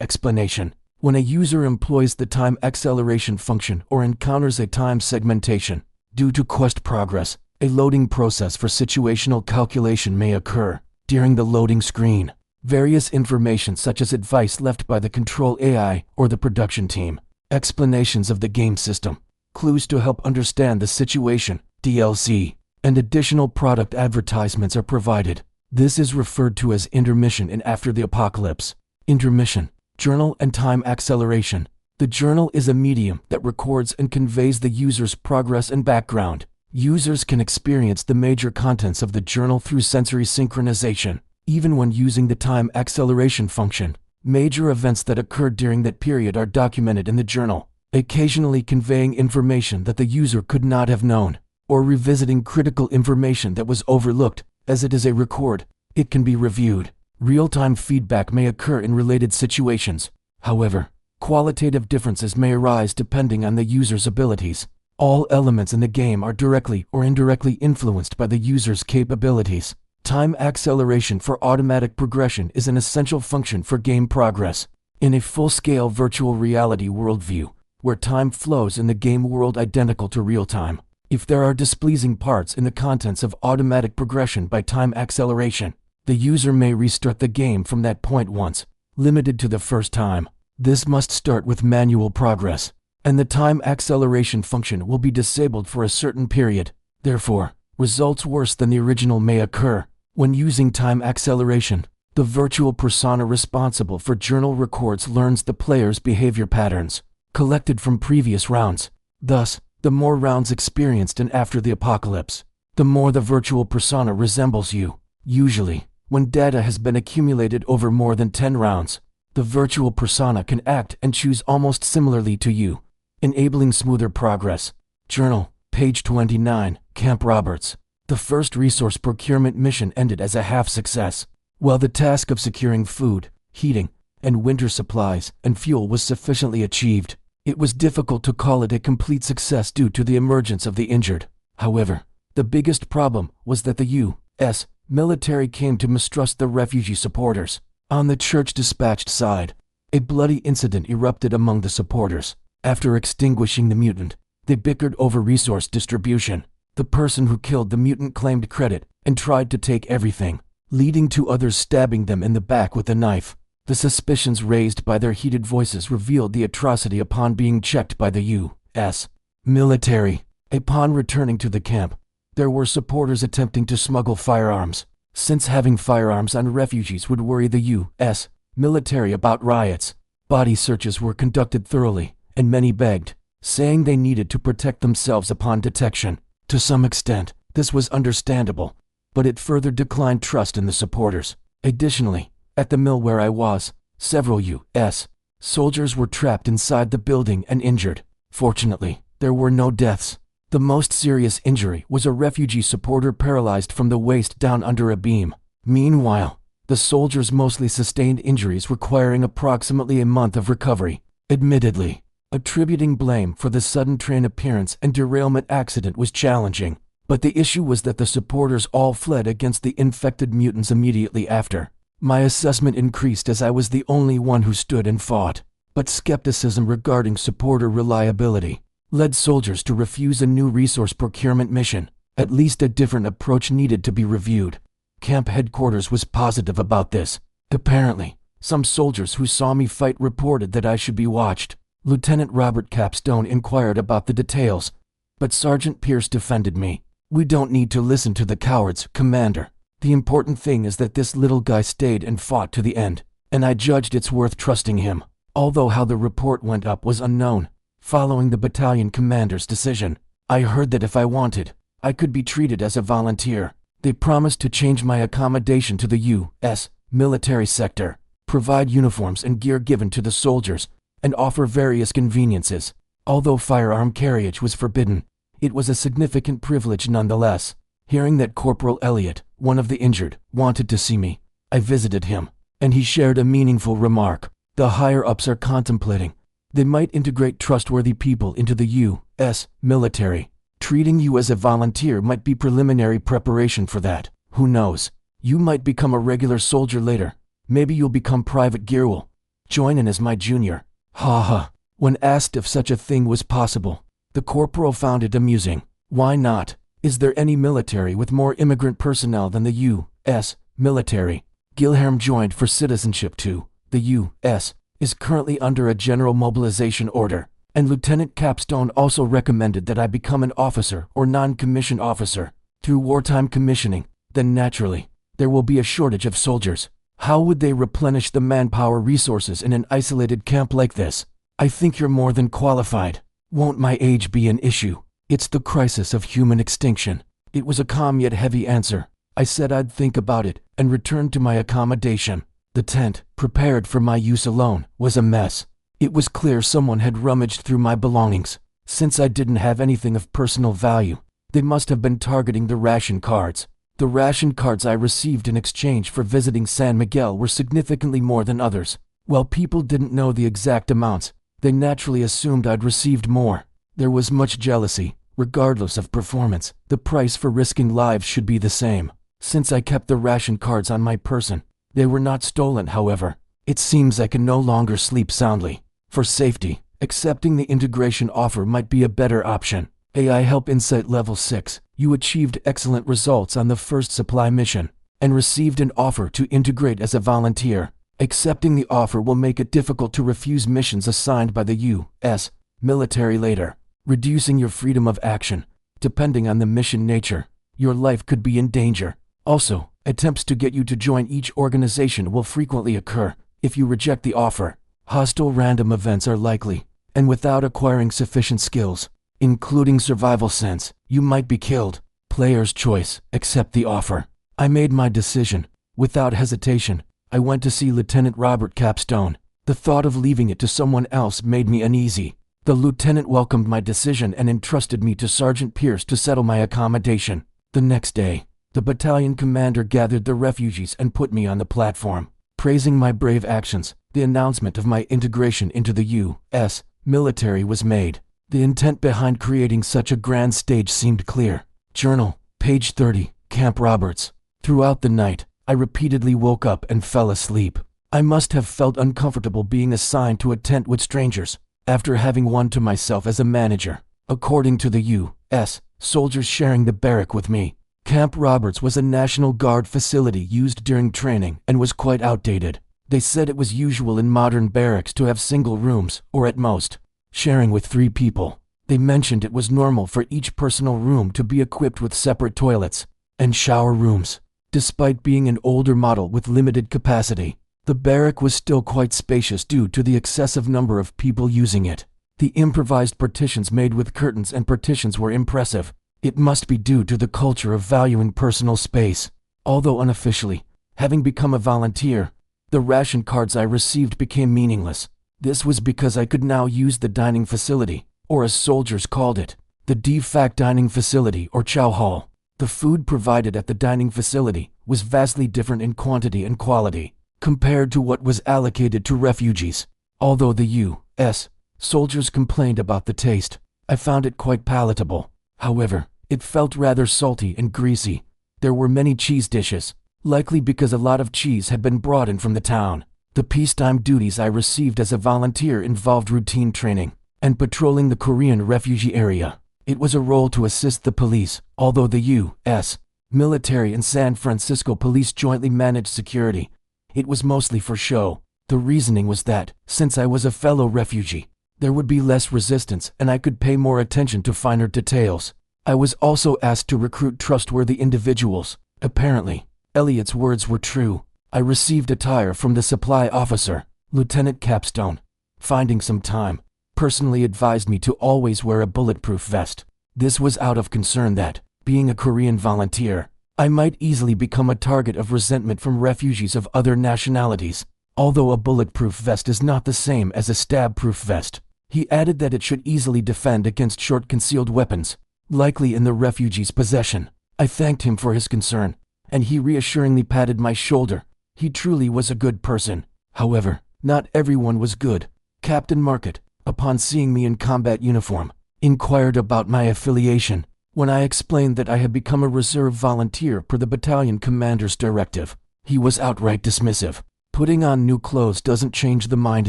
explanation. When a user employs the time acceleration function or encounters a time segmentation, due to quest progress, a loading process for situational calculation may occur. During the loading screen, various information such as advice left by the control AI or the production team, explanations of the game system, clues to help understand the situation, DLC, and additional product advertisements are provided. This is referred to as intermission in After the Apocalypse. Intermission. Journal and time acceleration. The journal is a medium that records and conveys the user's progress and background. Users can experience the major contents of the journal through sensory synchronization. Even when using the time acceleration function, major events that occurred during that period are documented in the journal. occasionally conveying information that the user could not have known, or revisiting critical information that was overlooked. As it is a record, it can be reviewed. Real-time feedback may occur in related situations. However, qualitative differences may arise depending on the user's abilities. All elements in the game are directly or indirectly influenced by the user's capabilities. Time acceleration for automatic progression is an essential function for game progress. In a full-scale virtual reality worldview, where time flows in the game world identical to real time, if there are displeasing parts in the contents of automatic progression by time acceleration, the user may restart the game from that point once, limited to the first time. This must start with manual progress, and the time acceleration function will be disabled for a certain period. Therefore, results worse than the original may occur. When using time acceleration, the virtual persona responsible for journal records learns the player's behavior patterns, collected from previous rounds. Thus, the more rounds experienced and after the apocalypse, the more the virtual persona resembles you. Usually, when data has been accumulated over more than 10 rounds, the virtual persona can act and choose almost similarly to you, enabling smoother progress. Journal, page 29, Camp Roberts. The first resource procurement mission ended as a half-success. While the task of securing food, heating, and winter supplies and fuel was sufficiently achieved, it was difficult to call it a complete success due to the emergence of the injured. However, the biggest problem was that the U.S. military came to mistrust the refugee supporters. On the church dispatched side, a bloody incident erupted among the supporters. After extinguishing the mutant, they bickered over resource distribution. The person who killed the mutant claimed credit and tried to take everything, leading to others stabbing them in the back with a knife. The suspicions raised by their heated voices revealed the atrocity upon being checked by the U.S. military. Upon returning to the camp, there were supporters attempting to smuggle firearms, since having firearms on refugees would worry the U.S. military about riots. Body searches were conducted thoroughly, and many begged, saying they needed to protect themselves upon detection. To some extent, this was understandable, but it further declined trust in the supporters. Additionally, at the mill where I was, several U.S. soldiers were trapped inside the building and injured. Fortunately, there were no deaths. The most serious injury was a refugee supporter paralyzed from the waist down under a beam. Meanwhile, the soldiers mostly sustained injuries requiring approximately a month of recovery. Admittedly, attributing blame for the sudden train appearance and derailment accident was challenging, but the issue was that the supporters all fled against the infected mutants immediately after. My assessment increased as I was the only one who stood and fought, but skepticism regarding supporter reliability led soldiers to refuse a new resource procurement mission. At least a different approach needed to be reviewed. Camp headquarters was positive about this. Apparently, some soldiers who saw me fight reported that I should be watched. Lieutenant Robert Capstone inquired about the details, but Sergeant Pierce defended me. "We don't need to listen to the cowards, Commander. The important thing is that this little guy stayed and fought to the end, and I judged it's worth trusting him." Although how the report went up was unknown, following the battalion commander's decision, I heard that if I wanted, I could be treated as a volunteer. They promised to change my accommodation to the U.S. military sector, provide uniforms and gear given to the soldiers, and offer various conveniences. Although firearm carriage was forbidden, it was a significant privilege nonetheless. Hearing that Corporal Elliot, one of the injured, wanted to see me, I visited him, and he shared a meaningful remark. The higher-ups are contemplating. They might integrate trustworthy people into the U.S. military. Treating you as a volunteer might be preliminary preparation for that. Who knows? You might become a regular soldier later. Maybe you'll become Private Gearwell. Join in as my junior. Ha ha. When asked if such a thing was possible, the corporal found it amusing. Why not? Is there any military with more immigrant personnel than the U.S. military? Gilhelm joined for citizenship too. The U.S. is currently under a general mobilization order, and Lieutenant Capstone also recommended that I become an officer or non-commissioned officer. Through wartime commissioning, then naturally, there will be a shortage of soldiers. How would they replenish the manpower resources in an isolated camp like this? I think you're more than qualified. Won't my age be an issue? It's the crisis of human extinction. It was a calm yet heavy answer. I said I'd think about it and returned to my accommodation. The tent, prepared for my use alone, was a mess. It was clear someone had rummaged through my belongings. Since I didn't have anything of personal value, they must have been targeting the ration cards. The ration cards I received in exchange for visiting San Miguel were significantly more than others. While people didn't know the exact amounts, they naturally assumed I'd received more. There was much jealousy. Regardless of performance, the price for risking lives should be the same. Since I kept the ration cards on my person, they were not stolen, however. It seems I can no longer sleep soundly. For safety, accepting the integration offer might be a better option. AI Help Insight Level 6. You achieved excellent results on the first supply mission and received an offer to integrate as a volunteer. Accepting the offer will make it difficult to refuse missions assigned by the U.S. military later, reducing your freedom of action. Depending on the mission nature, your life could be in danger. Also, attempts to get you to join each organization will frequently occur. If you reject the offer, hostile random events are likely, and without acquiring sufficient skills, including survival sense, you might be killed. Player's choice. Accept the offer. I made my decision. Without hesitation, I went to see Lieutenant Robert Capstone. The thought of leaving it to someone else made me uneasy. The lieutenant welcomed my decision and entrusted me to Sergeant Pierce to settle my accommodation. The next day, the battalion commander gathered the refugees and put me on the platform. Praising my brave actions, the announcement of my integration into the U.S. military was made. The intent behind creating such a grand stage seemed clear. Journal, page 30, Camp Roberts. Throughout the night, I repeatedly woke up and fell asleep. I must have felt uncomfortable being assigned to a tent with strangers, after having one to myself as a manager. According to the U.S. soldiers sharing the barrack with me, Camp Roberts was a National Guard facility used during training and was quite outdated. They said it was usual in modern barracks to have single rooms, or at most, sharing with 3 people. They mentioned it was normal for each personal room to be equipped with separate toilets and shower rooms. Despite being an older model with limited capacity, the barrack was still quite spacious due to the excessive number of people using it. The improvised partitions made with curtains and partitions were impressive. It must be due to the culture of valuing personal space. Although unofficially, having become a volunteer, the ration cards I received became meaningless. This was because I could now use the dining facility, or as soldiers called it, the de-fact dining facility or chow hall. The food provided at the dining facility was vastly different in quantity and quality compared to what was allocated to refugees. Although the U.S. soldiers complained about the taste, I found it quite palatable. However, it felt rather salty and greasy. There were many cheese dishes, likely because a lot of cheese had been brought in from the town. The peacetime duties I received as a volunteer involved routine training and patrolling the Korean refugee area. It was a role to assist the police, although the U.S. military and San Francisco police jointly managed security. It was mostly for show. The reasoning was that, since I was a fellow refugee, there would be less resistance and I could pay more attention to finer details. I was also asked to recruit trustworthy individuals. Apparently, Elliot's words were true. I received attire from the supply officer, Lieutenant Capstone. Finding some time, personally advised me to always wear a bulletproof vest. This was out of concern that, being a Korean volunteer, I might easily become a target of resentment from refugees of other nationalities. Although a bulletproof vest is not the same as a stab-proof vest, he added that it should easily defend against short-concealed weapons, likely in the refugee's possession. I thanked him for his concern, and he reassuringly patted my shoulder. He truly was a good person. However, not everyone was good. Captain Market, upon seeing me in combat uniform, inquired about my affiliation. When I explained that I had become a reserve volunteer per the battalion commander's directive, he was outright dismissive. Putting on new clothes doesn't change the mind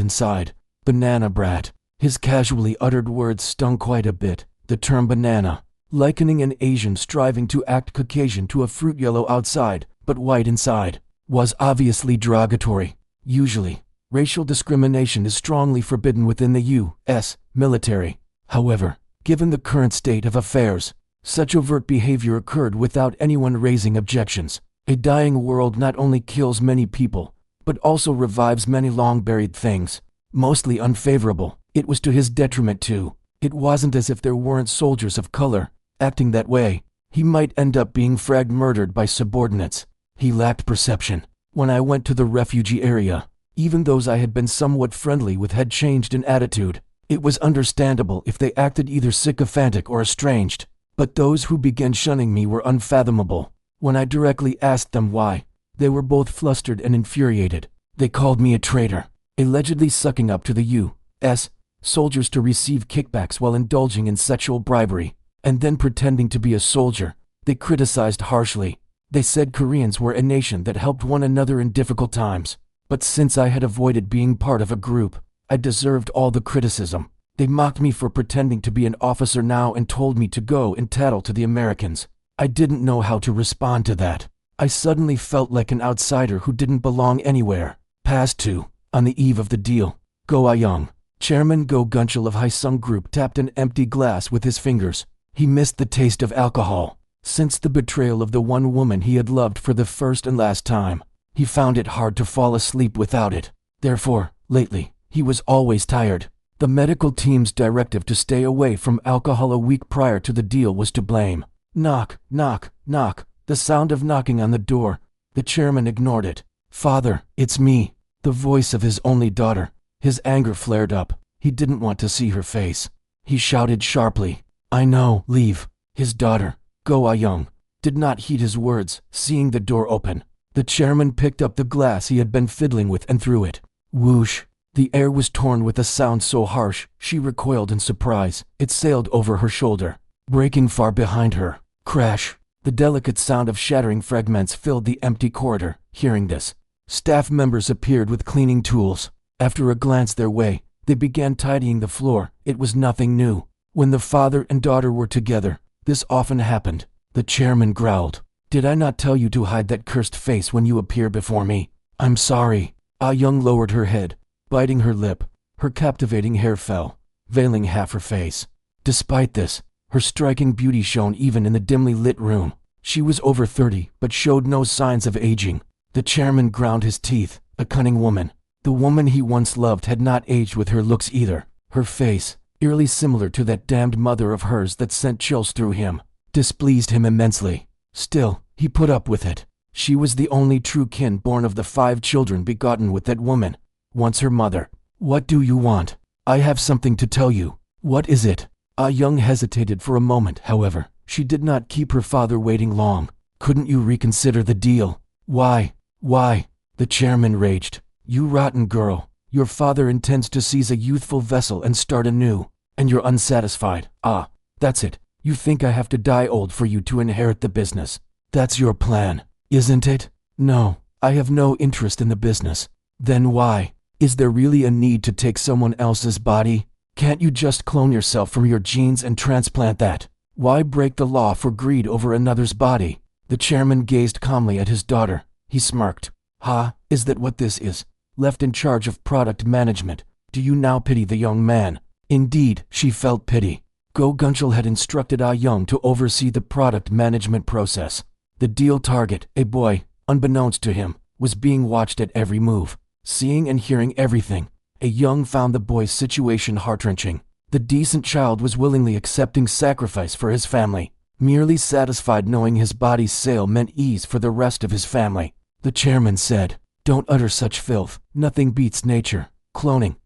inside. Banana brat. His casually uttered words stung quite a bit. The term banana, likening an Asian striving to act Caucasian to a fruit yellow outside, but white inside, was obviously derogatory. Usually, racial discrimination is strongly forbidden within the U.S. military. However, given the current state of affairs, such overt behavior occurred without anyone raising objections. A dying world not only kills many people, but also revives many long-buried things, mostly unfavorable. It was to his detriment too. It wasn't as if there weren't soldiers of color. Acting that way, he might end up being murdered by subordinates. He lacked perception. When I went to the refugee area, Even those I had been somewhat friendly with had changed in attitude. It was understandable if they acted either sycophantic or estranged, but those who began shunning me were unfathomable. When I directly asked them why, they were both flustered and infuriated. They called me a traitor, allegedly sucking up to the U.S. soldiers to receive kickbacks while indulging in sexual bribery, and then pretending to be a soldier. They criticized harshly. They said Koreans were a nation that helped one another in difficult times. But since I had avoided being part of a group, I deserved all the criticism. They mocked me for pretending to be an officer now and told me to go and tattle to the Americans. I didn't know how to respond to that. I suddenly felt like an outsider who didn't belong anywhere. Past 2. On the eve of the deal, Go Ah-young, Chairman Go Gunchul of Haesung Group, tapped an empty glass with his fingers. He missed the taste of alcohol. Since the betrayal of the one woman he had loved for the first and last time, he found it hard to fall asleep without it. Therefore, lately, he was always tired. The medical team's directive to stay away from alcohol a week prior to the deal was to blame. Knock, knock, knock. The sound of knocking on the door. The chairman ignored it. Father, it's me. The voice of his only daughter. His anger flared up. He didn't want to see her face. He shouted sharply, I know, leave. His daughter, Go Ah-young, did not heed his words, seeing the door open. The chairman picked up the glass he had been fiddling with and threw it. Whoosh! The air was torn with a sound so harsh, she recoiled in surprise. It sailed over her shoulder, breaking far behind her. Crash! The delicate sound of shattering fragments filled the empty corridor. Hearing this, staff members appeared with cleaning tools. After a glance their way, they began tidying the floor. It was nothing new. When the father and daughter were together, this often happened. The chairman growled, Did I not tell you to hide that cursed face when you appear before me? I'm sorry. Ah-young lowered her head, biting her lip. Her captivating hair fell, veiling half her face. Despite this, her striking beauty shone even in the dimly lit room. She was over 30, but showed no signs of aging. The chairman ground his teeth. A cunning woman. The woman he once loved had not aged with her looks either. Her face, eerily similar to that damned mother of hers that sent chills through him, displeased him immensely. Still, he put up with it. She was the only true kin born of the 5 children begotten with that woman, once her mother. What do you want? I have something to tell you. What is it? Ah-young hesitated for a moment, however. She did not keep her father waiting long. Couldn't you reconsider the deal? Why? Why? The chairman raged. You rotten girl. Your father intends to seize a youthful vessel and start anew, and you're unsatisfied. Ah, that's it. You think I have to die old for you to inherit the business. That's your plan, isn't it? No, I have no interest in the business. Then why? Is there really a need to take someone else's body? Can't you just clone yourself from your genes and transplant that? Why break the law for greed over another's body? The chairman gazed calmly at his daughter. He smirked. Ha, is that what this is? Left in charge of product management. Do you now pity the young man? Indeed, she felt pity. Go Gunchul had instructed Ah-young to oversee the product management process. The deal target, a boy, unbeknownst to him, was being watched at every move. Seeing and hearing everything, Ah-young found the boy's situation heart-wrenching. The decent child was willingly accepting sacrifice for his family, merely satisfied knowing his body's sale meant ease for the rest of his family. The chairman said, Don't utter such filth. Nothing beats nature. Cloning.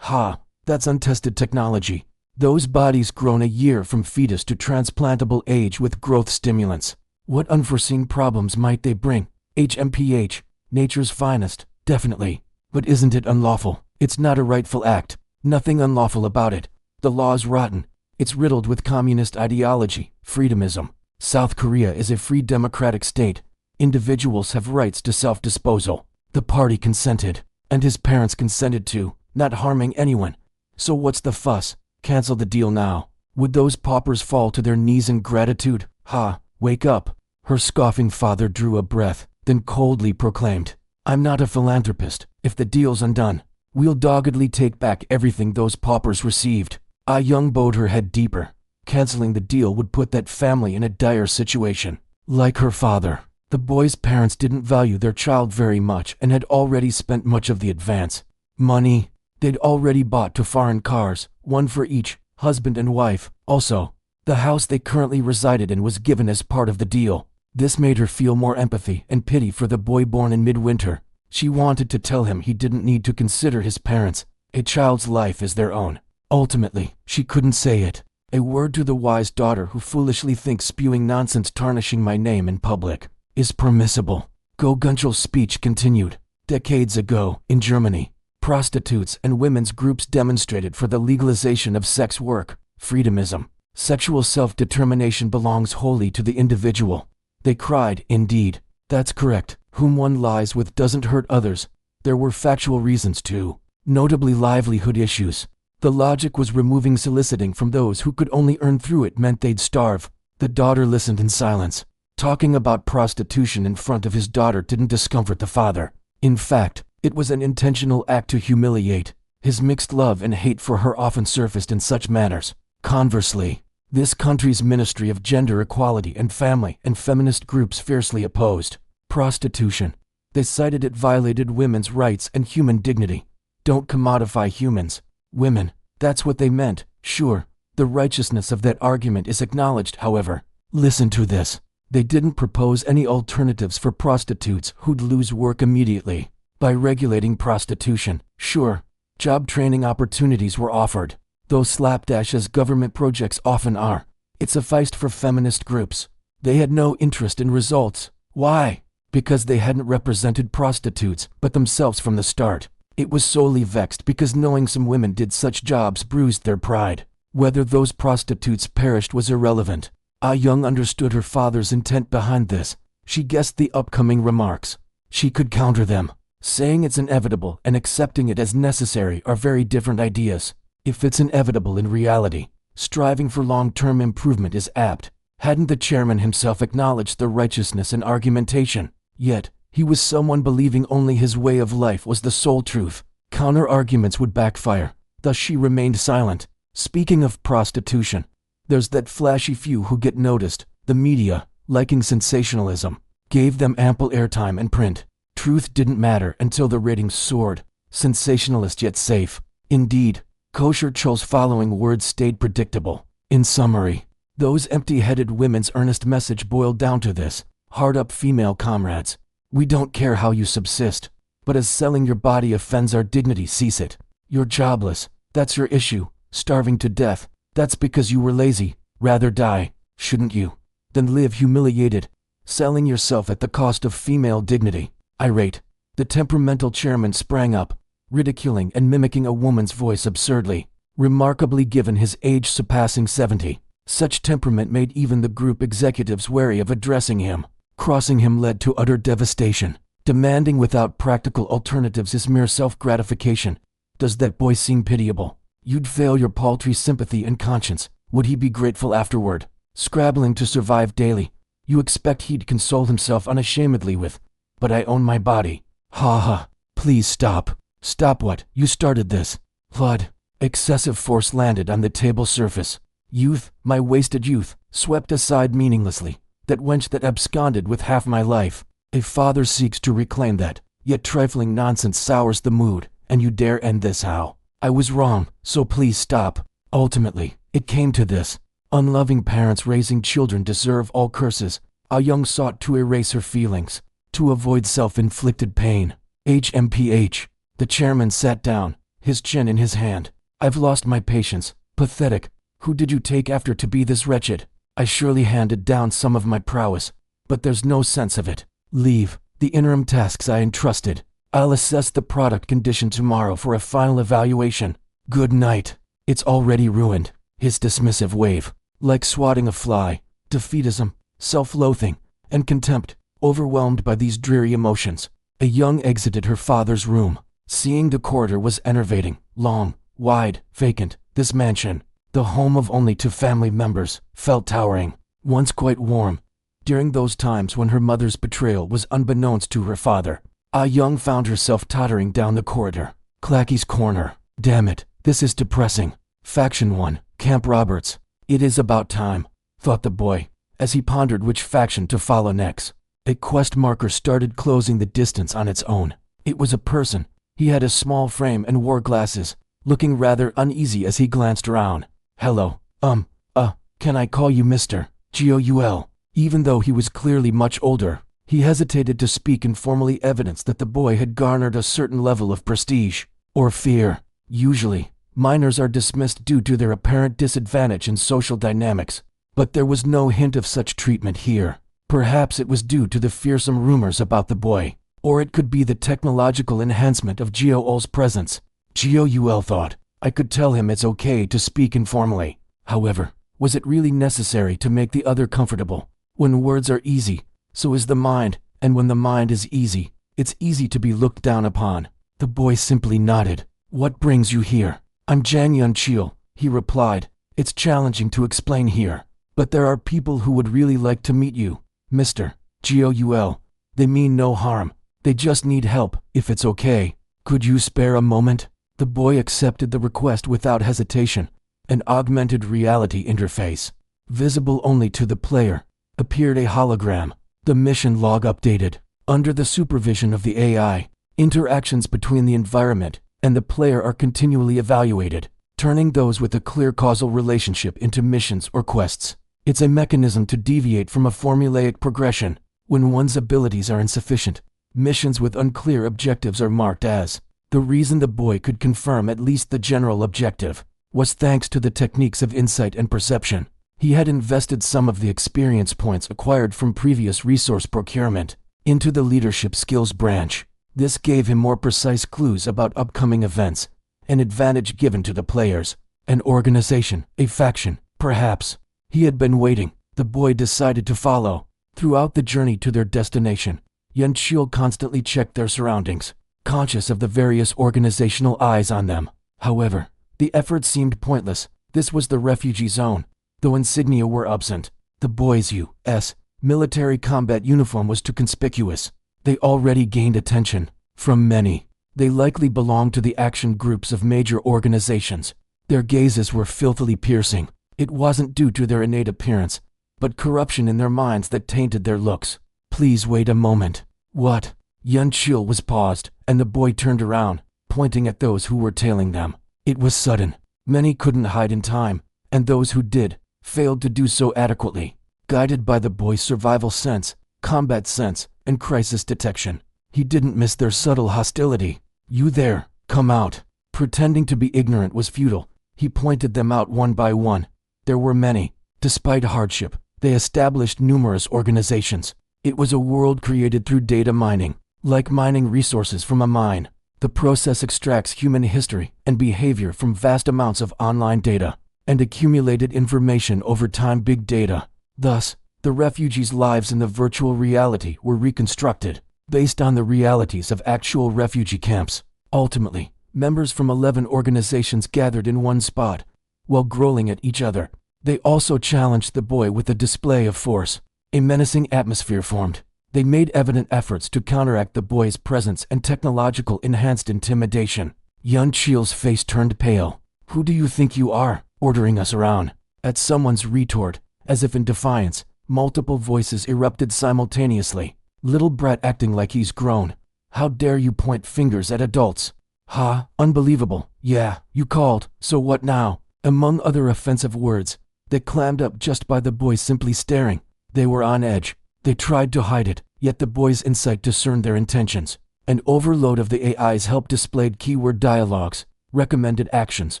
Ha, that's untested technology. Those bodies grown a year from fetus to transplantable age with growth stimulants. What unforeseen problems might they bring? HMPH, nature's finest, definitely. But isn't it unlawful? It's not a rightful act. Nothing unlawful about it. The law's rotten. It's riddled with communist ideology, freedomism. South Korea is a free democratic state. Individuals have rights to self-disposal. The party consented, and his parents consented too, not harming anyone. So what's the fuss? Cancel the deal now. Would those paupers fall to their knees in gratitude? Ha, wake up. Her scoffing father drew a breath, then coldly proclaimed, I'm not a philanthropist. If the deal's undone, we'll doggedly take back everything those paupers received. Ah-young bowed her head deeper. Canceling the deal would put that family in a dire situation. Like her father, the boy's parents didn't value their child very much and had already spent much of the advance money. They'd already bought 2 foreign cars, one for each, husband and wife. Also, the house they currently resided in was given as part of the deal. This made her feel more empathy and pity for the boy born in midwinter. She wanted to tell him he didn't need to consider his parents. A child's life is their own. Ultimately, she couldn't say it. A word to the wise daughter who foolishly thinks spewing nonsense tarnishing my name in public is permissible. Gogunchel's speech continued. Decades ago, in Germany, prostitutes and women's groups demonstrated for the legalization of sex work, freedomism. Sexual self-determination belongs wholly to the individual. They cried, indeed, that's correct. Whom one lies with doesn't hurt others. There were factual reasons too, notably livelihood issues. The logic was removing soliciting from those who could only earn through it meant they'd starve. The daughter listened in silence. Talking about prostitution in front of his daughter didn't discomfort the father. In fact, it was an intentional act to humiliate. His mixed love and hate for her often surfaced in such manners. Conversely, this country's Ministry of Gender Equality and Family and feminist groups fiercely opposed prostitution. They cited it violated women's rights and human dignity. Don't commodify humans. Women. That's what they meant. Sure, the righteousness of that argument is acknowledged, however. Listen to this. They didn't propose any alternatives for prostitutes who'd lose work immediately. By regulating prostitution, sure, job training opportunities were offered, though slapdash as government projects often are. It sufficed for feminist groups. They had no interest in results. Why? Because they hadn't represented prostitutes, but themselves from the start. It was solely vexed because knowing some women did such jobs bruised their pride. Whether those prostitutes perished was irrelevant. Ah Young understood her father's intent behind this. She guessed the upcoming remarks. She could counter them. Saying it's inevitable and accepting it as necessary are very different ideas. If it's inevitable in reality, striving for long-term improvement is apt. Hadn't the chairman himself acknowledged the righteousness in argumentation? Yet, he was someone believing only his way of life was the sole truth. Counter-arguments would backfire. Thus she remained silent. Speaking of prostitution, there's that flashy few who get noticed. The media, liking sensationalism, gave them ample airtime and print. Truth didn't matter until the ratings soared. Sensationalist yet safe. Indeed, Kosher Chol's following words stayed predictable. In summary, those empty-headed women's earnest message boiled down to this. Hard-up female comrades. We don't care how you subsist, but as selling your body offends our dignity, cease it. You're jobless. That's your issue. Starving to death. That's because you were lazy. Rather die, shouldn't you, than live humiliated, selling yourself at the cost of female dignity. Irate, the temperamental chairman sprang up, ridiculing and mimicking a woman's voice absurdly, remarkably given his age surpassing 70. Such temperament made even the group executives wary of addressing him. Crossing him led to utter devastation. Demanding without practical alternatives is mere self-gratification. Does that boy seem pitiable? You'd fail your paltry sympathy and conscience. Would he be grateful afterward? Scrabbling to survive daily. You expect he'd console himself unashamedly with, but I own my body. Ha ha. Please stop. Stop what? You started this. Thud. Excessive force landed on the table surface. Youth, my wasted youth, swept aside meaninglessly. That wench that absconded with half my life. A father seeks to reclaim that, yet trifling nonsense sours the mood, and you dare end this how? I was wrong, so please stop. Ultimately, it came to this. Unloving parents raising children deserve all curses. Ah Young sought to erase her feelings, to avoid self-inflicted pain. HMPH. The chairman sat down, his chin in his hand. I've lost my patience. Pathetic. Who did you take after to be this wretched? I surely handed down some of my prowess, but there's no sense of it. Leave the interim tasks I entrusted. I'll assess the product condition tomorrow for a final evaluation. Good night. It's already ruined. His dismissive wave, like swatting a fly, defeatism, self-loathing, and contempt, overwhelmed by these dreary emotions. A Young exited her father's room. Seeing the corridor was enervating, long, wide, vacant. This mansion, the home of only 2 family members, felt towering, once quite warm. During those times when her mother's betrayal was unbeknownst to her father, Ah Young found herself tottering down the corridor. Clacky's Corner. Damn it, this is depressing. Faction 1, Camp Roberts. It is about time, thought the boy, as he pondered which faction to follow next. A quest marker started closing the distance on its own. It was a person. He had a small frame and wore glasses, looking rather uneasy as he glanced around. Hello, can I call you Mr. Goul? Even though he was clearly much older, He hesitated to speak, informally evidence that the boy had garnered a certain level of prestige or fear. Usually, minors are dismissed due to their apparent disadvantage in social dynamics, but there was no hint of such treatment here. Perhaps it was due to the fearsome rumors about the boy, or it could be the technological enhancement of Gioul's presence. Gioul thought, I could tell him it's okay to speak informally. However, was it really necessary to make the other comfortable? When words are easy, so is the mind, and when the mind is easy, it's easy to be looked down upon. The boy simply nodded. What brings you here? I'm Jang Yunchil, he replied. It's challenging to explain here, but there are people who would really like to meet you, Mr. Gioul. They mean no harm. They just need help, if it's okay. Could you spare a moment? The boy accepted the request without hesitation. An augmented reality interface, visible only to the player, appeared a hologram. The mission log updated. Under the supervision of the AI, interactions between the environment and the player are continually evaluated, turning those with a clear causal relationship into missions or quests. It's a mechanism to deviate from a formulaic progression. When one's abilities are insufficient, missions with unclear objectives are marked as. The reason the boy could confirm at least the general objective was thanks to the techniques of insight and perception. He had invested some of the experience points acquired from previous resource procurement into the leadership skills branch. This gave him more precise clues about upcoming events, an advantage given to the players. An organization, a faction, perhaps. He had been waiting. The boy decided to follow. Throughout the journey to their destination, Yunchil constantly checked their surroundings, conscious of the various organizational eyes on them. However, the effort seemed pointless. This was the refugee zone. Though insignia were absent, the boy's U.S. military combat uniform was too conspicuous. They already gained attention from many. They likely belonged to the action groups of major organizations. Their gazes were filthily piercing. It wasn't due to their innate appearance, but corruption in their minds that tainted their looks. Please wait a moment. What? Yunchil was paused, and the boy turned around, pointing at those who were tailing them. It was sudden. Many couldn't hide in time, and those who did failed to do so adequately. Guided by the boy's survival sense, combat sense, and crisis detection, he didn't miss their subtle hostility. You there, come out. Pretending to be ignorant was futile. He pointed them out one by one. There were many. Despite hardship, they established numerous organizations. It was a world created through data mining. Like mining resources from a mine, the process extracts human history and behavior from vast amounts of online data and accumulated information over time. Big data. Thus, the refugees' lives in the virtual reality were reconstructed based on the realities of actual refugee camps. Ultimately, members from 11 organizations gathered in one spot, while growling at each other. They also challenged the boy with a display of force. A menacing atmosphere formed. They made evident efforts to counteract the boy's presence and technological enhanced intimidation. Yunchil's face turned pale. Who do you think you are, ordering us around? At someone's retort, as if in defiance, multiple voices erupted simultaneously. Little brat acting like he's grown. How dare you point fingers at adults? Ha, unbelievable. Yeah, you called, so what now? Among other offensive words, they clammed up just by the boy simply staring. They were on edge. They tried to hide it, yet the boy's insight discerned their intentions. An overload of the AI's help displayed keyword dialogues, recommended actions,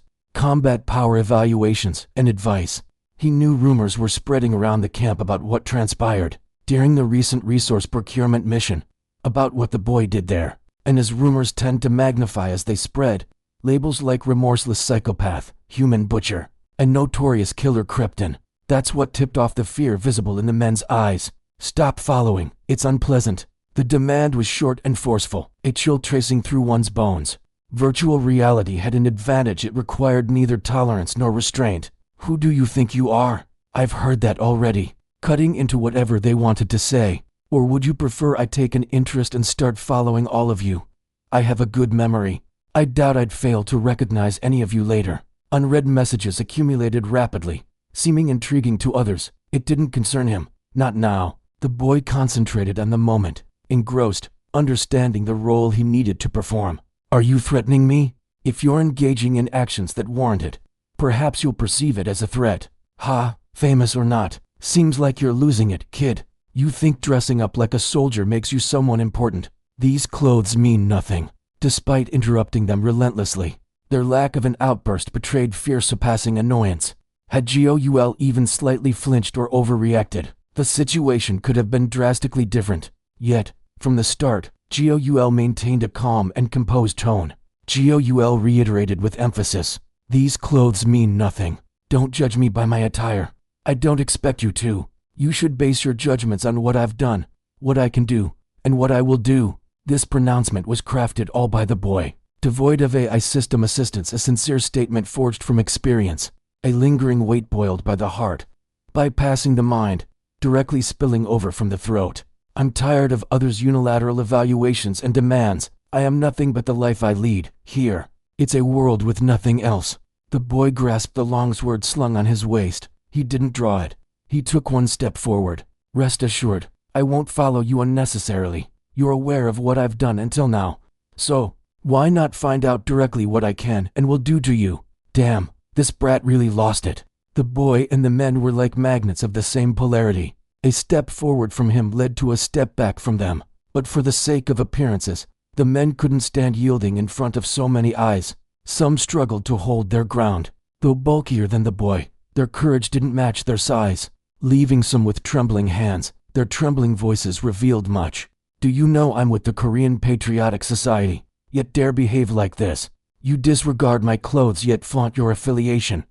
combat power evaluations, and advice. He knew rumors were spreading around the camp about what transpired during the recent resource procurement mission, about what the boy did there. And as rumors tend to magnify as they spread, labels like remorseless psychopath, human butcher, and notorious killer crept in. That's what tipped off the fear visible in the men's eyes. Stop following, it's unpleasant. The demand was short and forceful, a chill tracing through one's bones. Virtual reality had an advantage. It required neither tolerance nor restraint. Who do you think you are? I've heard that already. Cutting into whatever they wanted to say. Or would you prefer I take an interest and start following all of you? I have a good memory. I doubt I'd fail to recognize any of you later. Unread messages accumulated rapidly, seeming intriguing to others. It didn't concern him. Not now. The boy concentrated on the moment, engrossed, understanding the role he needed to perform. Are you threatening me? If you're engaging in actions that warrant it, perhaps you'll perceive it as a threat. Ha, famous or not, seems like you're losing it, kid. You think dressing up like a soldier makes you someone important. These clothes mean nothing. Despite interrupting them relentlessly, their lack of an outburst betrayed fear surpassing annoyance. Had Goul even slightly flinched or overreacted, the situation could have been drastically different. Yet, from the start, Goul maintained a calm and composed tone. Goul reiterated with emphasis, "These clothes mean nothing. Don't judge me by my attire. I don't expect you to. You should base your judgments on what I've done, what I can do, and what I will do." This pronouncement was crafted all by the boy, devoid of AI system assistance, a sincere statement forged from experience, a lingering weight boiled by the heart, bypassing the mind, directly spilling over from the throat. "I'm tired of others' unilateral evaluations and demands. I am nothing but the life I lead. Here, it's a world with nothing else." The boy grasped the long sword slung on his waist. He didn't draw it. He took one step forward. "Rest assured, I won't follow you unnecessarily. You're aware of what I've done until now. So, why not find out directly what I can and will do to you?" Damn, this brat really lost it. The boy and the men were like magnets of the same polarity. A step forward from him led to a step back from them. But for the sake of appearances, the men couldn't stand yielding in front of so many eyes. Some struggled to hold their ground. Though bulkier than the boy, their courage didn't match their size. Leaving some with trembling hands, their trembling voices revealed much. "Do you know I'm with the Korean Patriotic Society, yet dare behave like this? You disregard my clothes yet flaunt your affiliation.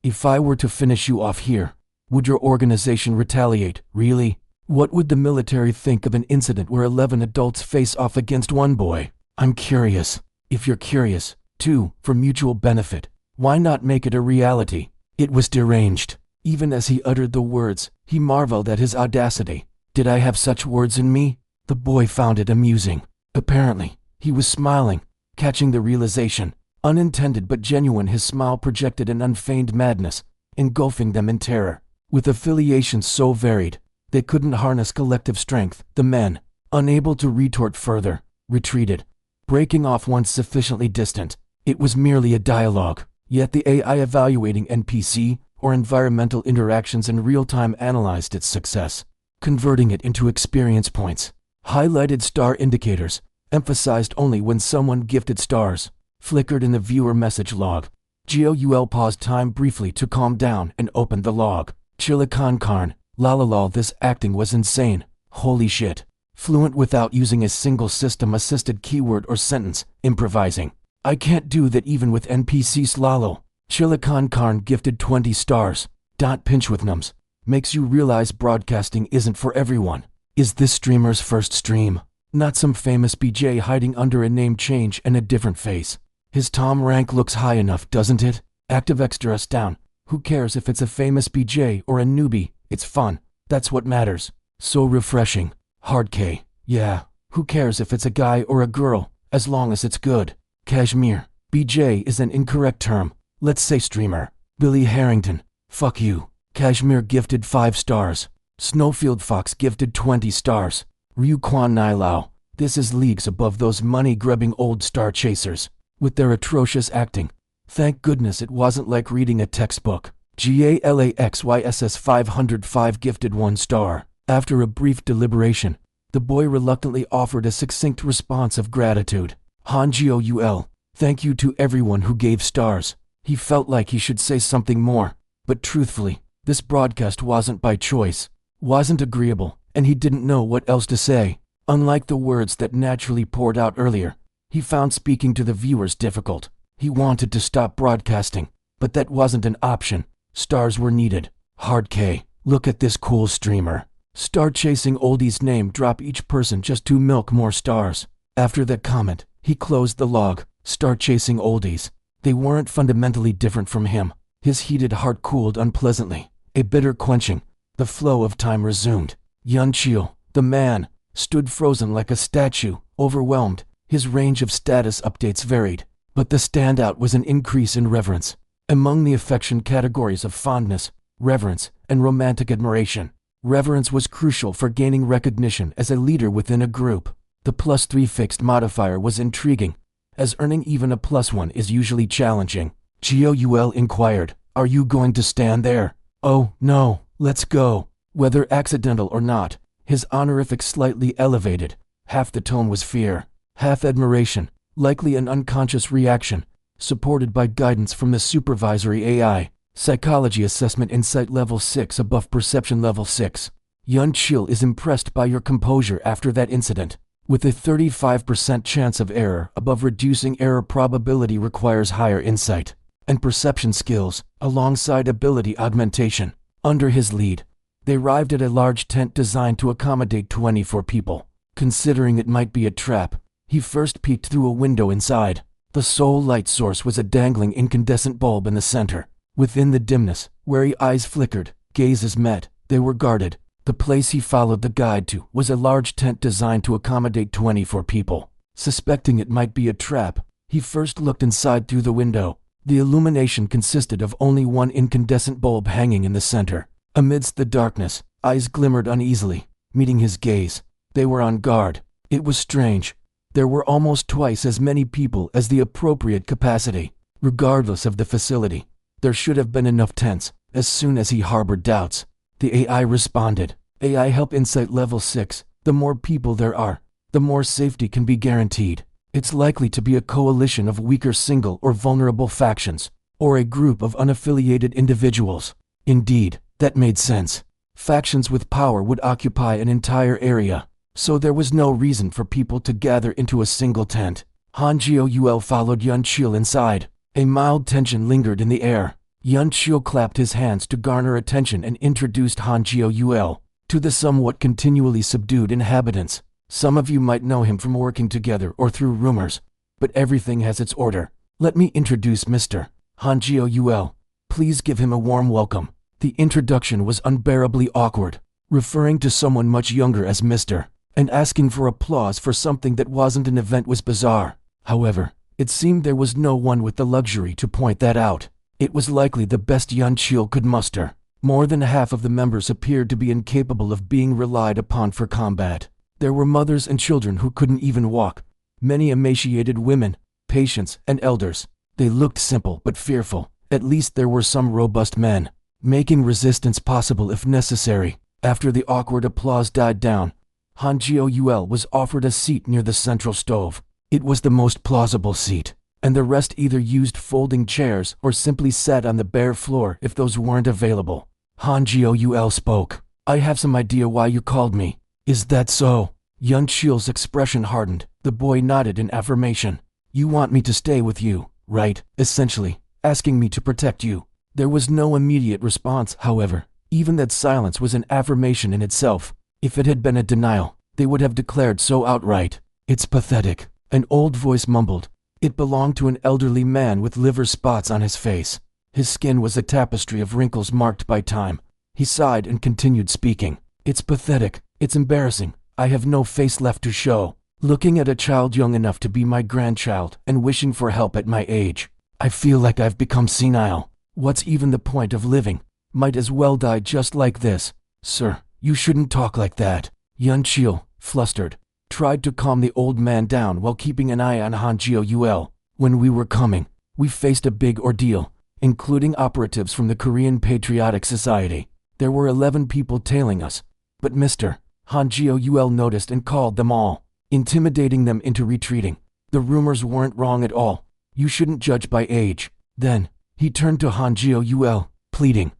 If I were to finish you off here, would your organization retaliate, really? What would the military think of an incident where 11 adults face off against one boy? I'm curious. If you're curious, too, for mutual benefit, why not make it a reality?" It was deranged. Even as he uttered the words, he marveled at his audacity. Did I have such words in me? The boy found it amusing. Apparently, he was smiling, catching the realization. Unintended but genuine, his smile projected an unfeigned madness, engulfing them in terror. With affiliations so varied, they couldn't harness collective strength. The men, unable to retort further, retreated, breaking off once sufficiently distant. It was merely a dialogue, yet the AI evaluating NPC or environmental interactions in real time analyzed its success, converting it into experience points. Highlighted star indicators, emphasized only when someone gifted stars, flickered in the viewer message log. Goul paused time briefly to calm down and opened the log. "Chilikan Karn, lalalal, this acting was insane. Holy shit." Fluent without using a single system-assisted keyword or sentence, improvising. "I can't do that even with NPC Slalo." Chilikan Karn gifted 20 stars. Pinch with nums. Makes you realize broadcasting isn't for everyone. Is this streamer's first stream? Not some famous BJ hiding under a name change and a different face. His Tom rank looks high enough, doesn't it? Active extras down. Who cares if it's a famous BJ or a newbie? It's fun. That's what matters. So refreshing. Hard K. Yeah. Who cares if it's a guy or a girl, as long as it's good. Kashmir. BJ is an incorrect term. Let's say streamer. Billy Harrington. Fuck you. Kashmir gifted 5 stars. Snowfield Fox gifted 20 stars. Ryu Kwan Nilao. This is leagues above those money-grubbing old star chasers, with their atrocious acting. Thank goodness it wasn't like reading a textbook. GALAXYSS 505 gifted 1 star. After a brief deliberation, the boy reluctantly offered a succinct response of gratitude. Goul, thank you to everyone who gave stars. He felt like he should say something more, but truthfully, this broadcast wasn't by choice, wasn't agreeable, and he didn't know what else to say. Unlike the words that naturally poured out earlier, he found speaking to the viewers difficult. He wanted to stop broadcasting, but that wasn't an option. Stars were needed. Hard K, look at this cool streamer. Star chasing oldies name drop each person just to milk more stars. After that comment, he closed the log. Star chasing oldies. They weren't fundamentally different from him. His heated heart cooled unpleasantly, a bitter quenching. The flow of time resumed. Yun Chil, the man, stood frozen like a statue, overwhelmed. His range of status updates varied, but the standout was an increase in reverence. Among the affection categories of fondness, reverence, and romantic admiration, reverence was crucial for gaining recognition as a leader within a group. The +3 fixed modifier was intriguing, as earning even a +1 is usually challenging. Goul inquired, "Are you going to stand there?" "Oh, no, let's go." Whether accidental or not, his honorific slightly elevated. Half the tone was fear, half admiration, likely an unconscious reaction, supported by guidance from the supervisory AI. Psychology assessment insight level 6 above perception level 6. Yun Chil is impressed by your composure after that incident. With a 35% chance of error above, reducing error probability requires higher insight and perception skills, alongside ability augmentation. Under his lead, they arrived at a large tent designed to accommodate 24 people. Considering it might be a trap, he first peeked through a window inside. The sole light source was a dangling incandescent bulb in the center. Within the dimness, wary eyes flickered, gazes met, they were guarded. The place he followed the guide to was a large tent designed to accommodate 24 people. Suspecting it might be a trap, he first looked inside through the window. The illumination consisted of only one incandescent bulb hanging in the center. Amidst the darkness, eyes glimmered uneasily, meeting his gaze. They were on guard. It was strange. There were almost twice as many people as the appropriate capacity. Regardless of the facility, there should have been enough tents. As soon as he harbored doubts, the AI responded. AI help insight level 6. The more people there are, the more safety can be guaranteed. It's likely to be a coalition of weaker single or vulnerable factions, or a group of unaffiliated individuals. Indeed, that made sense. Factions with power would occupy an entire area, so there was no reason for people to gather into a single tent. Han Jiu followed Yun Chil inside. A mild tension lingered in the air. Yun Chil clapped his hands to garner attention and introduced Han Jiu to the somewhat continually subdued inhabitants. Some of you might know him from working together or through rumors, but everything has its order. Let me introduce Mr. Han Jiu. Please give him a warm welcome. The introduction was unbearably awkward, referring to someone much younger as Mr. and asking for applause for something that wasn't an event was bizarre. However, it seemed there was no one with the luxury to point that out. It was likely the best Yun Chil could muster. More than half of the members appeared to be incapable of being relied upon for combat. There were mothers and children who couldn't even walk, many emaciated women, patients, and elders. They looked simple but fearful. At least there were some robust men, making resistance possible if necessary. After the awkward applause died down, Han Jiu was offered a seat near the central stove. It was the most plausible seat, and the rest either used folding chairs or simply sat on the bare floor if those weren't available. Han Jiu spoke. I have some idea why you called me. Is that so? Yun Chil's expression hardened. The boy nodded in affirmation. You want me to stay with you, right? Essentially, asking me to protect you. There was no immediate response, however. Even that silence was an affirmation in itself. If it had been a denial, they would have declared so outright. It's pathetic, an old voice mumbled. It belonged to an elderly man with liver spots on his face. His skin was a tapestry of wrinkles marked by time. He sighed and continued speaking. It's pathetic. It's embarrassing. I have no face left to show. Looking at a child young enough to be my grandchild and wishing for help at my age, I feel like I've become senile. What's even the point of living? Might as well die just like this. Sir, you shouldn't talk like that. Yun Chil, flustered, tried to calm the old man down while keeping an eye on Han Jiu. When we were coming, we faced a big ordeal, including operatives from the Korean Patriotic Society. There were 11 people tailing us, but Mr. Han Jiu noticed and called them all, intimidating them into retreating. The rumors weren't wrong at all. You shouldn't judge by age. Then, he turned to Han Jiu, pleading,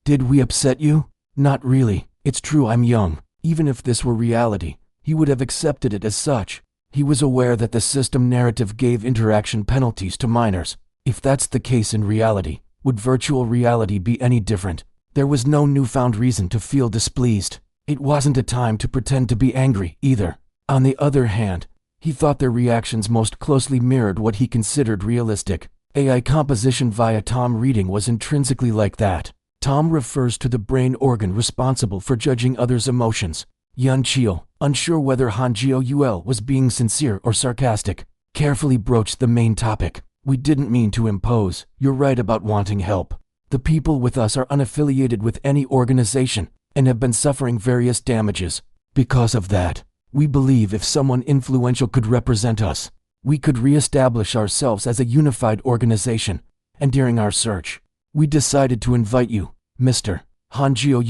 did we upset you? Not really. It's true I'm young. Even if this were reality, he would have accepted it as such. He was aware that the system narrative gave interaction penalties to minors. If that's the case in reality, would virtual reality be any different? There was no newfound reason to feel displeased. It wasn't a time to pretend to be angry, either. On the other hand, he thought their reactions most closely mirrored what he considered realistic. AI composition via Tom reading was intrinsically like that. Tom refers to the brain organ responsible for judging others' emotions. Yun Chil, unsure whether Han Jiu was being sincere or sarcastic, carefully broached the main topic. We didn't mean to impose. You're right about wanting help. The people with us are unaffiliated with any organization and have been suffering various damages. Because of that, we believe if someone influential could represent us, we could re-establish ourselves as a unified organization. And during our search, we decided to invite you, Mr. Han Jiu.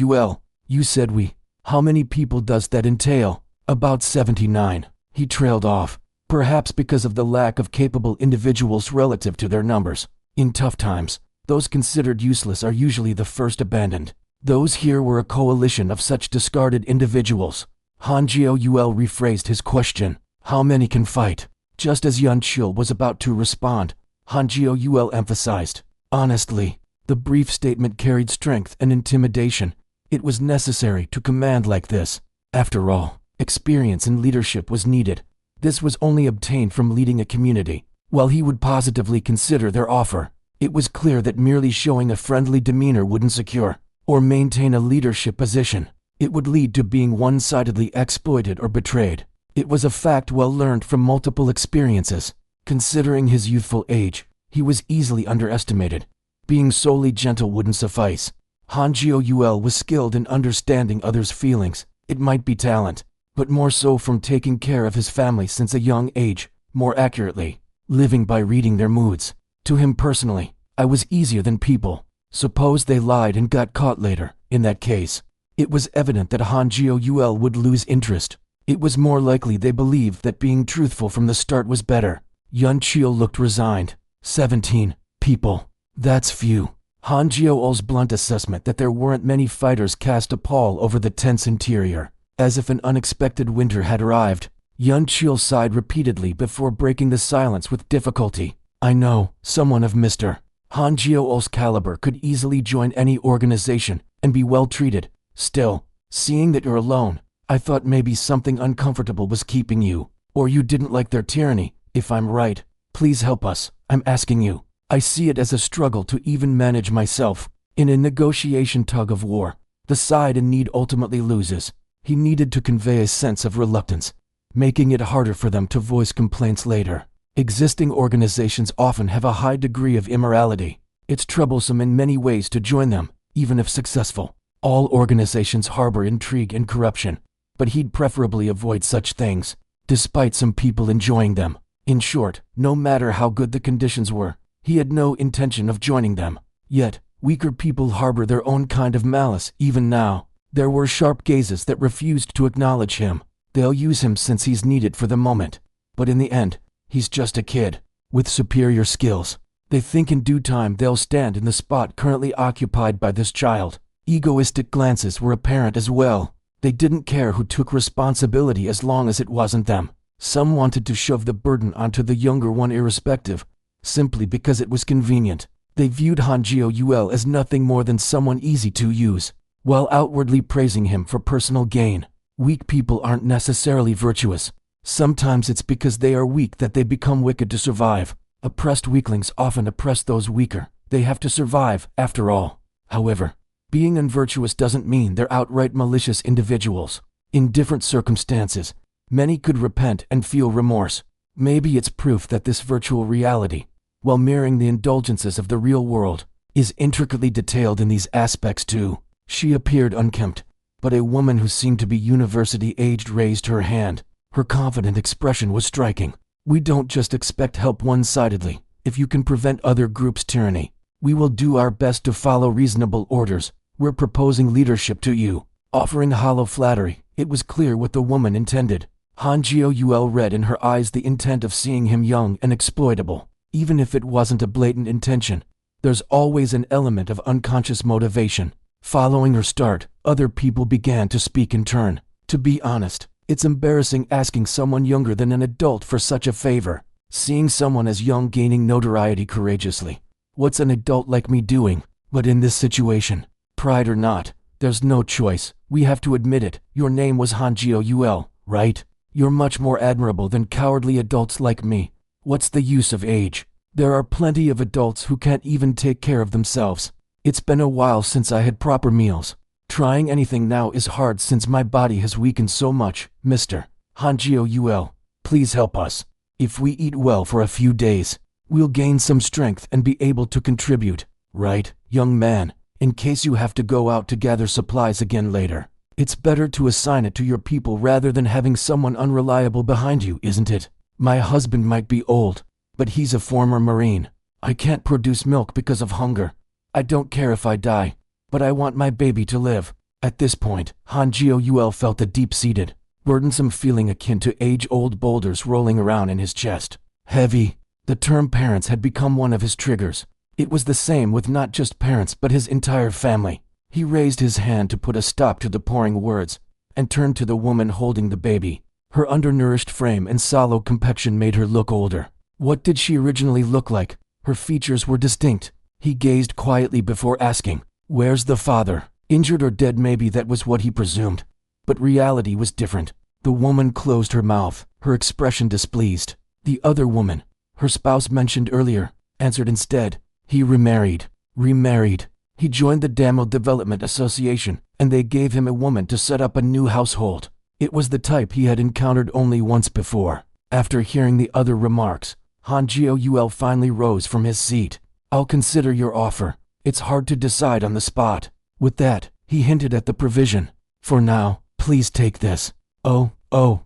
You said we How many people does that entail? About 79. He trailed off, perhaps because of the lack of capable individuals relative to their numbers. In tough times, those considered useless are usually the first abandoned. Those here were a coalition of such discarded individuals. Han Jiao rephrased his question. How many can fight? Just as Yun Chil was about to respond, Han Jiao emphasized. Honestly, the brief statement carried strength and intimidation. It was necessary to command like this. After all, experience and leadership was needed. This was only obtained from leading a community. While he would positively consider their offer, it was clear that merely showing a friendly demeanor wouldn't secure or maintain a leadership position. It would lead to being one-sidedly exploited or betrayed. It was a fact well learned from multiple experiences. Considering his youthful age, he was easily underestimated. Being solely gentle wouldn't suffice. Han Jiao was skilled in understanding others' feelings. It might be talent, but more so from taking care of his family since a young age, more accurately, living by reading their moods. To him personally, I was easier than people. Suppose they lied and got caught later. In that case, it was evident that Han Jiao would lose interest. It was more likely they believed that being truthful from the start was better. Yun Chil looked resigned. 17 people. That's few. Han Jiao's blunt assessment that there weren't many fighters cast a pall over the tense interior. As if an unexpected winter had arrived, Yun Chil sighed repeatedly before breaking the silence with difficulty. I know, someone of Mr. Han Jiao's caliber could easily join any organization and be well treated. Still, seeing that you're alone, I thought maybe something uncomfortable was keeping you, or you didn't like their tyranny. If I'm right, please help us. I'm asking you. I see it as a struggle to even manage myself. In a negotiation tug of war, the side in need ultimately loses. He needed to convey a sense of reluctance, making it harder for them to voice complaints later. Existing organizations often have a high degree of immorality. It's troublesome in many ways to join them, even if successful. All organizations harbor intrigue and corruption, but he'd preferably avoid such things, despite some people enjoying them. In short, no matter how good the conditions were, he had no intention of joining them. Yet, weaker people harbor their own kind of malice even now. There were sharp gazes that refused to acknowledge him. They'll use him since he's needed for the moment. But in the end, he's just a kid, with superior skills. They think in due time they'll stand in the spot currently occupied by this child. Egoistic glances were apparent as well. They didn't care who took responsibility as long as it wasn't them. Some wanted to shove the burden onto the younger one irrespective, simply because it was convenient. They viewed Han Jiao as nothing more than someone easy to use, while outwardly praising him for personal gain. Weak people aren't necessarily virtuous. Sometimes it's because they are weak that they become wicked to survive. Oppressed weaklings often oppress those weaker. They have to survive, after all. However, being unvirtuous doesn't mean they're outright malicious individuals. In different circumstances, many could repent and feel remorse. Maybe it's proof that this virtual reality, while mirroring the indulgences of the real world, is intricately detailed in these aspects too. She appeared unkempt, but a woman who seemed to be university-aged raised her hand. Her confident expression was striking. We don't just expect help one-sidedly. If you can prevent other groups' tyranny, we will do our best to follow reasonable orders. We're proposing leadership to you. Offering hollow flattery, it was clear what the woman intended. Han Jiao read in her eyes the intent of seeing him young and exploitable. Even if it wasn't a blatant intention, there's always an element of unconscious motivation. Following her start, other people began to speak in turn. To be honest, it's embarrassing asking someone younger than an adult for such a favor. Seeing someone as young gaining notoriety courageously. What's an adult like me doing? But in this situation, pride or not, there's no choice. We have to admit it. Your name was Han Jiao, right? You're much more admirable than cowardly adults like me. What's the use of age? There are plenty of adults who can't even take care of themselves. It's been a while since I had proper meals. Trying anything now is hard since my body has weakened so much. Mr. Han Jiao, please help us. If we eat well for a few days, we'll gain some strength and be able to contribute. Right, young man, in case you have to go out to gather supplies again later. It's better to assign it to your people rather than having someone unreliable behind you, isn't it? My husband might be old, but he's a former Marine. I can't produce milk because of hunger. I don't care if I die, but I want my baby to live. At this point, Han Jiou felt a deep-seated, burdensome feeling akin to age-old boulders rolling around in his chest. Heavy. The term parents had become one of his triggers. It was the same with not just parents but his entire family. He raised his hand to put a stop to the pouring words, and turned to the woman holding the baby. Her undernourished frame and sallow complexion made her look older. What did she originally look like? Her features were distinct. He gazed quietly before asking, "Where's the father?" Injured or dead, maybe that was what he presumed. But reality was different. The woman closed her mouth, her expression displeased. The other woman, her spouse mentioned earlier, answered instead. He remarried. Remarried. He joined the Damo Development Association, and they gave him a woman to set up a new household. It was the type he had encountered only once before. After hearing the other remarks, Han Jiou finally rose from his seat. "I'll consider your offer. It's hard to decide on the spot." With that, he hinted at the provision. "For now, please take this." Oh,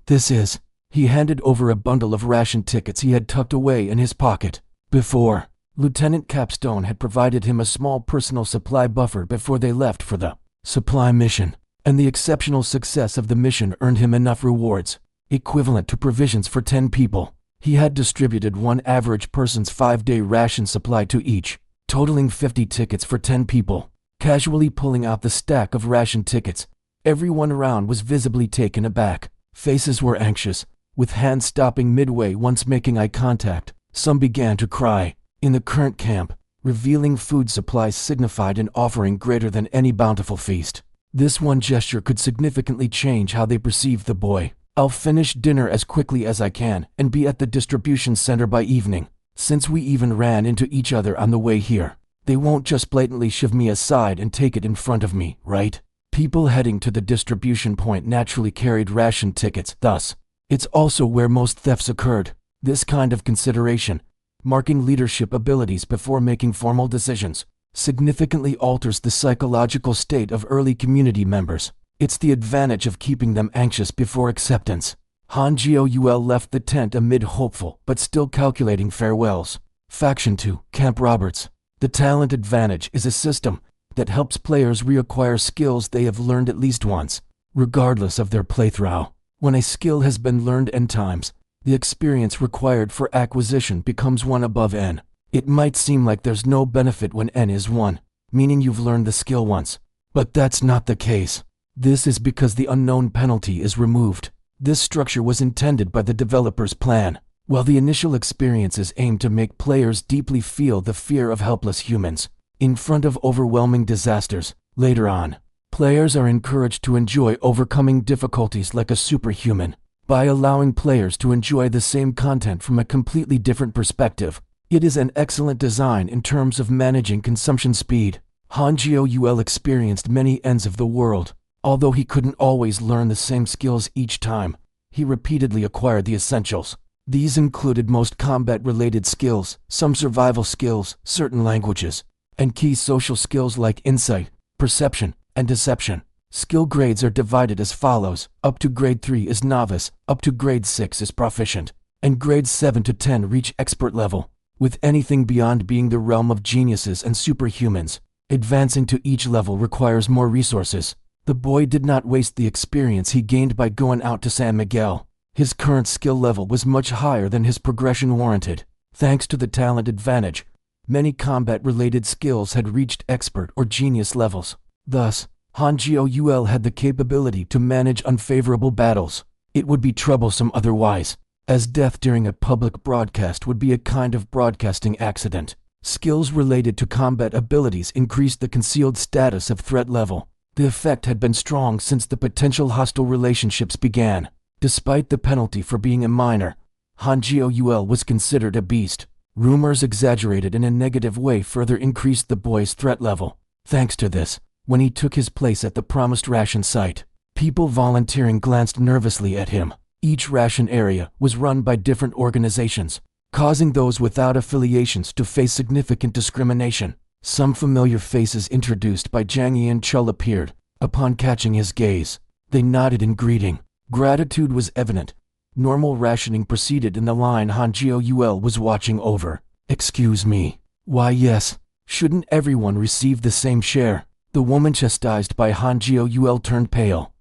this is." He handed over a bundle of ration tickets he had tucked away in his pocket. Before, Lieutenant Capstone had provided him a small personal supply buffer before they left for the supply mission, and the exceptional success of the mission earned him enough rewards, equivalent to provisions for 10 people. He had distributed one average person's 5-day ration supply to each, totaling 50 tickets for 10 people. Casually pulling out the stack of ration tickets, everyone around was visibly taken aback. Faces were anxious, with hands stopping midway once making eye contact. Some began to cry. In the current camp, revealing food supplies signified an offering greater than any bountiful feast. This one gesture could significantly change how they perceived the boy. "I'll finish dinner as quickly as I can and be at the distribution center by evening. Since we even ran into each other on the way here, they won't just blatantly shove me aside and take it in front of me, right?" People heading to the distribution point naturally carried ration tickets, thus, it's also where most thefts occurred. This kind of consideration, marking leadership abilities before making formal decisions, significantly alters the psychological state of early community members. It's the advantage of keeping them anxious before acceptance. Han Jiou left the tent amid hopeful but still calculating farewells. Faction 2, Camp Roberts. The talent advantage is a system that helps players reacquire skills they have learned at least once, regardless of their playthrough. When a skill has been learned n times, the experience required for acquisition becomes 1 above n. It might seem like there's no benefit when n is 1, meaning you've learned the skill once, but that's not the case. This is because the unknown penalty is removed. This structure was intended by the developer's plan. While the initial experiences aim to make players deeply feel the fear of helpless humans in front of overwhelming disasters, later on, players are encouraged to enjoy overcoming difficulties like a superhuman. By allowing players to enjoy the same content from a completely different perspective, it is an excellent design in terms of managing consumption speed. Han Jiou experienced many ends of the world. Although he couldn't always learn the same skills each time, he repeatedly acquired the essentials. These included most combat-related skills, some survival skills, certain languages, and key social skills like insight, perception, and deception. Skill grades are divided as follows: up to grade 3 is novice, up to grade 6 is proficient, and grades 7 to 10 reach expert level, with anything beyond being the realm of geniuses and superhumans. Advancing to each level requires more resources. The boy did not waste the experience he gained by going out to San Miguel. His current skill level was much higher than his progression warranted. Thanks to the talent advantage, many combat-related skills had reached expert or genius levels. Thus, Han Jiou had the capability to manage unfavorable battles. It would be troublesome otherwise, as death during a public broadcast would be a kind of broadcasting accident. Skills related to combat abilities increased the concealed status of threat level. The effect had been strong since the potential hostile relationships began. Despite the penalty for being a minor, Han Jiou was considered a beast. Rumors exaggerated in a negative way further increased the boy's threat level. Thanks to this, when he took his place at the promised ration site, people volunteering glanced nervously at him. Each ration area was run by different organizations, causing those without affiliations to face significant discrimination. Some familiar faces introduced by Jang Yian Chul appeared. Upon catching his gaze, they nodded in greeting. Gratitude was evident. Normal rationing proceeded in the line Han Jiou was watching over. "Excuse me." "Why yes. Shouldn't everyone receive the same share?" The woman chastised by Han Jiu turned pale.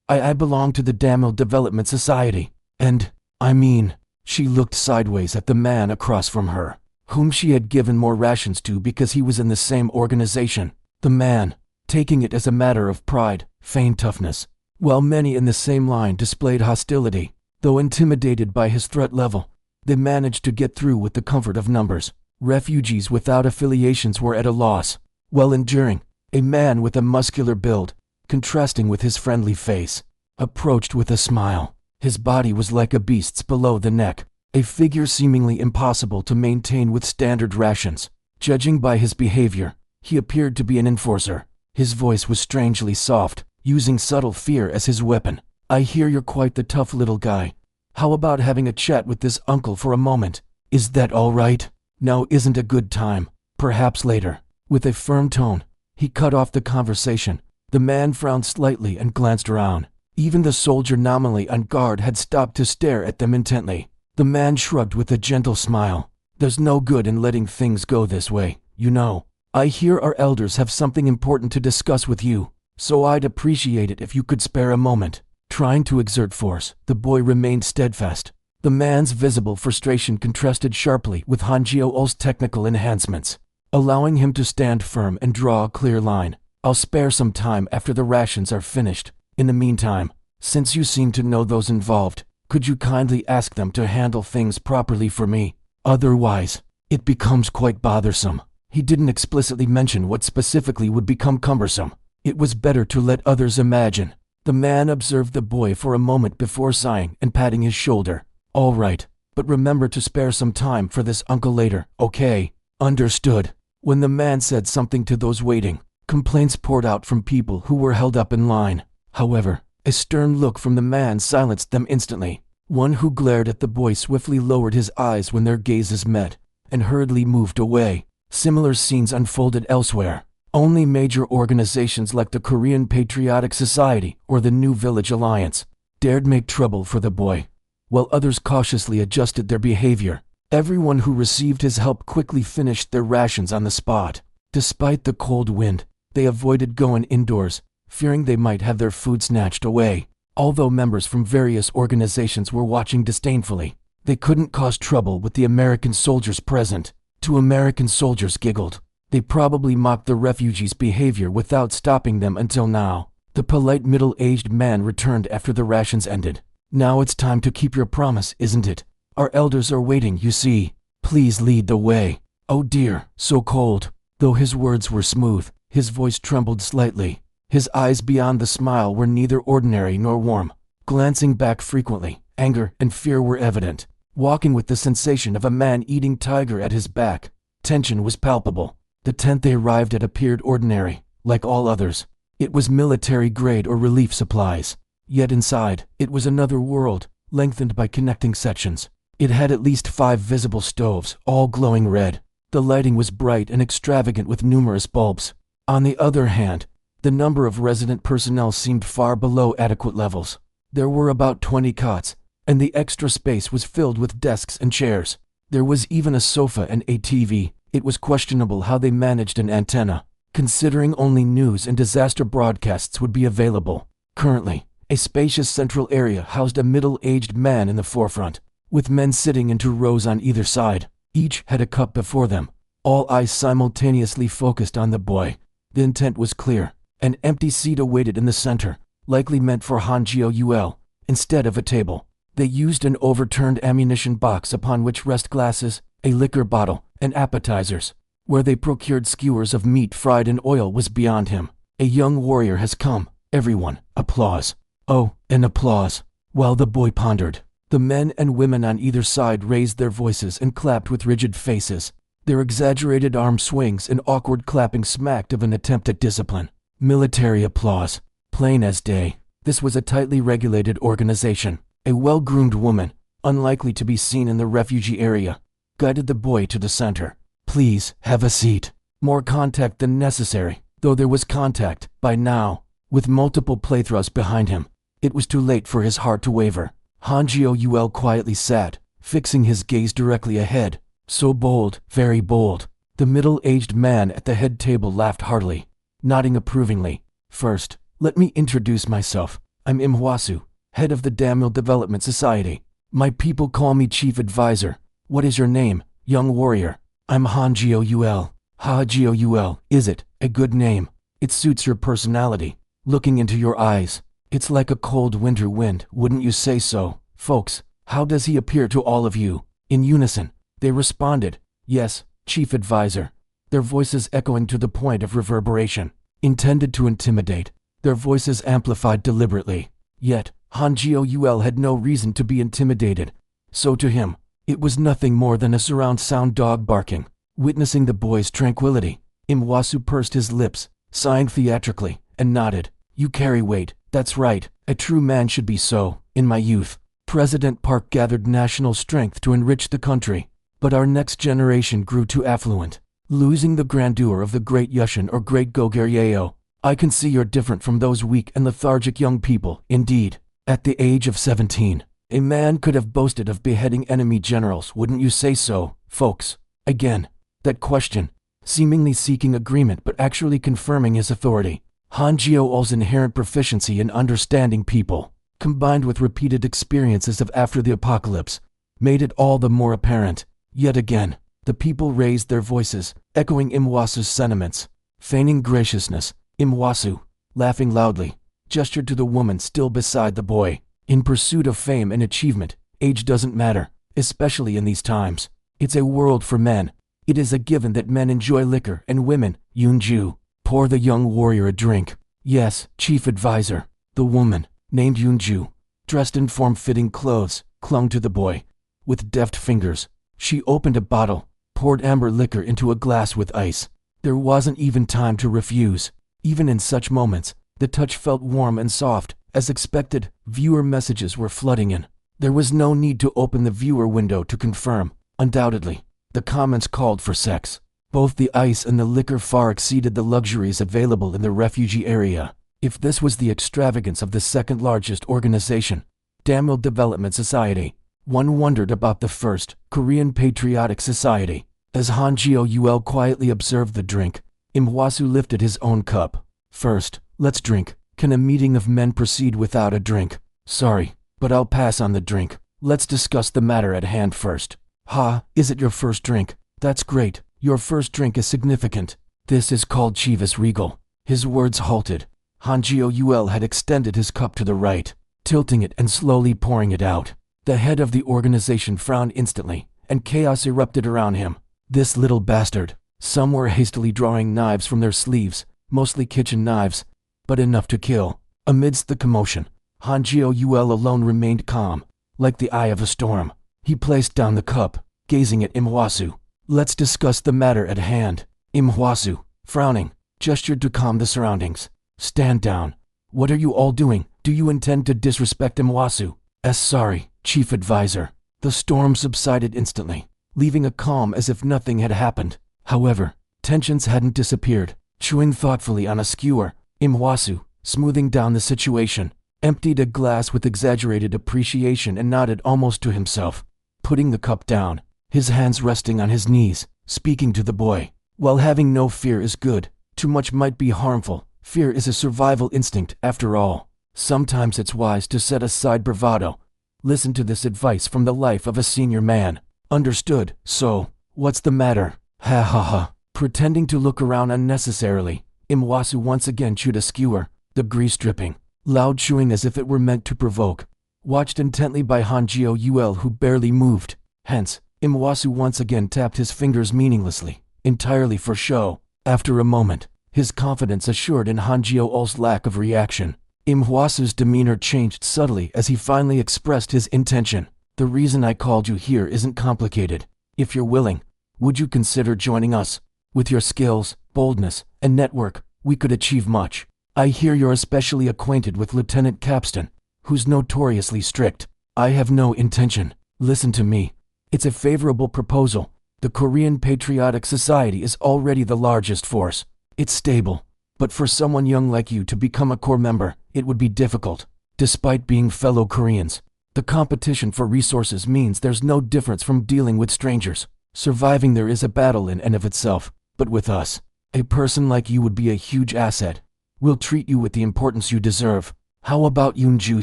I belong to the Damil Development Society. And, I mean, she looked sideways at the man across from her, whom she had given more rations to because he was in the same organization. The man, taking it as a matter of pride, feigned toughness, while many in the same line displayed hostility. Though intimidated by his threat level, they managed to get through with the comfort of numbers. Refugees without affiliations were at a loss. While enduring, a man with a muscular build, contrasting with his friendly face, approached with a smile. His body was like a beast's below the neck, a figure seemingly impossible to maintain with standard rations. Judging by his behavior, he appeared to be an enforcer. His voice was strangely soft, using subtle fear as his weapon. I hear you're quite the tough little guy. How about having a chat with this uncle for a moment? Is that all right? Now isn't a good time. Perhaps later. With a firm tone, he cut off the conversation. The man frowned slightly and glanced around. Even the soldier nominally on guard had stopped to stare at them intently. The man shrugged with a gentle smile. There's no good in letting things go this way, you know. I hear our elders have something important to discuss with you, so I'd appreciate it if you could spare a moment. Trying to exert force, the boy remained steadfast. The man's visible frustration contrasted sharply with Han Jiu-ul's technical enhancements, allowing him to stand firm and draw a clear line. I'll spare some time after the rations are finished. In the meantime, since you seem to know those involved, could you kindly ask them to handle things properly for me? Otherwise, it becomes quite bothersome. He didn't explicitly mention what specifically would become cumbersome. It was better to let others imagine. The man observed the boy for a moment before sighing and patting his shoulder. All right, but remember to spare some time for this uncle later, okay? Understood. When the man said something to those waiting, complaints poured out from people who were held up in line. However, a stern look from the man silenced them instantly. One who glared at the boy swiftly lowered his eyes when their gazes met, and hurriedly moved away. Similar scenes unfolded elsewhere. Only major organizations like the Korean Patriotic Society or the New Village Alliance dared make trouble for the boy, while others cautiously adjusted their behavior. Everyone who received his help quickly finished their rations on the spot. Despite the cold wind, they avoided going indoors, fearing they might have their food snatched away. Although members from various organizations were watching disdainfully, they couldn't cause trouble with the American soldiers present. Two American soldiers giggled. They probably mocked the refugees' behavior without stopping them until now. The polite middle-aged man returned after the rations ended. Now it's time to keep your promise, isn't it? Our elders are waiting, you see. Please lead the way. Oh dear, so cold. Though his words were smooth, his voice trembled slightly. His eyes beyond the smile were neither ordinary nor warm. Glancing back frequently, anger and fear were evident. Walking with the sensation of a man-eating tiger at his back, tension was palpable. The tent they arrived at appeared ordinary, like all others. It was military-grade or relief supplies. Yet inside, it was another world, lengthened by connecting sections. It had at least 5 visible stoves, all glowing red. The lighting was bright and extravagant with numerous bulbs. On the other hand, the number of resident personnel seemed far below adequate levels. There were about 20 cots, and the extra space was filled with desks and chairs. There was even a sofa and a TV. It was questionable how they managed an antenna, considering only news and disaster broadcasts would be available. Currently, a spacious central area housed a middle-aged man in the forefront, with men sitting in 2 rows on either side. Each had a cup before them. All eyes simultaneously focused on the boy. The intent was clear. An empty seat awaited in the center, likely meant for Han Jiu instead of a table. They used an overturned ammunition box upon which rest glasses, a liquor bottle, and appetizers. Where they procured skewers of meat fried in oil was beyond him. A young warrior has come. Everyone, applause. Oh, an applause. While the boy pondered, the men and women on either side raised their voices and clapped with rigid faces. Their exaggerated arm swings and awkward clapping smacked of an attempt at discipline. Military applause. Plain as day. This was a tightly regulated organization. A well-groomed woman, unlikely to be seen in the refugee area, guided the boy to the center. Please, have a seat. More contact than necessary, though there was contact, by now, with multiple playthroughs behind him. It was too late for his heart to waver. Han Jiu quietly sat, fixing his gaze directly ahead. So bold, very bold. The middle-aged man at the head table laughed heartily. nodding approvingly. First, let me introduce myself. I'm Imhwasu, head of the Damil Development Society. My people call me Chief Advisor. What is your name, young warrior? I'm Hanjiou. Hajiou, is it a good name? It suits your personality. Looking into your eyes, it's like a cold winter wind, wouldn't you say so? Folks, how does he appear to all of you? In unison, they responded, yes, Chief Advisor. Their voices echoing to the point of reverberation, intended to intimidate, their voices amplified deliberately. Yet, Hanjiou had no reason to be intimidated. So to him, it was nothing more than a surround sound dog barking. Witnessing the boy's tranquility, Imhwasu pursed his lips, sighing theatrically, and nodded. You carry weight, that's right, a true man should be so. In my youth, President Park gathered national strength to enrich the country, but our next generation grew too affluent, losing the grandeur of the great Yushin or great Goguryeo. I can see you're different from those weak and lethargic young people. Indeed, at the age of 17, a man could have boasted of beheading enemy generals, wouldn't you say so, folks? Again, that question, seemingly seeking agreement but actually confirming his authority. Hanjiou's inherent proficiency in understanding people, combined with repeated experiences of after the apocalypse, made it all the more apparent. Yet again, the people raised their voices, echoing Imhwasu's sentiments. Feigning graciousness, Imhwasu, laughing loudly, gestured to the woman still beside the boy. In pursuit of fame and achievement, age doesn't matter, especially in these times. It's a world for men. It is a given that men enjoy liquor and women. Yunju, pour the young warrior a drink. Yes, Chief Advisor. The woman, named Yunju, dressed in form-fitting clothes, clung to the boy. With deft fingers, she opened a bottle, poured amber liquor into a glass with ice. There wasn't even time to refuse. Even in such moments, the touch felt warm and soft. As expected, viewer messages were flooding in. There was no need to open the viewer window to confirm. Undoubtedly, the comments called for sex. Both the ice and the liquor far exceeded the luxuries available in the refugee area. If this was the extravagance of the second largest organization, Damil Development Society, one wondered about the first, Korean Patriotic Society. As Hanjiou quietly observed the drink, Imhwasu lifted his own cup. First, let's drink. Can a meeting of men proceed without a drink? Sorry, but I'll pass on the drink. Let's discuss the matter at hand first. Ha, is it your first drink? That's great. Your first drink is significant. This is called Chivas Regal. His words halted. Hanjiou had extended his cup to the right, tilting it and slowly pouring it out. The head of the organization frowned instantly, and chaos erupted around him. This little bastard. Some were hastily drawing knives from their sleeves, mostly kitchen knives, but enough to kill. Amidst the commotion, Hanjiou alone remained calm, like the eye of a storm. He placed down the cup, gazing at Imhwasu. Let's discuss the matter at hand. Imhwasu, frowning, gestured to calm the surroundings. Stand down. What are you all doing? Do you intend to disrespect Imhwasu? Sorry, Chief Advisor. The storm subsided instantly, leaving a calm as if nothing had happened. However, tensions hadn't disappeared. Chewing thoughtfully on a skewer, Imhwasu, smoothing down the situation, emptied a glass with exaggerated appreciation and nodded almost to himself. Putting the cup down, his hands resting on his knees, speaking to the boy. While having no fear is good, too much might be harmful. Fear is a survival instinct, after all. Sometimes it's wise to set aside bravado. Listen to this advice from the life of a senior man. Understood. So, what's the matter? Ha ha ha. Pretending to look around unnecessarily, Imhwasu once again chewed a skewer, the grease dripping. Loud chewing as if it were meant to provoke. Watched intently by Hanjiou who barely moved. Hence, Imhwasu once again tapped his fingers meaninglessly, entirely for show. After a moment, his confidence assured in Hanjiou's lack of reaction. Imhwasu's demeanor changed subtly as he finally expressed his intention. The reason I called you here isn't complicated. If you're willing, would you consider joining us? With your skills, boldness, and network, we could achieve much. I hear you're especially acquainted with Lieutenant Capstan, who's notoriously strict. I have no intention. Listen to me. It's a favorable proposal. The Korean Patriotic Society is already the largest force. It's stable. But for someone young like you to become a core member, it would be difficult. Despite being fellow Koreans, the competition for resources means there's no difference from dealing with strangers. Surviving there is a battle in and of itself. But with us, A person like you would be a huge asset. We'll treat you with the importance you deserve. How about Yoonju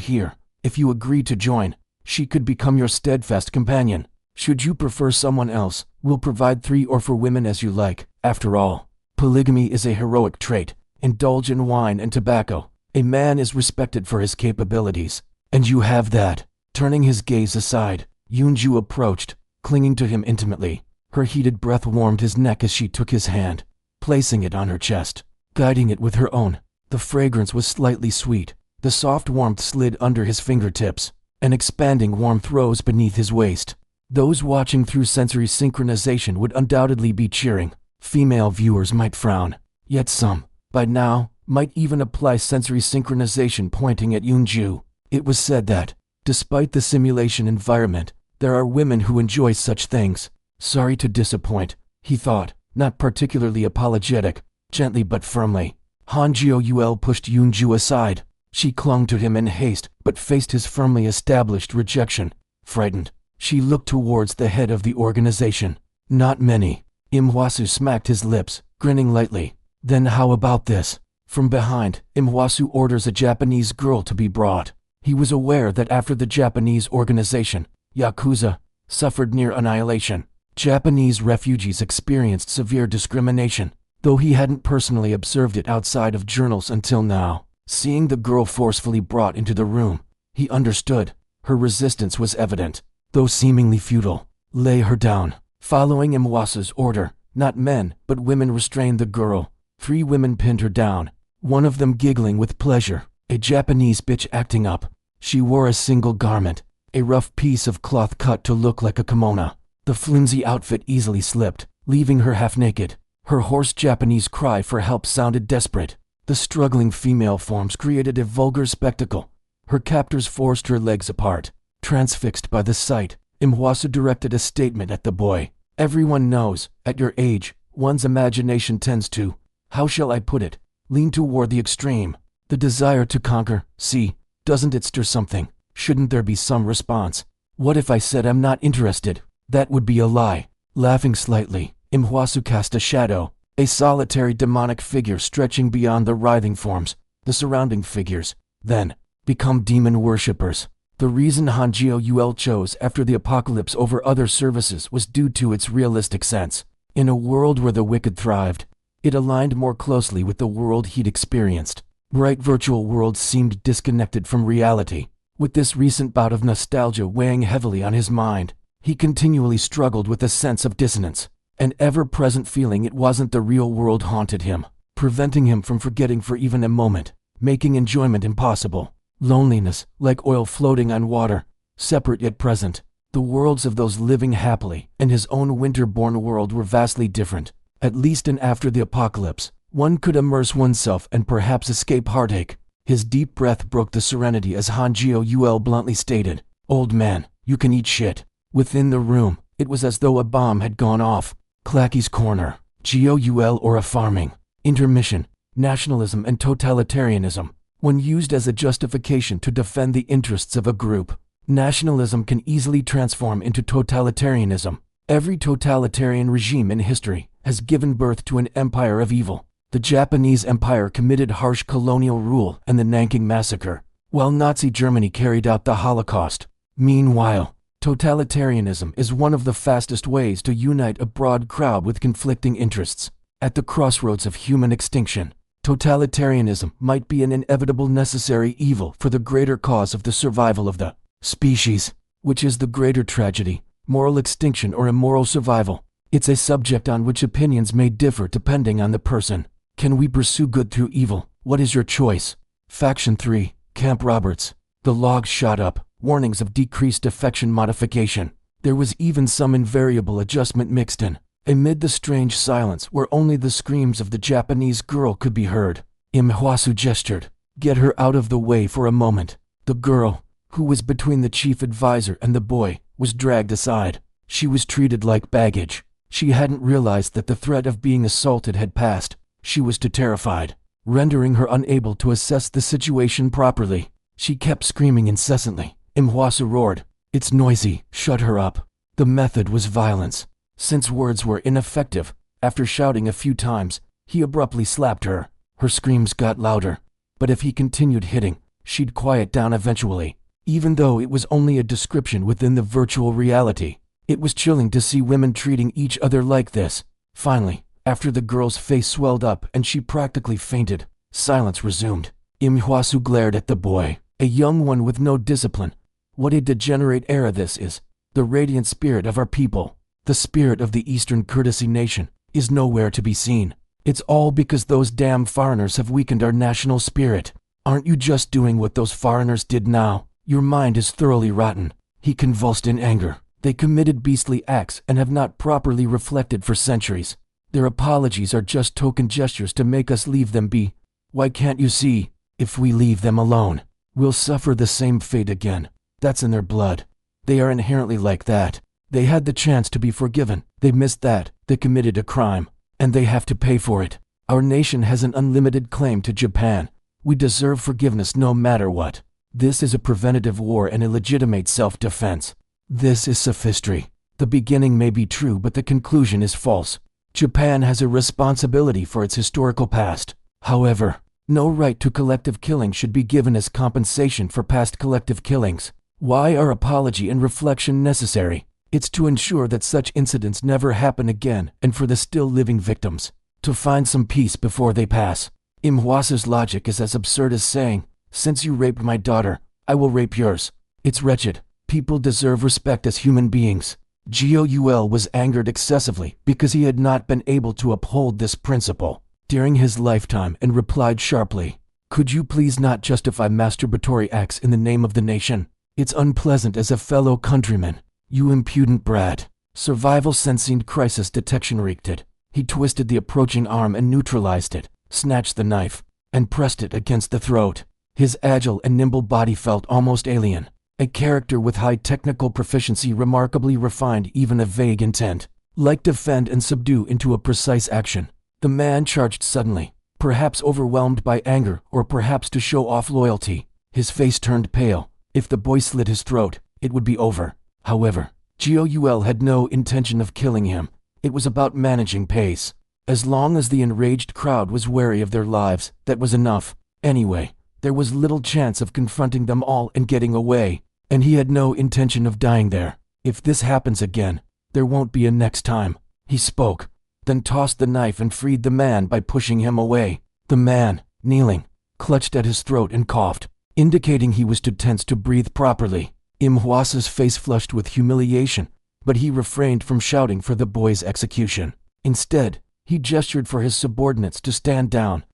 here? If you agree to join, she could become your steadfast companion. Should you prefer someone else, we'll provide 3 or 4 women as you like. After all, polygamy is a heroic trait. Indulge in wine and tobacco. A man is respected for his capabilities. And you have that. Turning his gaze aside, Yoonju approached, clinging to him intimately. Her heated breath warmed his neck as she took his hand, placing it on her chest, guiding it with her own. The fragrance was slightly sweet. The soft warmth slid under his fingertips. An expanding warmth rose beneath his waist. Those watching through sensory synchronization would undoubtedly be cheering. Female viewers might frown. Yet some, by now, might even apply sensory synchronization pointing at Yoonju. It was said that, despite the simulation environment, there are women who enjoy such things. Sorry to disappoint, he thought, not particularly apologetic, gently but firmly. Han Jiou pushed Yoonju aside. She clung to him in haste, but faced his firmly established rejection. Frightened, she looked towards the head of the organization. Not many. Imhwasu smacked his lips, grinning lightly. Then how about this? From behind, Imhwasu orders a Japanese girl to be brought. He was aware that after the Japanese organization, Yakuza, suffered near annihilation, Japanese refugees experienced severe discrimination, though he hadn't personally observed it outside of journals until now. Seeing the girl forcefully brought into the room, he understood. Her resistance was evident, though seemingly futile. Lay her down. Following Imhwasu's order, not men, but women restrained the girl. 3 women pinned her down, one of them giggling with pleasure, a Japanese bitch acting up. She wore a single garment, a rough piece of cloth cut to look like a kimono. The flimsy outfit easily slipped, leaving her half naked. Her hoarse Japanese cry for help sounded desperate. The struggling female forms created a vulgar spectacle. Her captors forced her legs apart. Transfixed by the sight, Imhwasu directed a statement at the boy. Everyone knows, at your age, one's imagination tends to, how shall I put it, lean toward the extreme. The desire to conquer, see, doesn't it stir something? Shouldn't there be some response? What if I said I'm not interested? That would be a lie. Laughing slightly, Imhwasu cast a shadow, a solitary demonic figure stretching beyond the writhing forms, the surrounding figures, then, become demon worshippers. The reason Han Jiou chose after the apocalypse over other services was due to its realistic sense. In a world where the wicked thrived, it aligned more closely with the world he'd experienced. Bright virtual worlds seemed disconnected from reality. With this recent bout of nostalgia weighing heavily on his mind, he continually struggled with a sense of dissonance. An ever-present feeling it wasn't the real world haunted him, preventing him from forgetting for even a moment, making enjoyment impossible. Loneliness, like oil floating on water, separate yet present. The worlds of those living happily and his own winter-born world were vastly different. At least in after the apocalypse, one could immerse oneself and perhaps escape heartache. His deep breath broke the serenity as Han Jiou bluntly stated, "Old man, you can eat shit." Within the room, it was as though a bomb had gone off. Clacky's corner, Jiou or a farming, intermission, nationalism and totalitarianism. When used as a justification to defend the interests of a group, nationalism can easily transform into totalitarianism. Every totalitarian regime in history has given birth to an empire of evil. The Japanese Empire committed harsh colonial rule and the Nanking Massacre, while Nazi Germany carried out the Holocaust. Meanwhile, totalitarianism is one of the fastest ways to unite a broad crowd with conflicting interests. At the crossroads of human extinction, totalitarianism might be an inevitable necessary evil for the greater cause of the survival of the species. Which is the greater tragedy, moral extinction or immoral survival? It's a subject on which opinions may differ depending on the person. Can we pursue good through evil? What is your choice? Faction 3, Camp Roberts. The logs shot up, warnings of decreased affection modification. There was even some invariable adjustment mixed in. Amid the strange silence where only the screams of the Japanese girl could be heard, Imhwasu gestured. Get her out of the way for a moment. The girl, who was between the chief advisor and the boy, was dragged aside. She was treated like baggage. She hadn't realized that the threat of being assaulted had passed. She was too terrified, rendering her unable to assess the situation properly. She kept screaming incessantly. Imhwasu roared, "It's noisy, shut her up." The method was violence. Since words were ineffective, after shouting a few times, He abruptly slapped her. Her screams got louder. But if he continued hitting, she'd quiet down eventually. Even though it was only a description within the virtual reality, it was chilling to see women treating each other like this. Finally, after the girl's face swelled up and she practically fainted, silence resumed. Imhwasu glared at the boy, a young one with no discipline. What a degenerate era this is. The radiant spirit of our people, the spirit of the Eastern Courtesy Nation, is nowhere to be seen. It's all because those damn foreigners have weakened our national spirit. Aren't you just doing what those foreigners did now? Your mind is thoroughly rotten. He convulsed in anger. They committed beastly acts and have not properly reflected for centuries. Their apologies are just token gestures to make us leave them be. Why can't you see? If we leave them alone, we'll suffer the same fate again. That's in their blood. They are inherently like that. They had the chance to be forgiven. They missed that. They committed a crime. And they have to pay for it. Our nation has an unlimited claim to Japan. We deserve forgiveness no matter what. This is a preventative war and a legitimate self-defense. This is sophistry. The beginning may be true, but the conclusion is false. Japan has a responsibility for its historical past. However, no right to collective killing should be given as compensation for past collective killings. Why are apology and reflection necessary? It's to ensure that such incidents never happen again and for the still living victims to find some peace before they pass. Imhwasu's logic is as absurd as saying, "Since you raped my daughter, I will rape yours." It's wretched. People deserve respect as human beings. Goul was angered excessively because he had not been able to uphold this principle during his lifetime and replied sharply, "Could you please not justify masturbatory acts in the name of the nation? It's unpleasant as a fellow countryman. You impudent brat." Survival sensing crisis detection wreaked it. He twisted the approaching arm and neutralized it, snatched the knife, and pressed it against the throat. His agile and nimble body felt almost alien. A character with high technical proficiency, remarkably refined, even a vague intent, like defend and subdue into a precise action. The man charged suddenly, perhaps overwhelmed by anger or perhaps to show off loyalty. His face turned pale. If the boy slit his throat, it would be over. However, Goul had no intention of killing him. It was about managing pace. As long as the enraged crowd was wary of their lives, that was enough. Anyway, there was little chance of confronting them all and getting away, and he had no intention of dying there. If this happens again, there won't be a next time. He spoke, then tossed the knife and freed the man by pushing him away. The man, kneeling, clutched at his throat and coughed, indicating he was too tense to breathe properly. Imhwasu's face flushed with humiliation, but he refrained from shouting for the boy's execution. Instead, he gestured for his subordinates to stand down.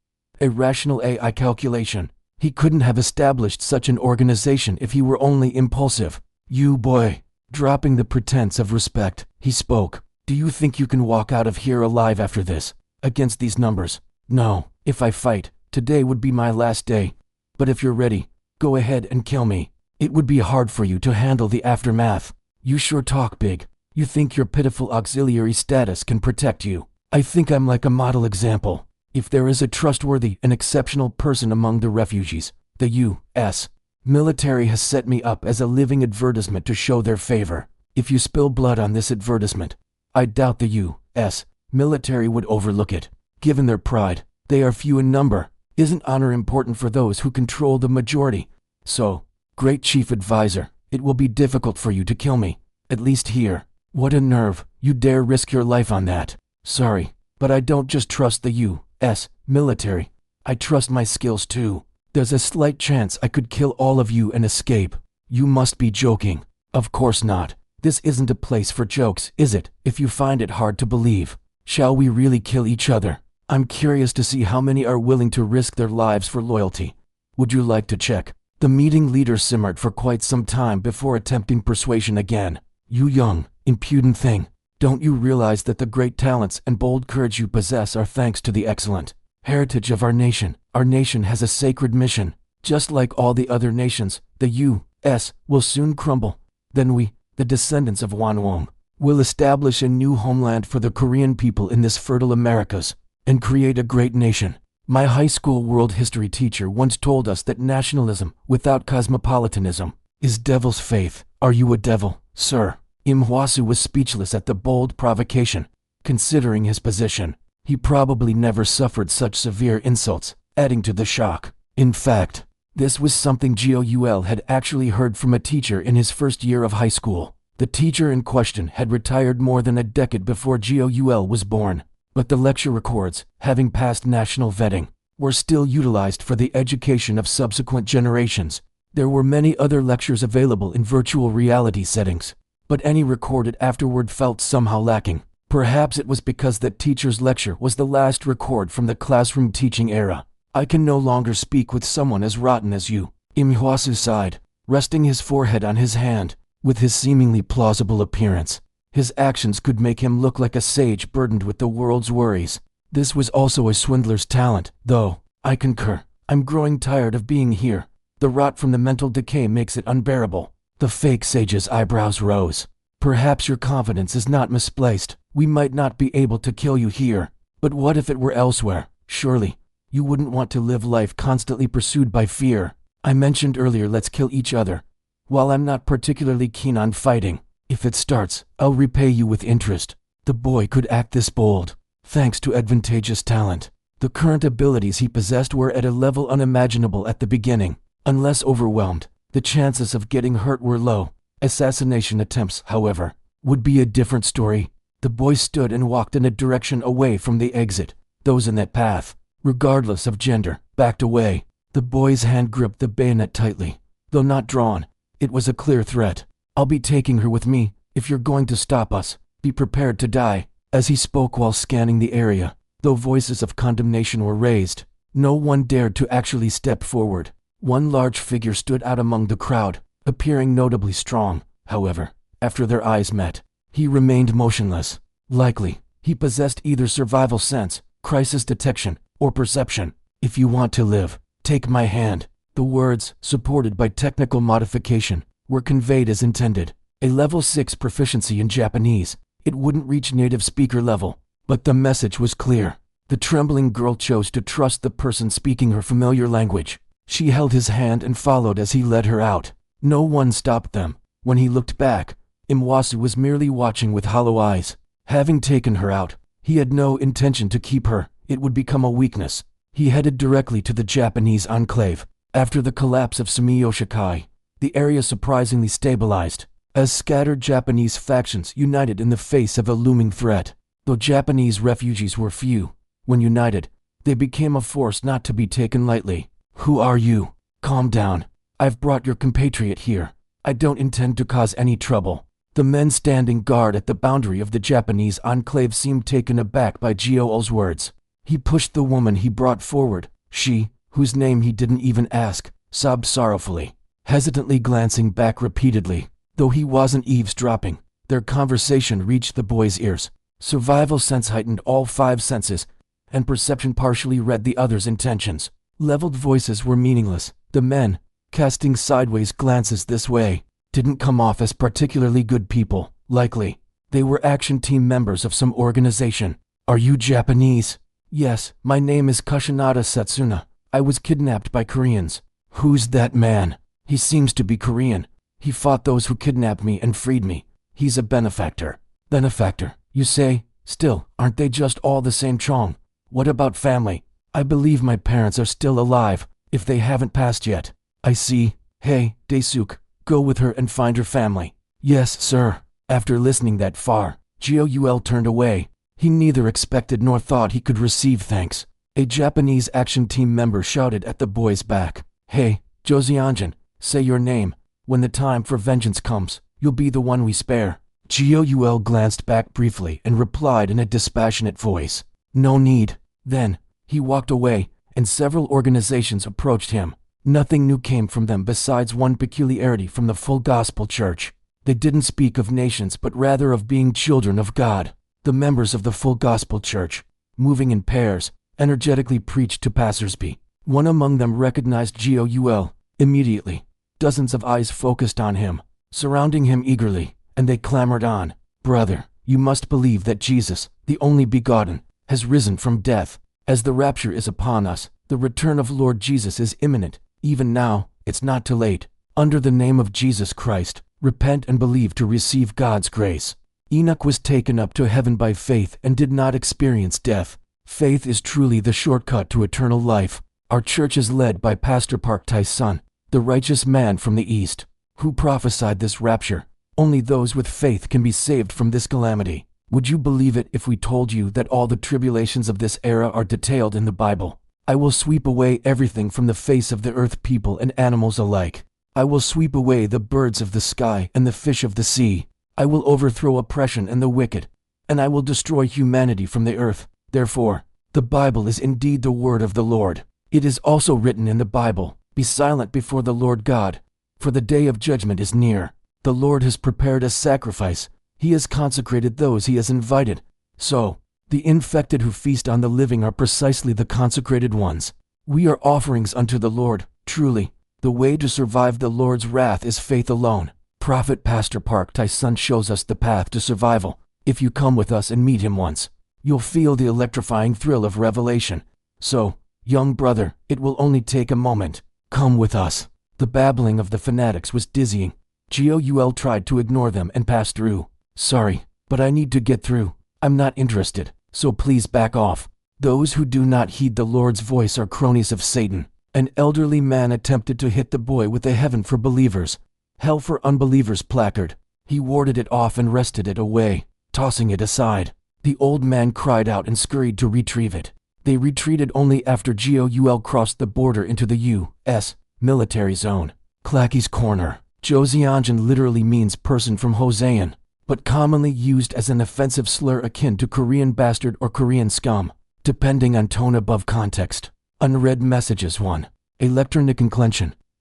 A rational AI calculation. He couldn't have established such an organization if he were only impulsive. "You boy," dropping the pretense of respect, he spoke. "Do you think you can walk out of here alive after this? Against these numbers? No. If I fight, today would be my last day. But if you're ready, go ahead and kill me. It would be hard for you to handle the aftermath. You sure talk big. You think your pitiful auxiliary status can protect you. I think I'm like a model example. If there is a trustworthy and exceptional person among the refugees, the U.S. military has set me up as a living advertisement to show their favor. If you spill blood on this advertisement, I doubt the U.S. military would overlook it. Given their pride, they are few in number. Isn't honor important for those who control the majority? So, Great Chief Advisor, it will be difficult for you to kill me, at least here. What a nerve, you dare risk your life on that. Sorry, but I don't just trust the U.S. military. I trust my skills too. There's a slight chance I could kill all of you and escape. You must be joking. Of course not. This isn't a place for jokes, is it, if you find it hard to believe? Shall we really kill each other? I'm curious to see how many are willing to risk their lives for loyalty. Would you like to check? The meeting leader simmered for quite some time before attempting persuasion again. You young, impudent thing. Don't you realize that the great talents and bold courage you possess are thanks to the excellent heritage of our nation? Our nation has a sacred mission. Just like all the other nations, the U.S. will soon crumble. Then we, the descendants of Wanwong, will establish a new homeland for the Korean people in this fertile Americas and create a great nation. My high school world history teacher once told us that nationalism without cosmopolitanism is devil's faith. Are you a devil, sir? Imhwasu was speechless at the bold provocation. Considering his position, He probably never suffered such severe insults, adding to the shock. In fact, this was something Goul had actually heard from a teacher in his first year of high school. The teacher in question had retired more than a decade before Goul was born, but the lecture records, having passed national vetting, were still utilized for the education of subsequent generations. There were many other lectures available in virtual reality settings, but any recorded afterward felt somehow lacking. Perhaps it was because that teacher's lecture was the last record from the classroom teaching era. I can no longer speak with someone as rotten as you. Imhwasu sighed, resting his forehead on his hand. With his seemingly plausible appearance, his actions could make him look like a sage burdened with the world's worries. This was also a swindler's talent, though. I concur. I'm growing tired of being here. The rot from the mental decay makes it unbearable. The fake sage's eyebrows rose. Perhaps your confidence is not misplaced. We might not be able to kill you here, but what if it were elsewhere? Surely, you wouldn't want to live life constantly pursued by fear. I mentioned earlier, let's kill each other. While I'm not particularly keen on fighting, if it starts, I'll repay you with interest. The boy could act this bold, thanks to advantageous talent. The current abilities he possessed were at a level unimaginable at the beginning. Unless overwhelmed, the chances of getting hurt were low. Assassination attempts, however, would be a different story. The boy stood and walked in a direction away from the exit. Those in that path, regardless of gender, backed away. The boy's hand gripped the bayonet tightly, though not drawn. It was a clear threat. I'll be taking her with me. If you're going to stop us, be prepared to die. As he spoke while scanning the area, though voices of condemnation were raised, no one dared to actually step forward. One large figure stood out among the crowd, appearing notably strong. However, after their eyes met, he remained motionless. Likely, he possessed either survival sense, crisis detection, or perception. If you want to live, take my hand. The words, supported by technical modification, were conveyed as intended. A level 6 proficiency in Japanese. It wouldn't reach native speaker level, but the message was clear. The trembling girl chose to trust the person speaking her familiar language. She held his hand and followed as he led her out. No one stopped them. When he looked back, Imwasu was merely watching with hollow eyes. Having taken her out, he had no intention to keep her. It would become a weakness. He headed directly to the Japanese enclave. After the collapse of Sumiyoshikai, the area surprisingly stabilized, as scattered Japanese factions united in the face of a looming threat. Though Japanese refugees were few, when united, they became a force not to be taken lightly. Who are you? Calm down. I've brought your compatriot here. I don't intend to cause any trouble. The men standing guard at the boundary of the Japanese enclave seemed taken aback by Goul's words. He pushed the woman he brought forward. She, whose name he didn't even ask, sobbed sorrowfully, hesitantly glancing back repeatedly. Though he wasn't eavesdropping, their conversation reached the boy's ears. Survival sense heightened all 5 senses, and perception partially read the other's intentions. Leveled voices were meaningless. The men, casting sideways glances this way, didn't come off as particularly good people. Likely, they were action team members of some organization. Are you Japanese? Yes, my name is Kushinada Setsuna. I was kidnapped by Koreans. Who's that man? He seems to be Korean. He fought those who kidnapped me and freed me. He's a benefactor. Benefactor, you say? Still, aren't they just all the same chong? What about family? I believe my parents are still alive, if they haven't passed yet. I see. Hey, Daisuke, go with her and find her family. Yes, sir. After listening that far, Goul turned away. He neither expected nor thought he could receive thanks. A Japanese action team member shouted at the boy's back. Hey, Josianjin, say your name. When the time for vengeance comes, you'll be the one we spare. Goul glanced back briefly and replied in a dispassionate voice. No need. Then, he walked away, and several organizations approached him. Nothing new came from them besides one peculiarity from the Full Gospel Church. They didn't speak of nations but rather of being children of God. The members of the Full Gospel Church, moving in pairs, energetically preached to passersby. One among them recognized Goul. Immediately, dozens of eyes focused on him, surrounding him eagerly, and they clamored on. Brother, you must believe that Jesus, the only begotten, has risen from death. As the rapture is upon us, the return of Lord Jesus is imminent. Even now, it's not too late. Under the name of Jesus Christ, repent and believe to receive God's grace. Enoch was taken up to heaven by faith and did not experience death. Faith is truly the shortcut to eternal life. Our church is led by Pastor Park Tai-sun, the righteous man from the East, who prophesied this rapture. Only those with faith can be saved from this calamity. Would you believe it if we told you that all the tribulations of this era are detailed in the Bible? I will sweep away everything from the face of the earth, people and animals alike. I will sweep away the birds of the sky and the fish of the sea. I will overthrow oppression and the wicked, and I will destroy humanity from the earth. Therefore, the Bible is indeed the word of the Lord. It is also written in the Bible, "Be silent before the Lord God, for the day of judgment is near." The Lord has prepared a sacrifice. He has consecrated those he has invited. So, the infected who feast on the living are precisely the consecrated ones. We are offerings unto the Lord. Truly, the way to survive the Lord's wrath is faith alone. Prophet Pastor Park Tai-sun shows us the path to survival. If you come with us and meet him once, you'll feel the electrifying thrill of revelation. So, young brother, it will only take a moment. Come with us. The babbling of the fanatics was dizzying. Goul tried to ignore them and pass through. Sorry, but I need to get through. I'm not interested, so please back off. Those who do not heed the Lord's voice are cronies of Satan. An elderly man attempted to hit the boy with a "Heaven for Believers, Hell for Unbelievers" placard. He warded it off and wrested it away, tossing it aside. The old man cried out and scurried to retrieve it. They retreated only after Goul crossed the border into the U.S. military zone. Clacky's Corner. Joseonjin literally means person from Hosean, but commonly used as an offensive slur akin to Korean bastard or Korean scum, depending on tone above context. Unread messages 1. Electronic.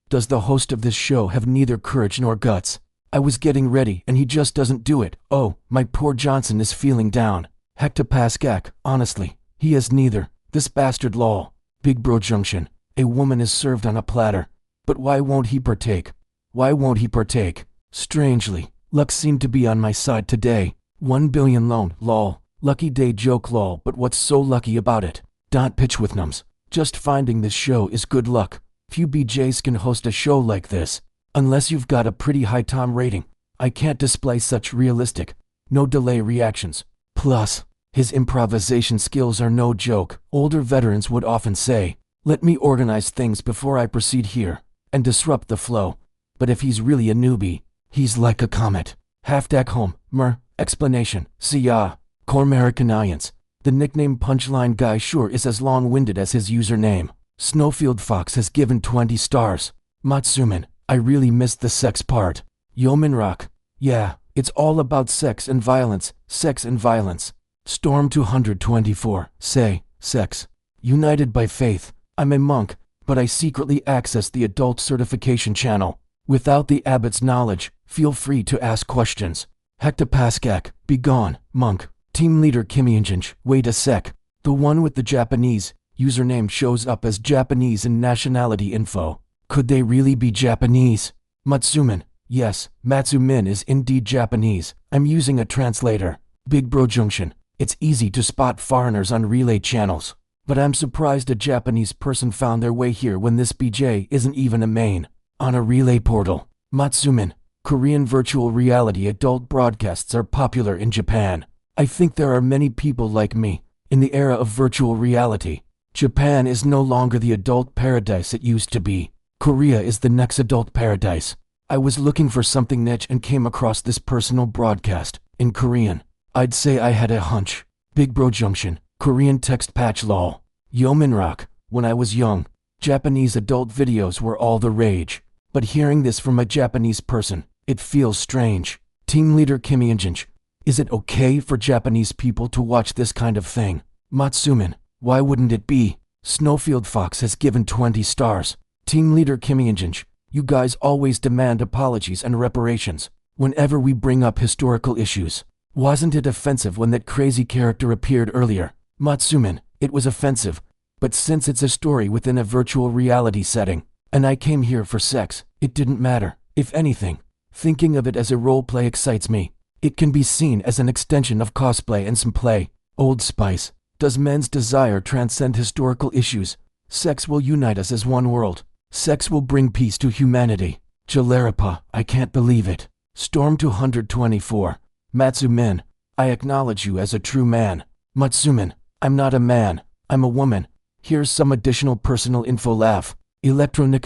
Does the host of this show have neither courage nor guts? I was getting ready and he just doesn't do it. Oh, my poor Johnson is feeling down. Hectopaskak, honestly, he has neither. This bastard lol. Big Bro Junction. A woman is served on a platter. But why won't he partake? Why won't he partake? Strangely, luck seemed to be on my side today. 1 billion loan, lol. Lucky day joke lol, but what's so lucky about it? Don't pitch with nums. Just finding this show is good luck. Few BJs can host a show like this. Unless you've got a pretty high Tom rating. I can't display such realistic, no delay reactions. Plus, his improvisation skills are no joke. Older veterans would often say, "Let me organize things before I proceed here," and disrupt the flow. But if he's really a newbie, he's like a comet. Half-deck home, explanation, siya, Cormericanalians. The nickname Punchline Guy sure is as long-winded as his username. Snowfield Fox has given 20 stars. Matsuman, I really missed the sex part. Yeoman Rock, yeah, it's all about sex and violence, sex and violence. Storm 224, say, sex. United by faith, I'm a monk, but I secretly access the adult certification channel. Without the abbot's knowledge, feel free to ask questions. Hectopaskak, be gone, monk. Team leader Kimionjinch, wait a sec. The one with the Japanese username shows up as Japanese in nationality info. Could they really be Japanese? Matsuman, yes, Matsumin is indeed Japanese. I'm using a translator. Big Bro Junction, it's easy to spot foreigners on relay channels. But I'm surprised a Japanese person found their way here when this BJ isn't even a main. On a relay portal. Matsumin, Korean virtual reality adult broadcasts are popular in Japan. I think there are many people like me, in the era of virtual reality. Japan is no longer the adult paradise it used to be. Korea is the next adult paradise. I was looking for something niche and came across this personal broadcast, in Korean. I'd say I had a hunch. Big Bro Junction, Korean text patch lol. Yeoman Rock, when I was young, Japanese adult videos were all the rage. But hearing this from a Japanese person, it feels strange. Team leader Kimionjinch, is it okay for Japanese people to watch this kind of thing? Matsuman, why wouldn't it be? Snowfield Fox has given 20 stars. Team leader Kimionjinch, you guys always demand apologies and reparations whenever we bring up historical issues. Wasn't it offensive when that crazy character appeared earlier? Matsuman, it was offensive. But since it's a story within a virtual reality setting, and I came here for sex, it didn't matter. If anything, thinking of it as a roleplay excites me. It can be seen as an extension of cosplay and some play. Old Spice, does men's desire transcend historical issues? Sex will unite us as one world. Sex will bring peace to humanity. Jalarapa, I can't believe it. Storm 224. Matsumin, I acknowledge you as a true man. Matsumin, I'm not a man, I'm a woman. Here's some additional personal info. Laugh. Electronic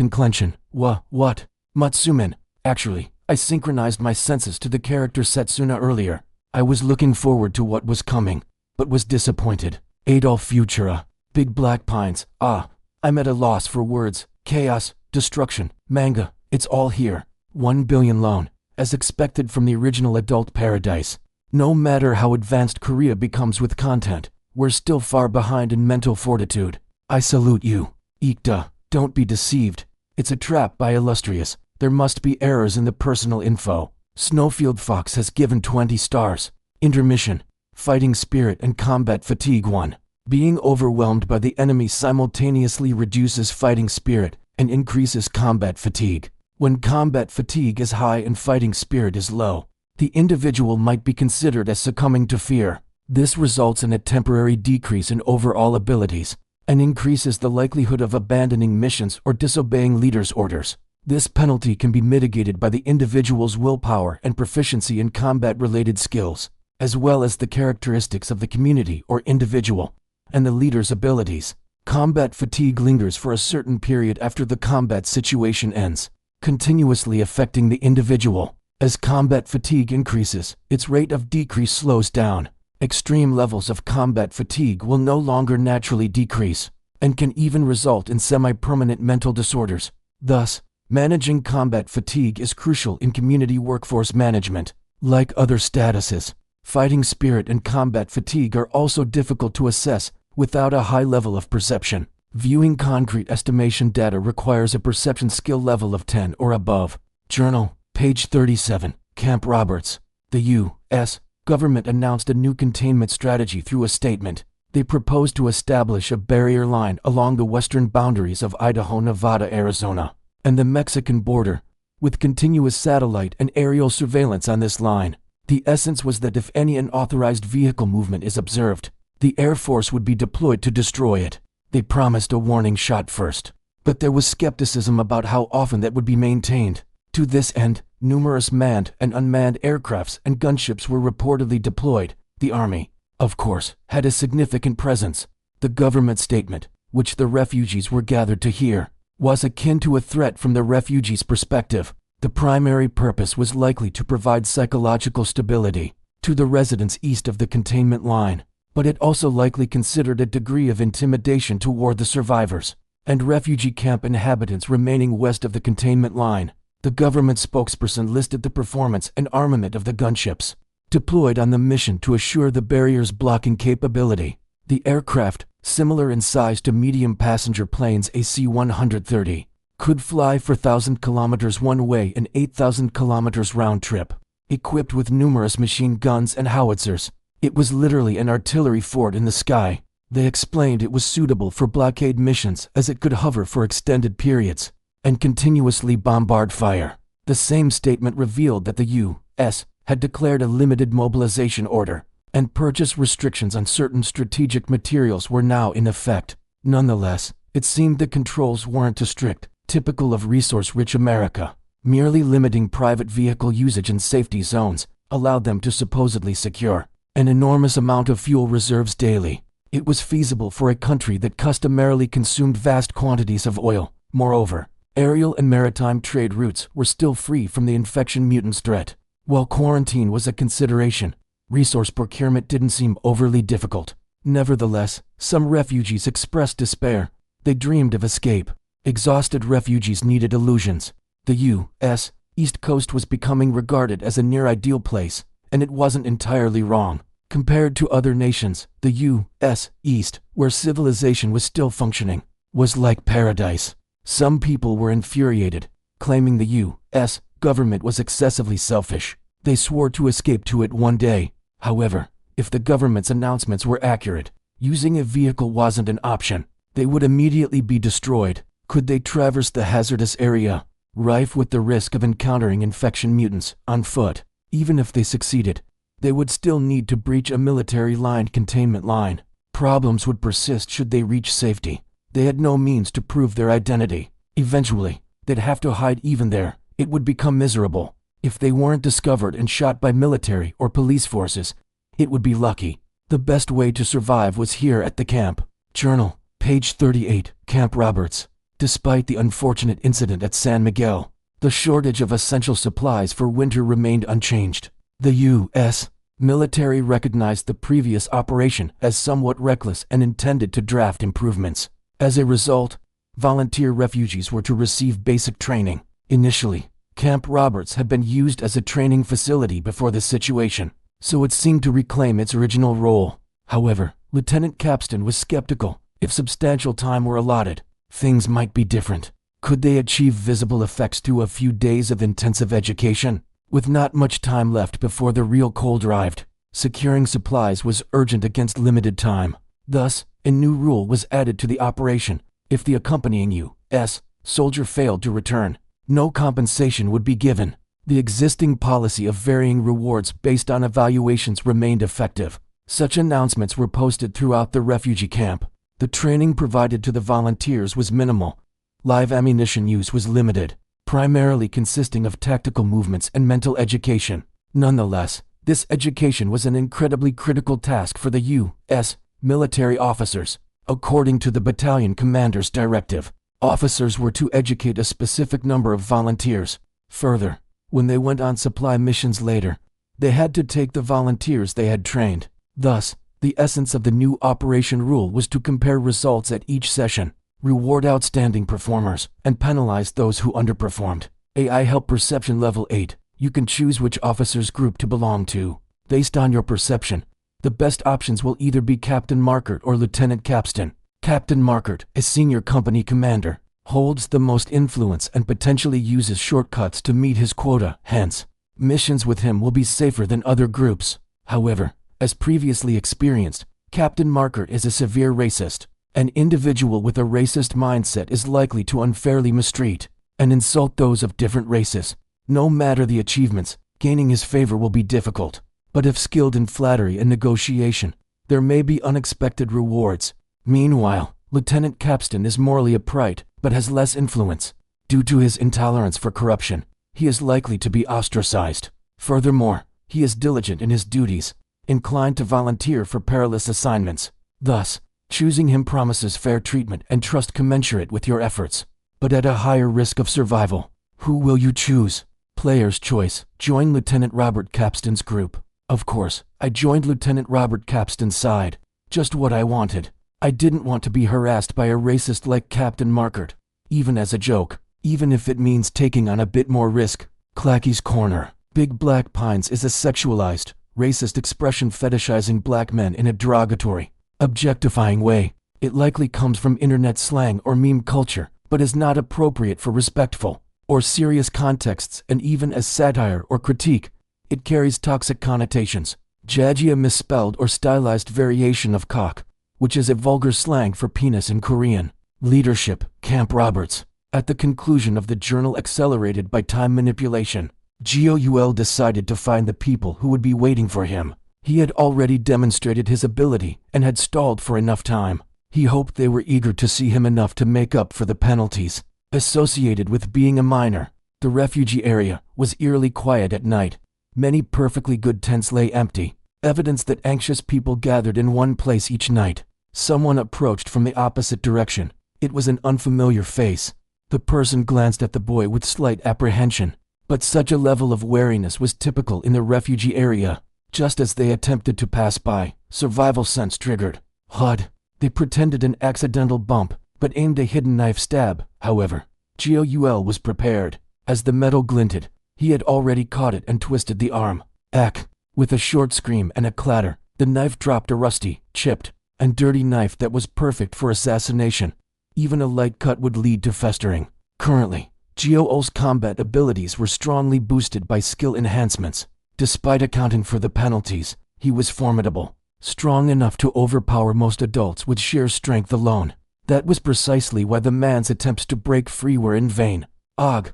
what? Matsuman. Actually, I synchronized my senses to the character Setsuna earlier. I was looking forward to what was coming, but was disappointed. Adolf Futura. Big Black Pines. I'm at a loss for words. Chaos, destruction, manga, it's all here. 1 billion loan, as expected from the original Adult Paradise. No matter how advanced Korea becomes with content, we're still far behind in mental fortitude. I salute you. Ikta, don't be deceived. It's a trap by Illustrious. There must be errors in the personal info. Snowfield Fox has given 20 stars. Intermission. Fighting spirit and combat fatigue. 1. Being overwhelmed by the enemy simultaneously reduces fighting spirit and increases combat fatigue. When combat fatigue is high and fighting spirit is low, the individual might be considered as succumbing to fear. This results in a temporary decrease in overall abilities and increases the likelihood of abandoning missions or disobeying leaders' orders. This penalty can be mitigated by the individual's willpower and proficiency in combat-related skills, as well as the characteristics of the community or individual and the leader's abilities. Combat fatigue lingers for a certain period after the combat situation ends, continuously affecting the individual. As combat fatigue increases, its rate of decrease slows down. Extreme levels of combat fatigue will no longer naturally decrease, and can even result in semi-permanent mental disorders. Thus, managing combat fatigue is crucial in community workforce management. Like other statuses, fighting spirit and combat fatigue are also difficult to assess without a high level of perception. Viewing concrete estimation data requires a perception skill level of 10 or above. Journal, page 37. Camp Roberts. The U.S. government announced a new containment strategy through a statement. They proposed to establish a barrier line along the western boundaries of Idaho, Nevada, Arizona, and the Mexican border, with continuous satellite and aerial surveillance on this line. The essence was that if any unauthorized vehicle movement is observed, the Air Force would be deployed to destroy it. They promised a warning shot first, but there was skepticism about how often that would be maintained. To this end, numerous manned and unmanned aircrafts and gunships were reportedly deployed. The Army, of course, had a significant presence. The government statement, which the refugees were gathered to hear, was akin to a threat from the refugees' perspective. The primary purpose was likely to provide psychological stability to the residents east of the containment line, but it also likely considered a degree of intimidation toward the survivors and refugee camp inhabitants remaining west of the containment line. The government spokesperson listed the performance and armament of the gunships deployed on the mission to assure the barrier's blocking capability. The aircraft, similar in size to medium passenger planes AC-130, could fly for 1,000 kilometers one way and 8,000 kilometers round trip. Equipped with numerous machine guns and howitzers, it was literally an artillery fort in the sky. They explained it was suitable for blockade missions as it could hover for extended periods and continuously bombard fire. The same statement revealed that the U.S. had declared a limited mobilization order, and purchase restrictions on certain strategic materials were now in effect. Nonetheless, it seemed the controls weren't too strict, typical of resource-rich America. Merely limiting private vehicle usage in safety zones allowed them to supposedly secure an enormous amount of fuel reserves daily. It was feasible for a country that customarily consumed vast quantities of oil. Moreover, aerial and maritime trade routes were still free from the infection mutants threat. While quarantine was a consideration, resource procurement didn't seem overly difficult. Nevertheless, some refugees expressed despair. They dreamed of escape. Exhausted refugees needed illusions. The U.S. East Coast was becoming regarded as a near-ideal place, and it wasn't entirely wrong. Compared to other nations, the U.S. East, where civilization was still functioning, was like paradise. Some people were infuriated, claiming the U.S. government was excessively selfish. They swore to escape to it one day. However, if the government's announcements were accurate, using a vehicle wasn't an option. They would immediately be destroyed. Could they traverse the hazardous area, rife with the risk of encountering infection mutants, on foot? Even if they succeeded, they would still need to breach a military-lined containment line. Problems would persist should they reach safety. They had no means to prove their identity. Eventually, they'd have to hide even there. It would become miserable. If they weren't discovered and shot by military or police forces, it would be lucky. The best way to survive was here at the camp. Journal, page 38, Camp Roberts. Despite the unfortunate incident at San Miguel, the shortage of essential supplies for winter remained unchanged. The U.S. military recognized the previous operation as somewhat reckless and intended to draft improvements. As a result, volunteer refugees were to receive basic training. Initially, Camp Roberts had been used as a training facility before the situation, so it seemed to reclaim its original role. However, Lieutenant Capstan was skeptical. If substantial time were allotted, things might be different. Could they achieve visible effects through a few days of intensive education? With not much time left before the real cold arrived, securing supplies was urgent against limited time. Thus, a new rule was added to the operation. If the accompanying U.S. soldier failed to return, no compensation would be given. The existing policy of varying rewards based on evaluations remained effective. Such announcements were posted throughout the refugee camp. The training provided to the volunteers was minimal. Live ammunition use was limited, primarily consisting of tactical movements and mental education. Nonetheless, this education was an incredibly critical task for the U.S. military officers. According to the battalion commander's directive, officers were to educate a specific number of volunteers. Further, when they went on supply missions later, they had to take the volunteers they had trained. Thus, the essence of the new operation rule was to compare results at each session, reward outstanding performers, and penalize those who underperformed. AI Help Perception Level 8. You can choose which officers group to belong to. Based on your perception, the best options will either be Captain Markert or Lieutenant Capstan. Captain Markert, a senior company commander, holds the most influence and potentially uses shortcuts to meet his quota. Hence, missions with him will be safer than other groups. However, as previously experienced, Captain Markert is a severe racist. An individual with a racist mindset is likely to unfairly mistreat and insult those of different races. No matter the achievements, gaining his favor will be difficult. But if skilled in flattery and negotiation, there may be unexpected rewards. Meanwhile, Lieutenant Capstan is morally upright, but has less influence. Due to his intolerance for corruption, he is likely to be ostracized. Furthermore, he is diligent in his duties, inclined to volunteer for perilous assignments. Thus, choosing him promises fair treatment and trust commensurate with your efforts, but at a higher risk of survival. Who will you choose? Player's choice. Join Lieutenant Robert Capstan's group. Of course, I joined Lieutenant Robert Capstan's side. Just what I wanted. I didn't want to be harassed by a racist like Captain Markert, even as a joke, even if it means taking on a bit more risk. Clacky's Corner. Big Black Pines is a sexualized, racist expression fetishizing black men in a derogatory, objectifying way. It likely comes from internet slang or meme culture, but is not appropriate for respectful or serious contexts, and even as satire or critique, it carries toxic connotations. Jagia, misspelled or stylized variation of cock, which is a vulgar slang for penis in Korean. Leadership. Camp Roberts. At the conclusion of the journal accelerated by time manipulation, Goul decided to find the people who would be waiting for him. He had already demonstrated his ability and had stalled for enough time. He hoped they were eager to see him enough to make up for the penalties associated with being a minor. The refugee area was eerily quiet at night. Many perfectly good tents lay empty, evidence that anxious people gathered in one place each night. Someone approached from the opposite direction. It was an unfamiliar face. The person glanced at the boy with slight apprehension, but such a level of wariness was typical in the refugee area. Just as they attempted to pass by, survival sense triggered. HUD. They pretended an accidental bump, but aimed a hidden knife stab. However, Goul was prepared. As the metal glinted, he had already caught it and twisted the arm. Ack! With a short scream and a clatter, the knife dropped, a rusty, chipped, and dirty knife that was perfect for assassination. Even a light cut would lead to festering. Currently, Goul's combat abilities were strongly boosted by skill enhancements. Despite accounting for the penalties, he was formidable, strong enough to overpower most adults with sheer strength alone. That was precisely why the man's attempts to break free were in vain. Og,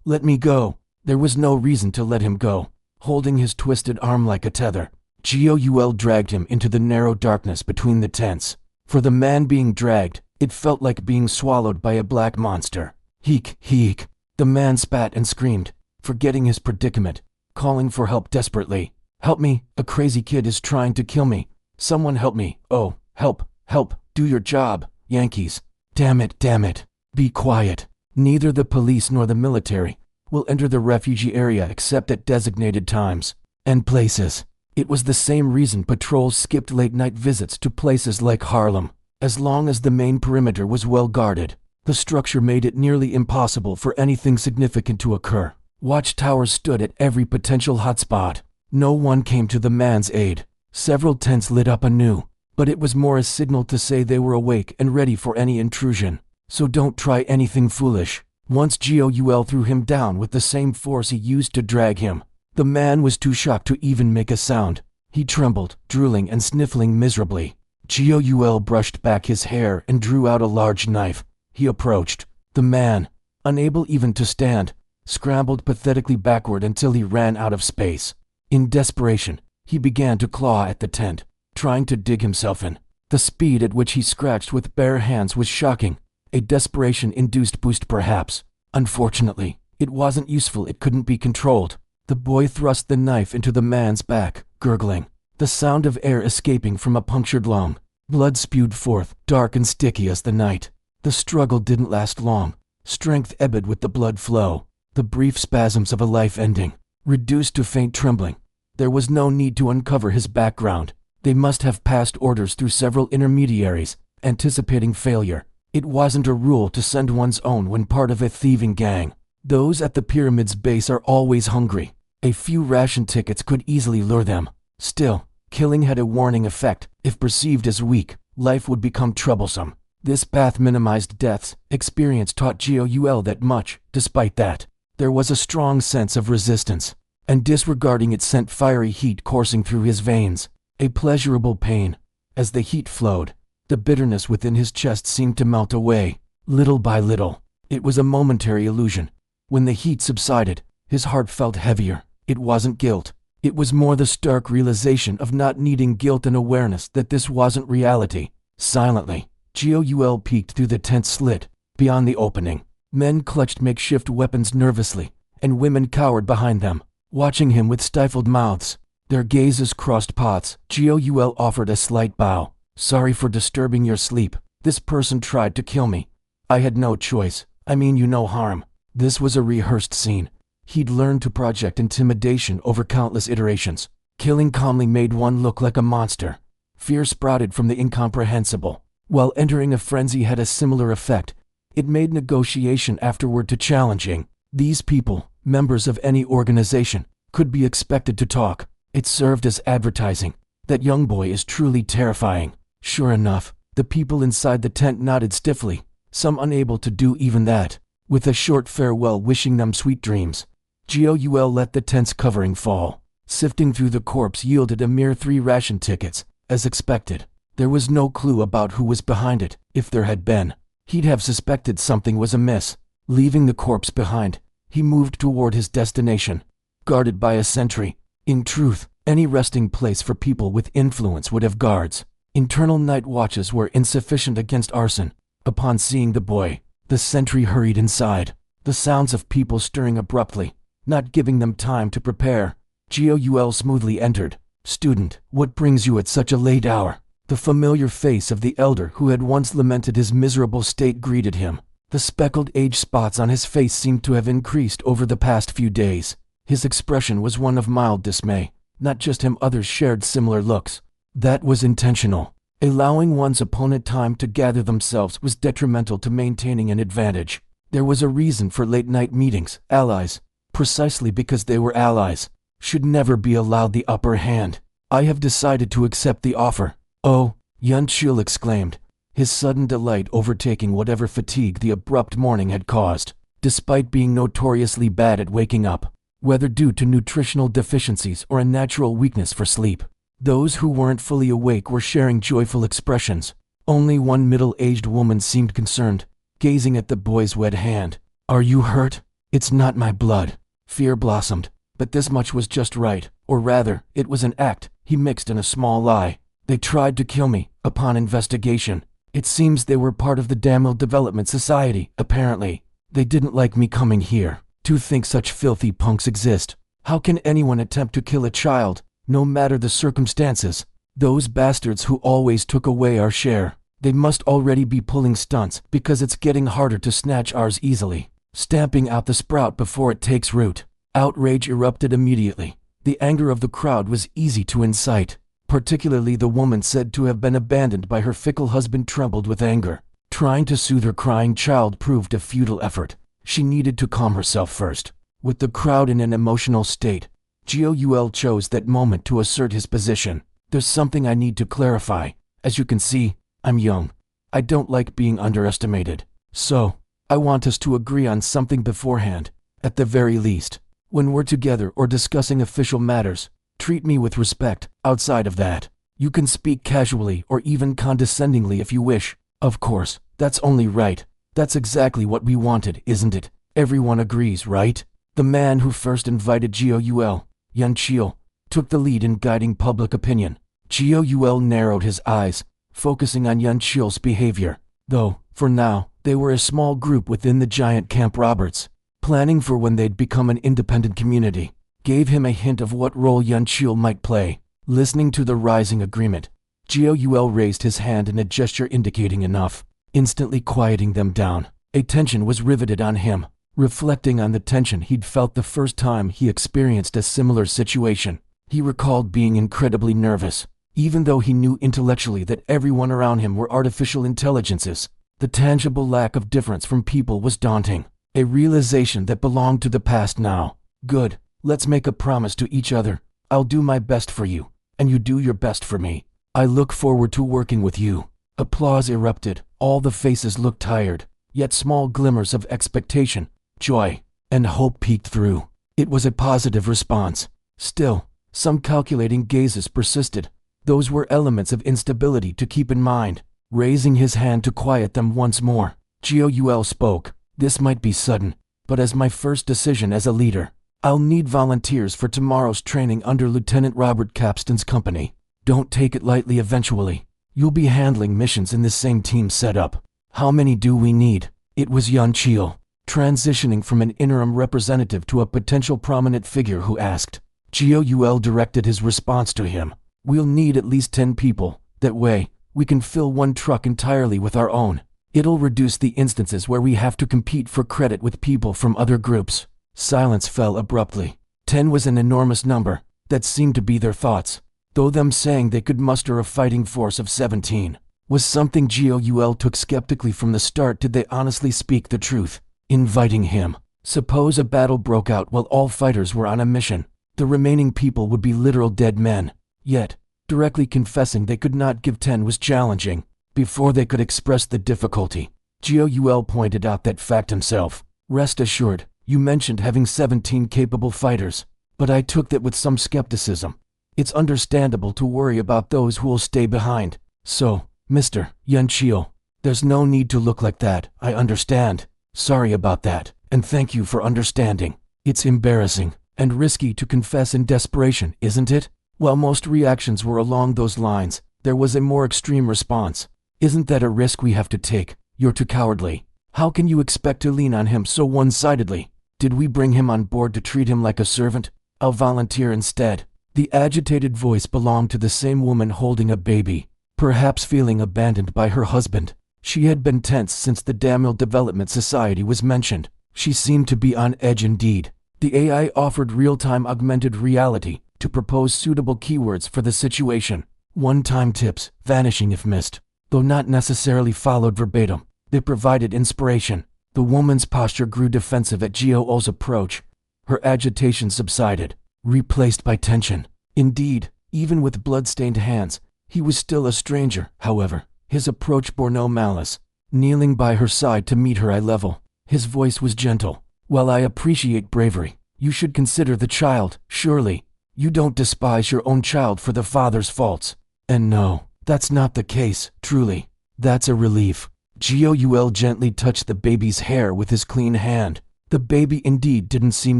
let me go. There was no reason to let him go. Holding his twisted arm like a tether, Goul dragged him into the narrow darkness between the tents. For the man being dragged, it felt like being swallowed by a black monster. Heek. The man spat and screamed, forgetting his predicament, calling for help desperately. Help me, a crazy kid is trying to kill me. Someone help me. Oh, help, help, do your job, Yankees. Damn it, damn it. Be quiet. Neither the police nor the military will enter the refugee area except at designated times and places. It was the same reason patrols skipped late-night visits to places like Harlem. As long as the main perimeter was well guarded, the structure made it nearly impossible for anything significant to occur. Watchtowers stood at every potential hotspot. No one came to the man's aid. Several tents lit up anew, but it was more a signal to say they were awake and ready for any intrusion. So don't try anything foolish. Once Goul threw him down with the same force he used to drag him. The man was too shocked to even make a sound. He trembled, drooling and sniffling miserably. Goul brushed back his hair and drew out a large knife. He approached. The man, unable even to stand, scrambled pathetically backward until he ran out of space. In desperation, he began to claw at the tent, trying to dig himself in. The speed at which he scratched with bare hands was shocking. A desperation-induced boost perhaps. Unfortunately, it wasn't useful. It couldn't be controlled. The boy thrust the knife into the man's back, gurgling. The sound of air escaping from a punctured lung. Blood spewed forth, dark and sticky as the night. The struggle didn't last long. Strength ebbed with the blood flow. The brief spasms of a life ending, reduced to faint trembling. There was no need to uncover his background. They must have passed orders through several intermediaries, anticipating failure. It wasn't a rule to send one's own when part of a thieving gang. Those at the pyramid's base are always hungry. A few ration tickets could easily lure them. Still, killing had a warning effect. If perceived as weak, life would become troublesome. This path minimized deaths. Experience taught Goul that much. Despite that, there was a strong sense of resistance, and disregarding it sent fiery heat coursing through his veins. A pleasurable pain. As the heat flowed, the bitterness within his chest seemed to melt away, little by little. It was a momentary illusion. When the heat subsided, his heart felt heavier. It wasn't guilt. It was more the stark realization of not needing guilt and awareness that this wasn't reality. Silently, Goul peeked through the tent slit. Beyond the opening, men clutched makeshift weapons nervously, and women cowered behind them, watching him with stifled mouths. Their gazes crossed paths. Goul offered a slight bow. Sorry for disturbing your sleep. This person tried to kill me. I had no choice. I mean you no harm. This was a rehearsed scene. He'd learned to project intimidation over countless iterations. Killing calmly made one look like a monster. Fear sprouted from the incomprehensible. While entering a frenzy had a similar effect. It made negotiation afterward too challenging. These people, members of any organization, could be expected to talk. It served as advertising. That young boy is truly terrifying. Sure enough, the people inside the tent nodded stiffly, some unable to do even that. With a short farewell wishing them sweet dreams, Goul let the tent's covering fall. Sifting through the corpse yielded a mere 3 ration tickets. As expected, there was no clue about who was behind it. If there had been, he'd have suspected something was amiss. Leaving the corpse behind, he moved toward his destination, guarded by a sentry. In truth, any resting place for people with influence would have guards. Internal night watches were insufficient against arson. Upon seeing the boy, the sentry hurried inside. The sounds of people stirring abruptly, not giving them time to prepare. Goul smoothly entered. Student, what brings you at such a late hour? The familiar face of the elder who had once lamented his miserable state greeted him. The speckled age spots on his face seemed to have increased over the past few days. His expression was one of mild dismay. Not just him, others shared similar looks. That was intentional. Allowing one's opponent time to gather themselves was detrimental to maintaining an advantage. There was a reason for late-night meetings. Allies, precisely because they were allies, should never be allowed the upper hand. I have decided to accept the offer. Oh, Yun Chul exclaimed, his sudden delight overtaking whatever fatigue the abrupt morning had caused. Despite being notoriously bad at waking up, whether due to nutritional deficiencies or a natural weakness for sleep, those who weren't fully awake were sharing joyful expressions. Only one middle-aged woman seemed concerned, gazing at the boy's wet hand. Are you hurt? It's not my blood. Fear blossomed, but this much was just right, or rather, it was an act. He mixed in a small lie. They tried to kill me, upon investigation. It seems they were part of the Damil Development Society, apparently. They didn't like me coming here. To think such filthy punks exist. How can anyone attempt to kill a child, no matter the circumstances? Those bastards who always took away our share. They must already be pulling stunts because it's getting harder to snatch ours easily. Stamping out the sprout before it takes root. Outrage erupted immediately. The anger of the crowd was easy to incite. Particularly the woman said to have been abandoned by her fickle husband trembled with anger. Trying to soothe her crying child proved a futile effort. She needed to calm herself first. With the crowd in an emotional state, Goul chose that moment to assert his position. There's something I need to clarify. As you can see, I'm young. I don't like being underestimated. So, I want us to agree on something beforehand. At the very least, when we're together or discussing official matters, treat me with respect. Outside of that, you can speak casually or even condescendingly if you wish. Of course, that's only right. That's exactly what we wanted, isn't it? Everyone agrees, right? The man who first invited Goul, Yunqiu, took the lead in guiding public opinion. Goul narrowed his eyes, focusing on Yunqiu's behavior. Though, for now, they were a small group within the giant Camp Roberts. Planning for when they'd become an independent community gave him a hint of what role Yunqiu might play. Listening to the rising agreement, Goul raised his hand in a gesture indicating enough, instantly quieting them down. A tension was riveted on him, reflecting on the tension he'd felt the first time he experienced a similar situation. He recalled being incredibly nervous, even though he knew intellectually that everyone around him were artificial intelligences. The tangible lack of difference from people was daunting, a realization that belonged to the past now. Good, let's make a promise to each other. I'll do my best for you, and you do your best for me. I look forward to working with you. Applause erupted. All the faces looked tired, yet small glimmers of expectation, joy, and hope peeked through. It was a positive response. Still, some calculating gazes persisted. Those were elements of instability to keep in mind. Raising his hand to quiet them once more, Goul spoke. This might be sudden, but as my first decision as a leader, I'll need volunteers for tomorrow's training under Lieutenant Robert Capston's company. Don't take it lightly eventually. You'll be handling missions in the same team setup. How many do we need? It was Yunqiu, transitioning from an interim representative to a potential prominent figure who asked. Goul directed his response to him. We'll need at least 10 people. That way, we can fill one truck entirely with our own. It'll reduce the instances where we have to compete for credit with people from other groups. Silence fell abruptly. 10 was an enormous number. That seemed to be their thoughts. Though them saying they could muster a fighting force of 17 was something Goul took skeptically from the start. Did they honestly speak the truth? Inviting him. Suppose a battle broke out while all fighters were on a mission. The remaining people would be literal dead men. Yet, directly confessing they could not give 10 was challenging. Before they could express the difficulty, Goul pointed out that fact himself. Rest assured, you mentioned having 17 capable fighters, but I took that with some skepticism. It's understandable to worry about those who will stay behind. So, Mr. Yunqiu, there's no need to look like that, I understand. Sorry about that, and thank you for understanding. It's embarrassing and risky to confess in desperation, isn't it? While most reactions were along those lines, there was a more extreme response. Isn't that a risk we have to take? You're too cowardly. How can you expect to lean on him so one-sidedly? Did we bring him on board to treat him like a servant? I'll volunteer instead. The agitated voice belonged to the same woman holding a baby, perhaps feeling abandoned by her husband. She had been tense since the Damil Development Society was mentioned. She seemed to be on edge indeed. The AI offered real-time augmented reality to propose suitable keywords for the situation. One-time tips, vanishing if missed. Though not necessarily followed verbatim, they provided inspiration. The woman's posture grew defensive at Goul's approach. Her agitation subsided, replaced by tension. Indeed, even with blood-stained hands, he was still a stranger. However, his approach bore no malice. Kneeling by her side to meet her eye level, his voice was gentle. While I appreciate bravery, you should consider the child, surely. You don't despise your own child for the father's faults. And no, that's not the case, truly. That's a relief. Goul gently touched the baby's hair with his clean hand. The baby indeed didn't seem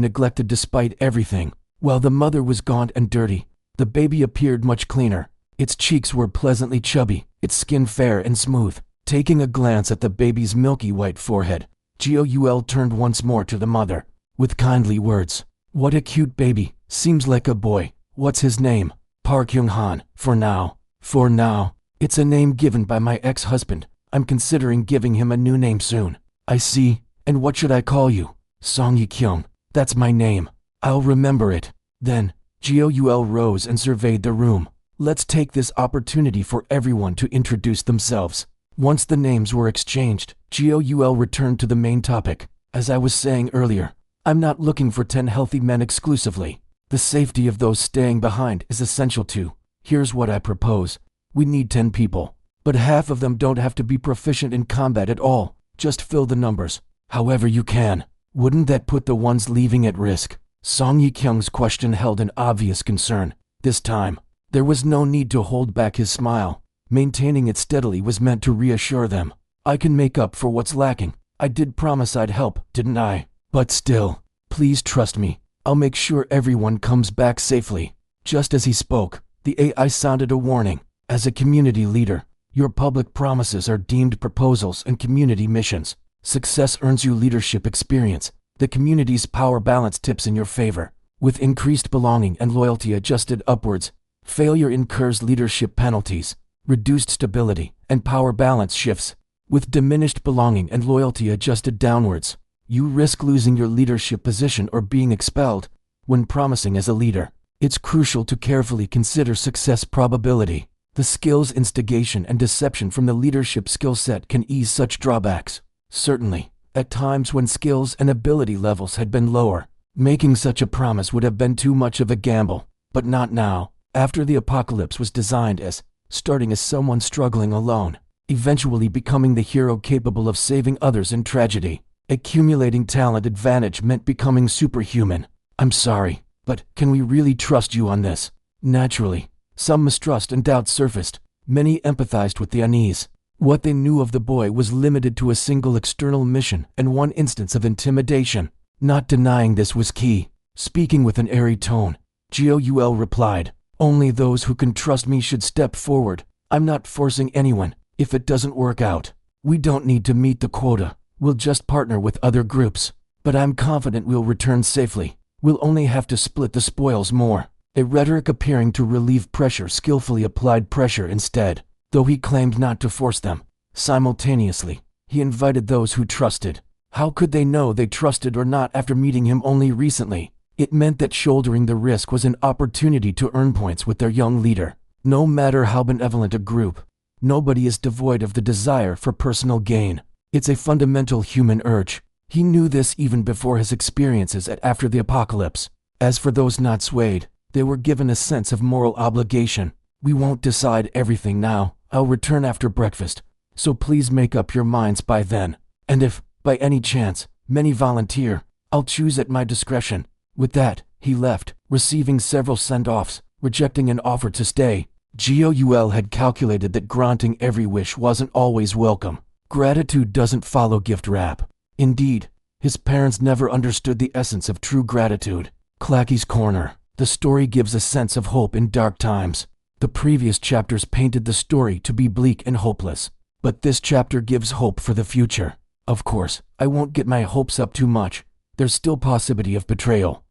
neglected despite everything. While the mother was gaunt and dirty, the baby appeared much cleaner. Its cheeks were pleasantly chubby, its skin fair and smooth. Taking a glance at the baby's milky white forehead, Goul turned once more to the mother, with kindly words. What a cute baby, seems like a boy. What's his name? Park Kyung-han, for now. For now, it's a name given by my ex-husband. I'm considering giving him a new name soon. I see. And what should I call you? Song Yi-kyung. That's my name. I'll remember it. Then, Goul rose and surveyed the room. Let's take this opportunity for everyone to introduce themselves. Once the names were exchanged, Goul returned to the main topic. As I was saying earlier, I'm not looking for 10 healthy men exclusively. The safety of those staying behind is essential too. Here's what I propose. We need 10 people, but half of them don't have to be proficient in combat at all. Just fill the numbers, however you can. Wouldn't that put the ones leaving at risk? Song Yi-kyung's question held an obvious concern. This time, there was no need to hold back his smile. Maintaining it steadily was meant to reassure them. I can make up for what's lacking. I did promise I'd help, didn't I? But still, please trust me. I'll make sure everyone comes back safely. Just as he spoke, the AI sounded a warning. As a community leader, your public promises are deemed proposals and community missions. Success earns you leadership experience. The community's power balance tips in your favor. With increased belonging and loyalty adjusted upwards, failure incurs leadership penalties. Reduced stability and power balance shifts. With diminished belonging and loyalty adjusted downwards, you risk losing your leadership position or being expelled. When promising as a leader, it's crucial to carefully consider success probability. The skills instigation and deception from the leadership skill set can ease such drawbacks. Certainly, at times when skills and ability levels had been lower, making such a promise would have been too much of a gamble. But not now. After the apocalypse was designed as starting as someone struggling alone, eventually becoming the hero capable of saving others in tragedy. Accumulating talent advantage meant becoming superhuman. I'm sorry, but can we really trust you on this? Naturally, some mistrust and doubt surfaced. Many empathized with the unease. What they knew of the boy was limited to a single external mission and one instance of intimidation. Not denying this was key. Speaking with an airy tone, Goul replied, "Only those who can trust me should step forward. I'm not forcing anyone. If it doesn't work out, we don't need to meet the quota. We'll just partner with other groups. But I'm confident we'll return safely. We'll only have to split the spoils more." A rhetoric appearing to relieve pressure skillfully applied pressure instead, though he claimed not to force them. Simultaneously, he invited those who trusted. How could they know they trusted or not after meeting him only recently? It meant that shouldering the risk was an opportunity to earn points with their young leader. No matter how benevolent a group, nobody is devoid of the desire for personal gain. It's a fundamental human urge. He knew this even before his experiences after the apocalypse. As for those not swayed, they were given a sense of moral obligation. We won't decide everything now. I'll return after breakfast, so please make up your minds by then. And if, by any chance, many volunteer, I'll choose at my discretion. With that, he left, receiving several send-offs, rejecting an offer to stay. Goul had calculated that granting every wish wasn't always welcome. Gratitude doesn't follow gift wrap. Indeed, his parents never understood the essence of true gratitude. Clacky's Corner. The story gives a sense of hope in dark times. The previous chapters painted the story to be bleak and hopeless, but this chapter gives hope for the future. Of course, I won't get my hopes up too much. There's still possibility of betrayal.